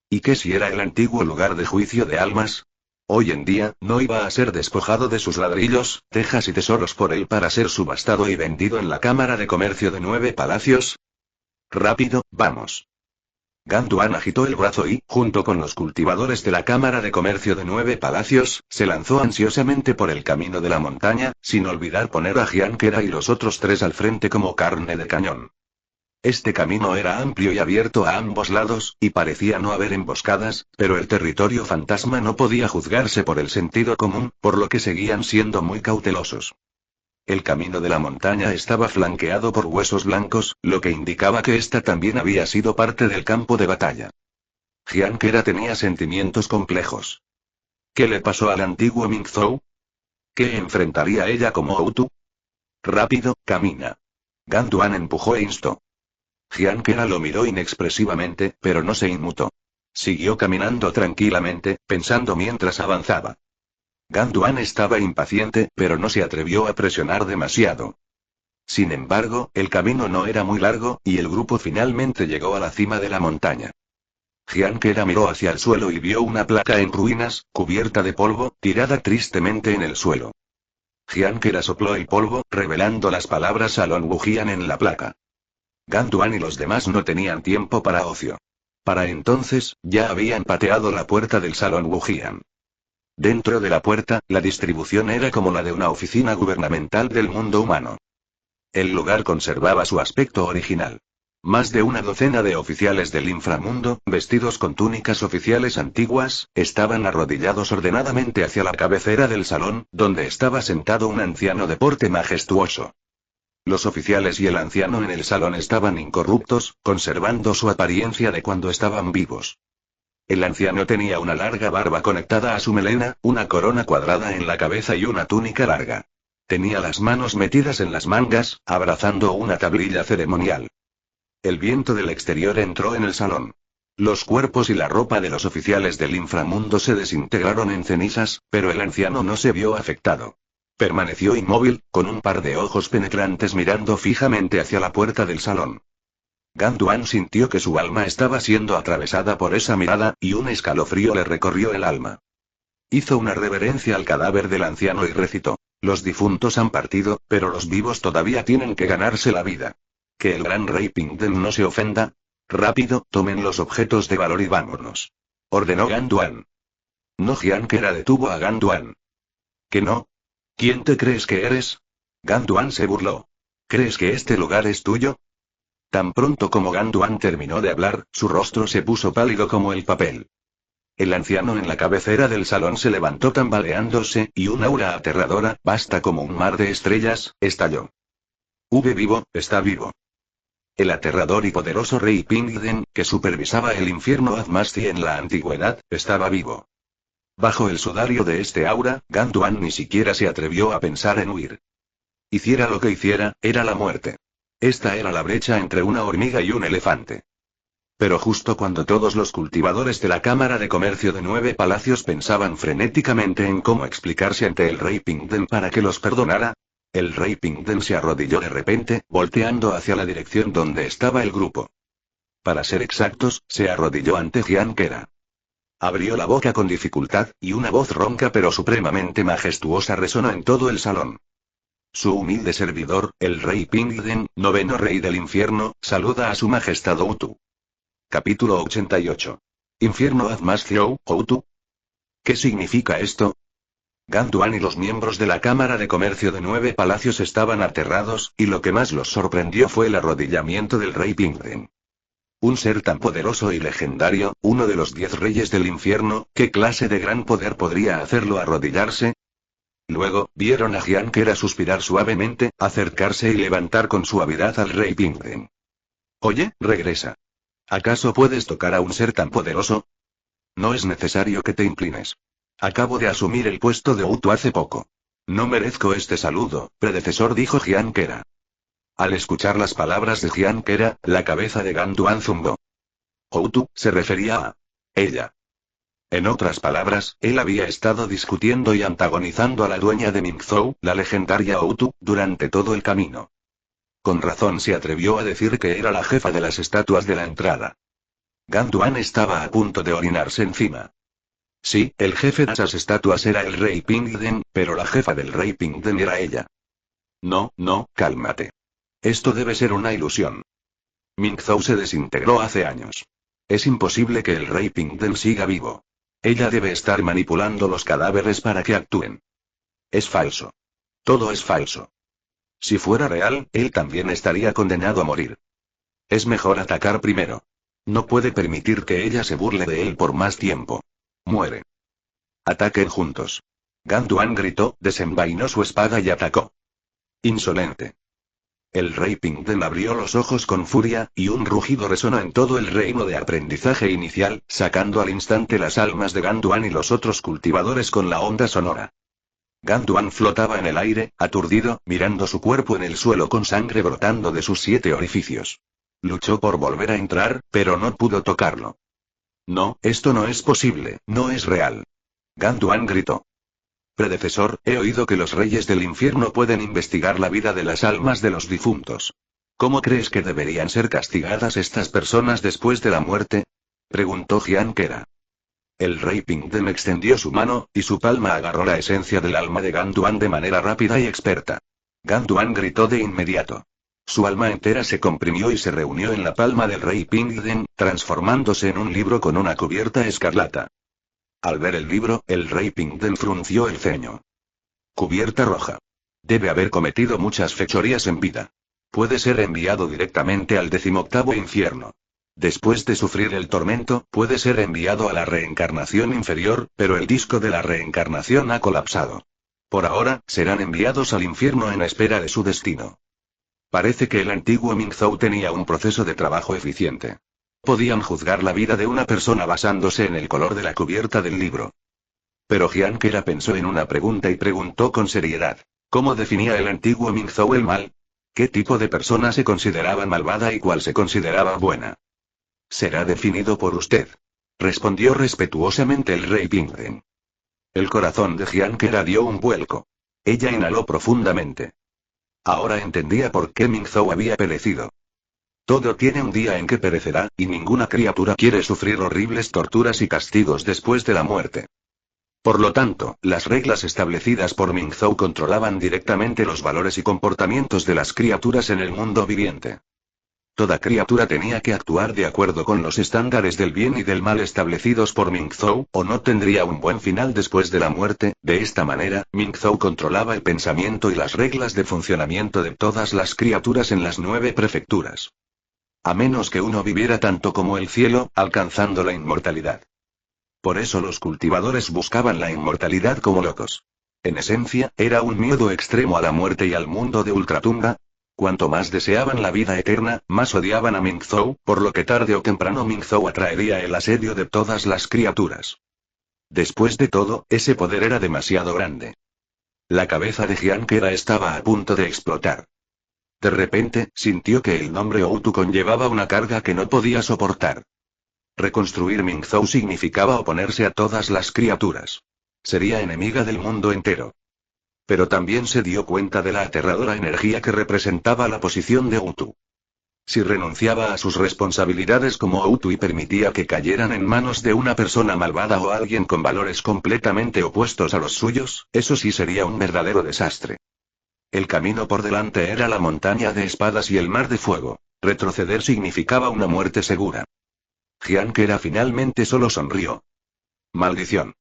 ¿Y qué si era el antiguo lugar de juicio de almas? Hoy en día, no iba a ser despojado de sus ladrillos, tejas y tesoros por él para ser subastado y vendido en la Cámara de Comercio de 9 Palacios. Rápido, vamos. Ganduan agitó el brazo y, junto con los cultivadores de la Cámara de Comercio de 9 Palacios, se lanzó ansiosamente por el camino de la montaña, sin olvidar poner a Giankera y los otros 3 al frente como carne de cañón. Este camino era amplio y abierto a ambos lados, y parecía no haber emboscadas, pero el territorio fantasma no podía juzgarse por el sentido común, por lo que seguían siendo muy cautelosos. El camino de la montaña estaba flanqueado por huesos blancos, lo que indicaba que esta también había sido parte del campo de batalla. Giankera tenía sentimientos complejos. ¿Qué le pasó al antiguo Mingzhou? ¿Qué enfrentaría ella como Outu? Rápido, camina. Ganduan empujó e instó. Giankera lo miró inexpresivamente, pero no se inmutó. Siguió caminando tranquilamente, pensando mientras avanzaba. Ganduan estaba impaciente, pero no se atrevió a presionar demasiado. Sin embargo, el camino no era muy largo, y el grupo finalmente llegó a la cima de la montaña. Giankera miró hacia el suelo y vio una placa en ruinas, cubierta de polvo, tirada tristemente en el suelo. Giankera sopló el polvo, revelando las palabras Alon Wujian en la placa. Ganduan y los demás no tenían tiempo para ocio. Para entonces, ya habían pateado la puerta del salón Wujian. Dentro de la puerta, la distribución era como la de una oficina gubernamental del mundo humano. El lugar conservaba su aspecto original. Más de una docena de oficiales del inframundo, vestidos con túnicas oficiales antiguas, estaban arrodillados ordenadamente hacia la cabecera del salón, donde estaba sentado un anciano de porte majestuoso. Los oficiales y el anciano en el salón estaban incorruptos, conservando su apariencia de cuando estaban vivos. El anciano tenía una larga barba conectada a su melena, una corona cuadrada en la cabeza y una túnica larga. Tenía las manos metidas en las mangas, abrazando una tablilla ceremonial. El viento del exterior entró en el salón. Los cuerpos y la ropa de los oficiales del inframundo se desintegraron en cenizas, pero el anciano no se vio afectado. Permaneció inmóvil, con un par de ojos penetrantes mirando fijamente hacia la puerta del salón. Ganduan sintió que su alma estaba siendo atravesada por esa mirada, y un escalofrío le recorrió el alma. Hizo una reverencia al cadáver del anciano y recitó: los difuntos han partido, pero los vivos todavía tienen que ganarse la vida. Que el gran rey Pingden no se ofenda. Rápido, tomen los objetos de valor y vámonos. Ordenó Ganduan. No, Jiankera detuvo a Ganduan. ¿Que no? ¿Quién te crees que eres? Ganduan se burló. ¿Crees que este lugar es tuyo? Tan pronto como Ganduan terminó de hablar, su rostro se puso pálido como el papel. El anciano en la cabecera del salón se levantó tambaleándose, y un aura aterradora, vasta como un mar de estrellas, estalló. Vivo, está vivo. El aterrador y poderoso rey Pingden, que supervisaba el infierno Azmasti en la antigüedad, estaba vivo. Bajo el sudario de este aura, Ganduan ni siquiera se atrevió a pensar en huir. Hiciera lo que hiciera, era la muerte. Esta era la brecha entre una hormiga y un elefante. Pero justo cuando todos los cultivadores de la Cámara de Comercio de 9 Palacios pensaban frenéticamente en cómo explicarse ante el rey Pingden para que los perdonara, el rey Pingden se arrodilló de repente, volteando hacia la dirección donde estaba el grupo. Para ser exactos, se arrodilló ante Jiankera. Abrió la boca con dificultad, y una voz ronca pero supremamente majestuosa resonó en todo el salón. Su humilde servidor, el rey Pingden, noveno rey del infierno, saluda a su majestad Outu. Capítulo 88. Infierno Azmastio, Outu. ¿Qué significa esto? Ganduan y los miembros de la Cámara de Comercio de 9 Palacios estaban aterrados, y lo que más los sorprendió fue el arrodillamiento del rey Pingden. Un ser tan poderoso y legendario, uno de los 10 reyes del infierno, ¿qué clase de gran poder podría hacerlo arrodillarse? Luego, vieron a Jiankera suspirar suavemente, acercarse y levantar con suavidad al rey Pingden. Oye, regresa. ¿Acaso puedes tocar a un ser tan poderoso? No es necesario que te inclines. Acabo de asumir el puesto de Outu hace poco. No merezco este saludo, predecesor, dijo Jiankera. Al escuchar las palabras de Jiankera, la cabeza de Ganduan zumbó. Outu, se refería a ella. En otras palabras, él había estado discutiendo y antagonizando a la dueña de Mingzhou, la legendaria Outu, durante todo el camino. Con razón se atrevió a decir que era la jefa de las estatuas de la entrada. Ganduan estaba a punto de orinarse encima. Sí, el jefe de esas estatuas era el rey Pingden, pero la jefa del rey Pingden era ella. No, cálmate. Esto debe ser una ilusión. Mingzhou se desintegró hace años. Es imposible que el rey Pingden siga vivo. Ella debe estar manipulando los cadáveres para que actúen. Es falso. Todo es falso. Si fuera real, él también estaría condenado a morir. Es mejor atacar primero. No puede permitir que ella se burle de él por más tiempo. Muere. Ataquen juntos. Ganduan gritó, desenvainó su espada y atacó. Insolente. El rey Pingden abrió los ojos con furia, y un rugido resonó en todo el reino de aprendizaje inicial, sacando al instante las almas de Ganduan y los otros cultivadores con la onda sonora. Ganduan flotaba en el aire, aturdido, mirando su cuerpo en el suelo con sangre brotando de sus 7 orificios. Luchó por volver a entrar, pero no pudo tocarlo. No, esto no es posible, no es real. Ganduan gritó. Predecesor, he oído que los reyes del infierno pueden investigar la vida de las almas de los difuntos. ¿Cómo crees que deberían ser castigadas estas personas después de la muerte? Preguntó Jiankera. El rey Pingden extendió su mano, y su palma agarró la esencia del alma de Ganduan de manera rápida y experta. Ganduan gritó de inmediato. Su alma entera se comprimió y se reunió en la palma del rey Pingden, transformándose en un libro con una cubierta escarlata. Al ver el libro, el rey Pingden frunció el ceño. Cubierta roja. Debe haber cometido muchas fechorías en vida. Puede ser enviado directamente al 18º infierno. Después de sufrir el tormento, puede ser enviado a la reencarnación inferior, pero el disco de la reencarnación ha colapsado. Por ahora, serán enviados al infierno en espera de su destino. Parece que el antiguo Mingzhou tenía un proceso de trabajo eficiente. Podían juzgar la vida de una persona basándose en el color de la cubierta del libro. Pero Jian Kera pensó en una pregunta y preguntó con seriedad. ¿Cómo definía el antiguo Mingzhou el mal? ¿Qué tipo de persona se consideraba malvada y cuál se consideraba buena? Será definido por usted. Respondió respetuosamente el rey Pingden. El corazón de Jian Kera dio un vuelco. Ella inhaló profundamente. Ahora entendía por qué Mingzhou había perecido. Todo tiene un día en que perecerá, y ninguna criatura quiere sufrir horribles torturas y castigos después de la muerte. Por lo tanto, las reglas establecidas por Mingzhou controlaban directamente los valores y comportamientos de las criaturas en el mundo viviente. Toda criatura tenía que actuar de acuerdo con los estándares del bien y del mal establecidos por Mingzhou, o no tendría un buen final después de la muerte. De esta manera, Mingzhou controlaba el pensamiento y las reglas de funcionamiento de todas las criaturas en las 9 prefecturas. A menos que uno viviera tanto como el cielo, alcanzando la inmortalidad. Por eso los cultivadores buscaban la inmortalidad como locos. En esencia, era un miedo extremo a la muerte y al mundo de ultratumba. Cuanto más deseaban la vida eterna, más odiaban a Mingzhou, por lo que tarde o temprano Mingzhou atraería el asedio de todas las criaturas. Después de todo, ese poder era demasiado grande. La cabeza de Jian Kera estaba a punto de explotar. De repente, sintió que el nombre Outu conllevaba una carga que no podía soportar. Reconstruir Mingzhou significaba oponerse a todas las criaturas. Sería enemiga del mundo entero. Pero también se dio cuenta de la aterradora energía que representaba la posición de Outu. Si renunciaba a sus responsabilidades como Outu y permitía que cayeran en manos de una persona malvada o alguien con valores completamente opuestos a los suyos, eso sí sería un verdadero desastre. El camino por delante era la montaña de espadas y el mar de fuego. Retroceder significaba una muerte segura. Jian Kera finalmente solo sonrió. Maldición.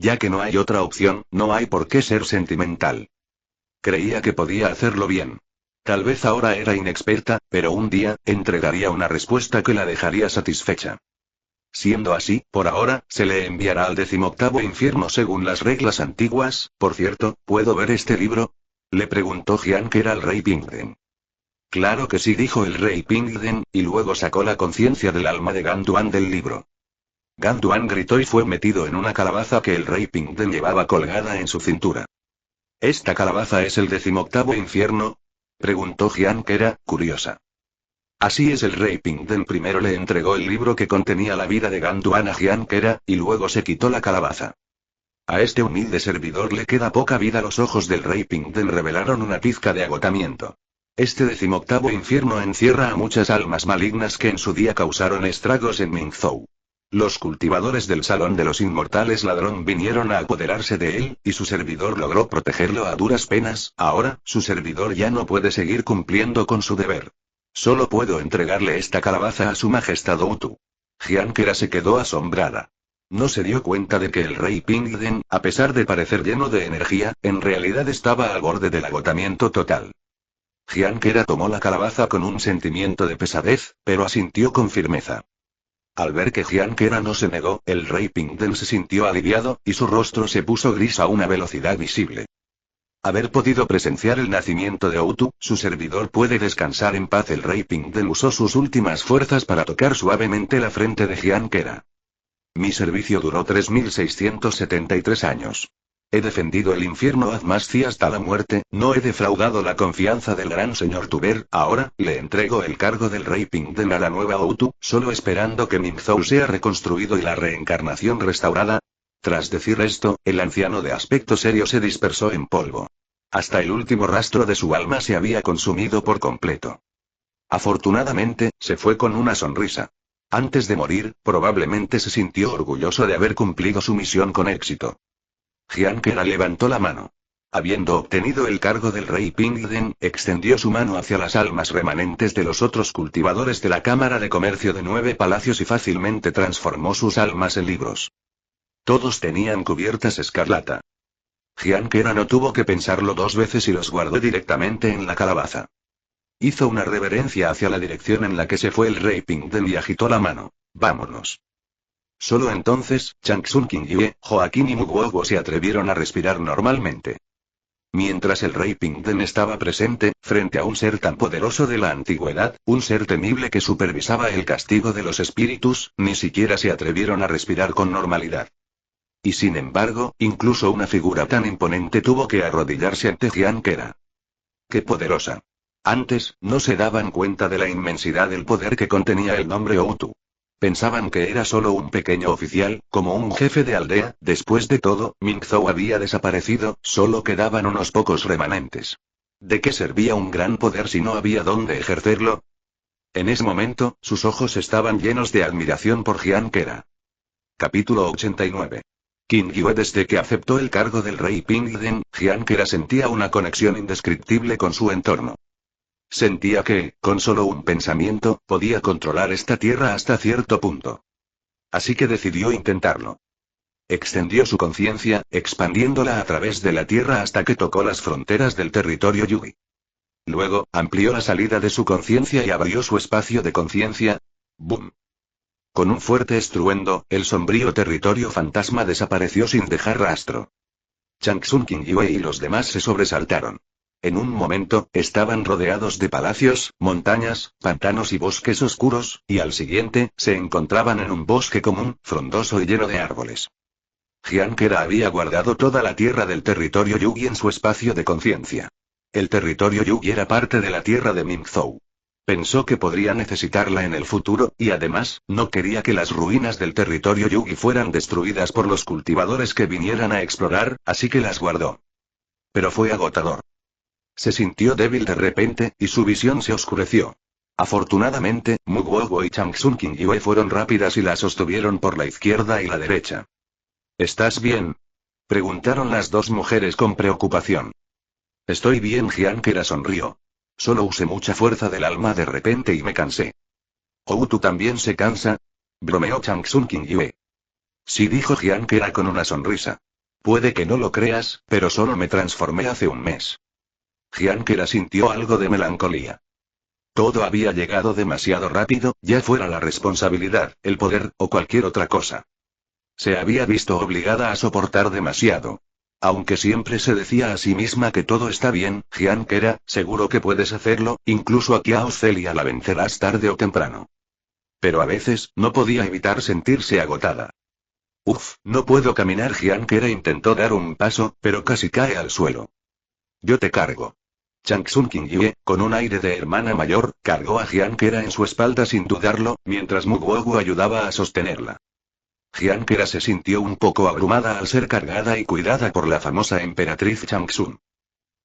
Ya que no hay otra opción, no hay por qué ser sentimental. Creía que podía hacerlo bien. Tal vez ahora era inexperta, pero un día, entregaría una respuesta que la dejaría satisfecha. Siendo así, por ahora, se le enviará al 18º infierno según las reglas antiguas. Por cierto, ¿puedo ver este libro? Le preguntó Jian Kera al rey Pingden. Claro que sí, dijo el rey Pingden, y luego sacó la conciencia del alma de Ganduan del libro. Ganduan gritó y fue metido en una calabaza que el rey Pingden llevaba colgada en su cintura. ¿Esta calabaza es el 18º infierno? Preguntó Jian Kera, curiosa. Así es, el rey Pingden primero le entregó el libro que contenía la vida de Ganduan a Jian Kera, y luego se quitó la calabaza. A este humilde servidor le queda poca vida. Los ojos del rey Pingden revelaron una pizca de agotamiento. Este 18º infierno encierra a muchas almas malignas que en su día causaron estragos en Mingzhou. Los cultivadores del Salón de los Inmortales Ladrón vinieron a apoderarse de él, y su servidor logró protegerlo a duras penas. Ahora, su servidor ya no puede seguir cumpliendo con su deber. Solo puedo entregarle esta calabaza a su majestad Outu. Jian Kera se quedó asombrada. No se dio cuenta de que el rey Pingden, a pesar de parecer lleno de energía, en realidad estaba al borde del agotamiento total. Jian Kera tomó la calabaza con un sentimiento de pesadez, pero asintió con firmeza. Al ver que Jian Kera no se negó, el rey Pingden se sintió aliviado, y su rostro se puso gris a una velocidad visible. Haber podido presenciar el nacimiento de Outu, su servidor puede descansar en paz. El rey Pingden usó sus últimas fuerzas para tocar suavemente la frente de Jian Kera. Mi servicio duró 3673 años. He defendido el infierno Azmasci hasta la muerte, no he defraudado la confianza del gran señor Tuber. Ahora, le entrego el cargo del rey Pingden a la nueva Outu, solo esperando que Mingzhou sea reconstruido y la reencarnación restaurada. Tras decir esto, el anciano de aspecto serio se dispersó en polvo. Hasta el último rastro de su alma se había consumido por completo. Afortunadamente, se fue con una sonrisa. Antes de morir, probablemente se sintió orgulloso de haber cumplido su misión con éxito. Jian Kera levantó la mano. Habiendo obtenido el cargo del rey Pingden, extendió su mano hacia las almas remanentes de los otros cultivadores de la Cámara de Comercio de 9 palacios y fácilmente transformó sus almas en libros. Todos tenían cubiertas escarlata. Gianquera no tuvo que pensarlo 2 veces y los guardó directamente en la calabaza. Hizo una reverencia hacia la dirección en la que se fue el rey Pingden y agitó la mano. «Vámonos». Solo entonces, Changsun Qingyue, Joaquín y Muguoguo se atrevieron a respirar normalmente. Mientras el rey Pingden estaba presente, frente a un ser tan poderoso de la antigüedad, un ser temible que supervisaba el castigo de los espíritus, ni siquiera se atrevieron a respirar con normalidad. Y sin embargo, incluso una figura tan imponente tuvo que arrodillarse ante Gianquera. ¡Qué poderosa! Antes, no se daban cuenta de la inmensidad del poder que contenía el nombre Outu. Pensaban que era solo un pequeño oficial, como un jefe de aldea. Después de todo, Mingzhou había desaparecido, solo quedaban unos pocos remanentes. ¿De qué servía un gran poder si no había dónde ejercerlo? En ese momento, sus ojos estaban llenos de admiración por Gianquera. Capítulo 89. Qingyue. Desde que aceptó el cargo del rey Pingden, Gianquera sentía una conexión indescriptible con su entorno. Sentía que, con solo un pensamiento, podía controlar esta tierra hasta cierto punto. Así que decidió intentarlo. Extendió su conciencia, expandiéndola a través de la tierra hasta que tocó las fronteras del territorio Yugi. Luego, amplió la salida de su conciencia y abrió su espacio de conciencia. ¡Bum! Con un fuerte estruendo, el sombrío territorio fantasma desapareció sin dejar rastro. Changsun Qingyue y los demás se sobresaltaron. En un momento, estaban rodeados de palacios, montañas, pantanos y bosques oscuros, y al siguiente, se encontraban en un bosque común, frondoso y lleno de árboles. Gianquera había guardado toda la tierra del territorio Yugi en su espacio de conciencia. El territorio Yugi era parte de la tierra de Mingzhou. Pensó que podría necesitarla en el futuro, y además, no quería que las ruinas del territorio Yugi fueran destruidas por los cultivadores que vinieran a explorar, así que las guardó. Pero fue agotador. Se sintió débil de repente, y su visión se oscureció. Afortunadamente, Muguoguo y Changsun Qingyue fueron rápidas y la sostuvieron por la izquierda y la derecha. ¿Estás bien?, preguntaron las dos mujeres con preocupación. Estoy bien. Gianquera sonrió. Solo usé mucha fuerza del alma de repente y me cansé. ¿Outu también se cansa?, bromeó Changsun Qingyue. Sí, dijo Gianquera con una sonrisa. Puede que no lo creas, pero solo me transformé hace un mes. Gianquera sintió algo de melancolía. Todo había llegado demasiado rápido, ya fuera la responsabilidad, el poder, o cualquier otra cosa. Se había visto obligada a soportar demasiado. Aunque siempre se decía a sí misma que todo está bien, Gianquera, seguro que puedes hacerlo, incluso a Qiao Celia la vencerás tarde o temprano. Pero a veces, no podía evitar sentirse agotada. Uf, no puedo caminar. Gianquera intentó dar un paso, pero casi cae al suelo. Yo te cargo. Changsun Qingyue, con un aire de hermana mayor, cargó a Gianquera en su espalda sin dudarlo, mientras Muguoguo ayudaba a sostenerla. Gianquera se sintió un poco abrumada al ser cargada y cuidada por la famosa emperatriz Changsun.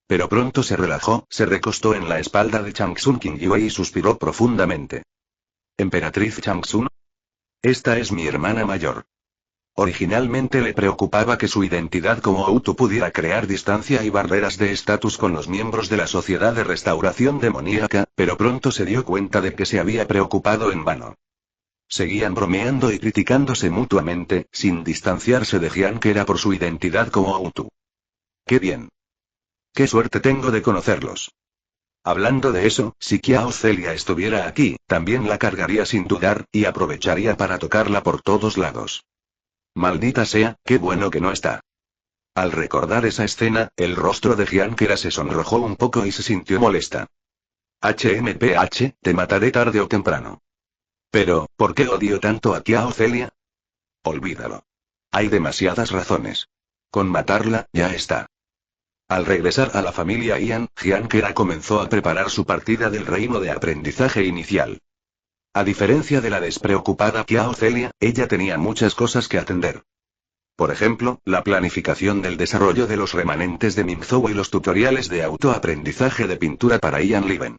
Pero pronto se relajó, se recostó en la espalda de Changsun Qingyue y suspiró profundamente. ¿Emperatriz Changsun? Esta es mi hermana mayor. Originalmente le preocupaba que su identidad como Outu pudiera crear distancia y barreras de estatus con los miembros de la Sociedad de Restauración Demoníaca, pero pronto se dio cuenta de que se había preocupado en vano. Seguían bromeando y criticándose mutuamente, sin distanciarse de Gianquera por su identidad como Outu. ¡Qué bien! ¡Qué suerte tengo de conocerlos! Hablando de eso, si Qiao Celia estuviera aquí, también la cargaría sin dudar, y aprovecharía para tocarla por todos lados. Maldita sea, qué bueno que no está. Al recordar esa escena, el rostro de Gianquera se sonrojó un poco y se sintió molesta. HMPH, te mataré tarde o temprano. Pero, ¿por qué odio tanto a Qiao Celia? Olvídalo. Hay demasiadas razones. Con matarla, ya está. Al regresar a la familia Ian, Gianquera comenzó a preparar su partida del reino de aprendizaje inicial. A diferencia de la despreocupada Qiao Celia, ella tenía muchas cosas que atender. Por ejemplo, la planificación del desarrollo de los remanentes de Mingzhou y los tutoriales de autoaprendizaje de pintura para Ian Liven.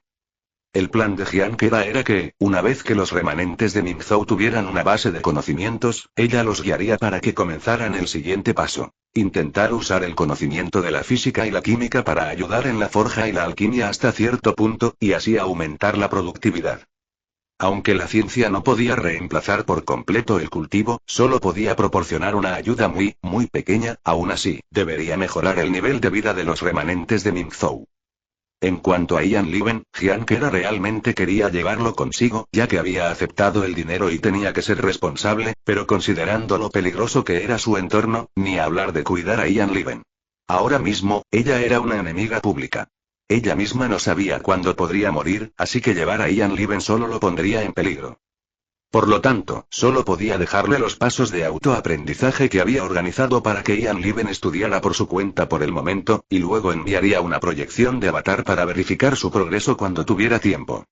El plan de Jiankera era que, una vez que los remanentes de Mingzhou tuvieran una base de conocimientos, ella los guiaría para que comenzaran el siguiente paso. Intentar usar el conocimiento de la física y la química para ayudar en la forja y la alquimia hasta cierto punto, y así aumentar la productividad. Aunque la ciencia no podía reemplazar por completo el cultivo, solo podía proporcionar una ayuda muy, muy pequeña, aún así, debería mejorar el nivel de vida de los remanentes de Mingzhou. En cuanto a Ian Liven, Jiankera realmente quería llevarlo consigo, ya que había aceptado el dinero y tenía que ser responsable, pero considerando lo peligroso que era su entorno, ni hablar de cuidar a Ian Liven. Ahora mismo, ella era una enemiga pública. Ella misma no sabía cuándo podría morir, así que llevar a Ian Liven solo lo pondría en peligro. Por lo tanto, solo podía dejarle los pasos de autoaprendizaje que había organizado para que Ian Liven estudiara por su cuenta por el momento, y luego enviaría una proyección de avatar para verificar su progreso cuando tuviera tiempo.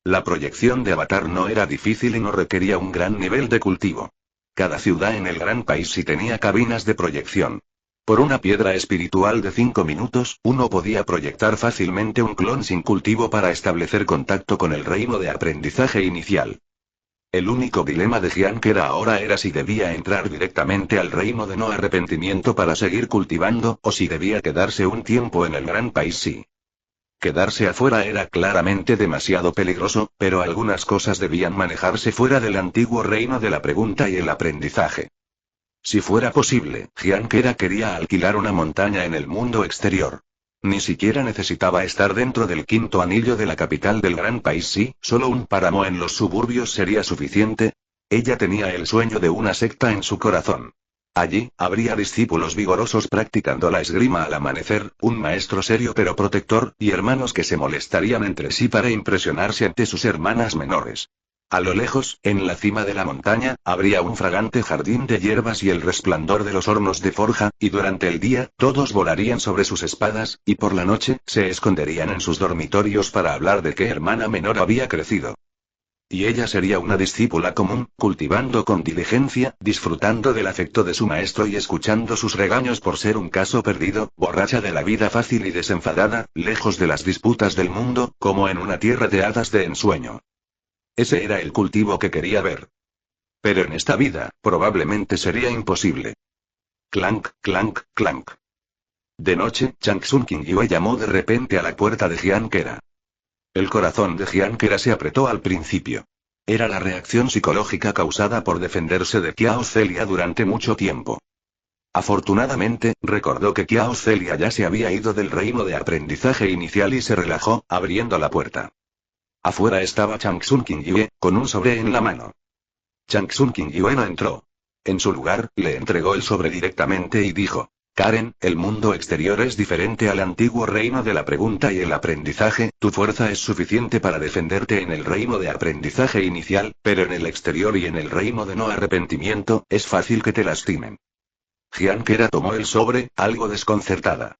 La proyección de avatar no era difícil y no requería un gran nivel de cultivo. Cada ciudad en el gran país sí tenía cabinas de proyección. Por una piedra espiritual de 5 minutos, uno podía proyectar fácilmente un clon sin cultivo para establecer contacto con el reino de aprendizaje inicial. El único dilema de Jiankera ahora era si debía entrar directamente al reino de no arrepentimiento para seguir cultivando, o si debía quedarse un tiempo en el gran país sí. Quedarse afuera era claramente demasiado peligroso, pero algunas cosas debían manejarse fuera del antiguo reino de la pregunta y el aprendizaje. Si fuera posible, Jiankera quería alquilar una montaña en el mundo exterior. Ni siquiera necesitaba estar dentro del quinto anillo de la capital del gran país sí, solo un páramo en los suburbios sería suficiente. Ella tenía el sueño de una secta en su corazón. Allí, habría discípulos vigorosos practicando la esgrima al amanecer, un maestro serio pero protector, y hermanos que se molestarían entre sí para impresionarse ante sus hermanas menores. A lo lejos, en la cima de la montaña, habría un fragante jardín de hierbas y el resplandor de los hornos de forja, y durante el día, todos volarían sobre sus espadas, y por la noche, se esconderían en sus dormitorios para hablar de qué hermana menor había crecido. Y ella sería una discípula común, cultivando con diligencia, disfrutando del afecto de su maestro y escuchando sus regaños por ser un caso perdido, borracha de la vida fácil y desenfadada, lejos de las disputas del mundo, como en una tierra de hadas de ensueño. Ese era el cultivo que quería ver. Pero en esta vida, probablemente sería imposible. Clank, clank, clank. De noche, Changsun Qingyue llamó de repente a la puerta de Jiankera. El corazón de Jiankera se apretó al principio. Era la reacción psicológica causada por defenderse de Qiao Celia durante mucho tiempo. Afortunadamente, recordó que Qiao Celia ya se había ido del reino de aprendizaje inicial y se relajó, abriendo la puerta. Afuera estaba Changsun Qingyue, con un sobre en la mano. Changsun Qingyue no entró. En su lugar, le entregó el sobre directamente y dijo: Karen, el mundo exterior es diferente al antiguo reino de la pregunta y el aprendizaje, tu fuerza es suficiente para defenderte en el reino de aprendizaje inicial, pero en el exterior y en el reino de no arrepentimiento, es fácil que te lastimen. Jiankera tomó el sobre, algo desconcertada.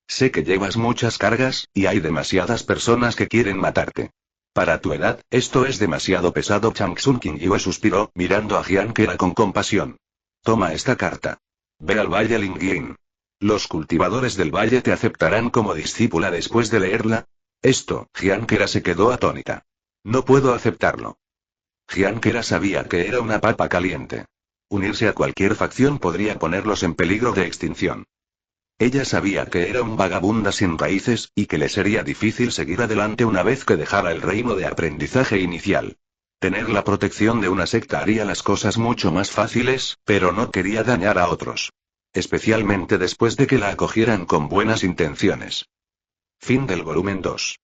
Sé que llevas muchas cargas, y hay demasiadas personas que quieren matarte. Para tu edad, esto es demasiado pesado. Changsun Qingyue suspiró, mirando a Jiankera con compasión. Toma esta carta. Ve al valle Lingying. Los cultivadores del valle te aceptarán como discípula después de leerla. Jiankera se quedó atónita. No puedo aceptarlo. Jiankera sabía que era una papa caliente. Unirse a cualquier facción podría ponerlos en peligro de extinción. Ella sabía que era un vagabunda sin raíces, y que le sería difícil seguir adelante una vez que dejara el reino de aprendizaje inicial. Tener la protección de una secta haría las cosas mucho más fáciles, pero no quería dañar a otros. Especialmente después de que la acogieran con buenas intenciones. Fin del volumen 2.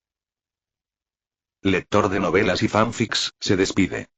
Lector de novelas y fanfics, se despide.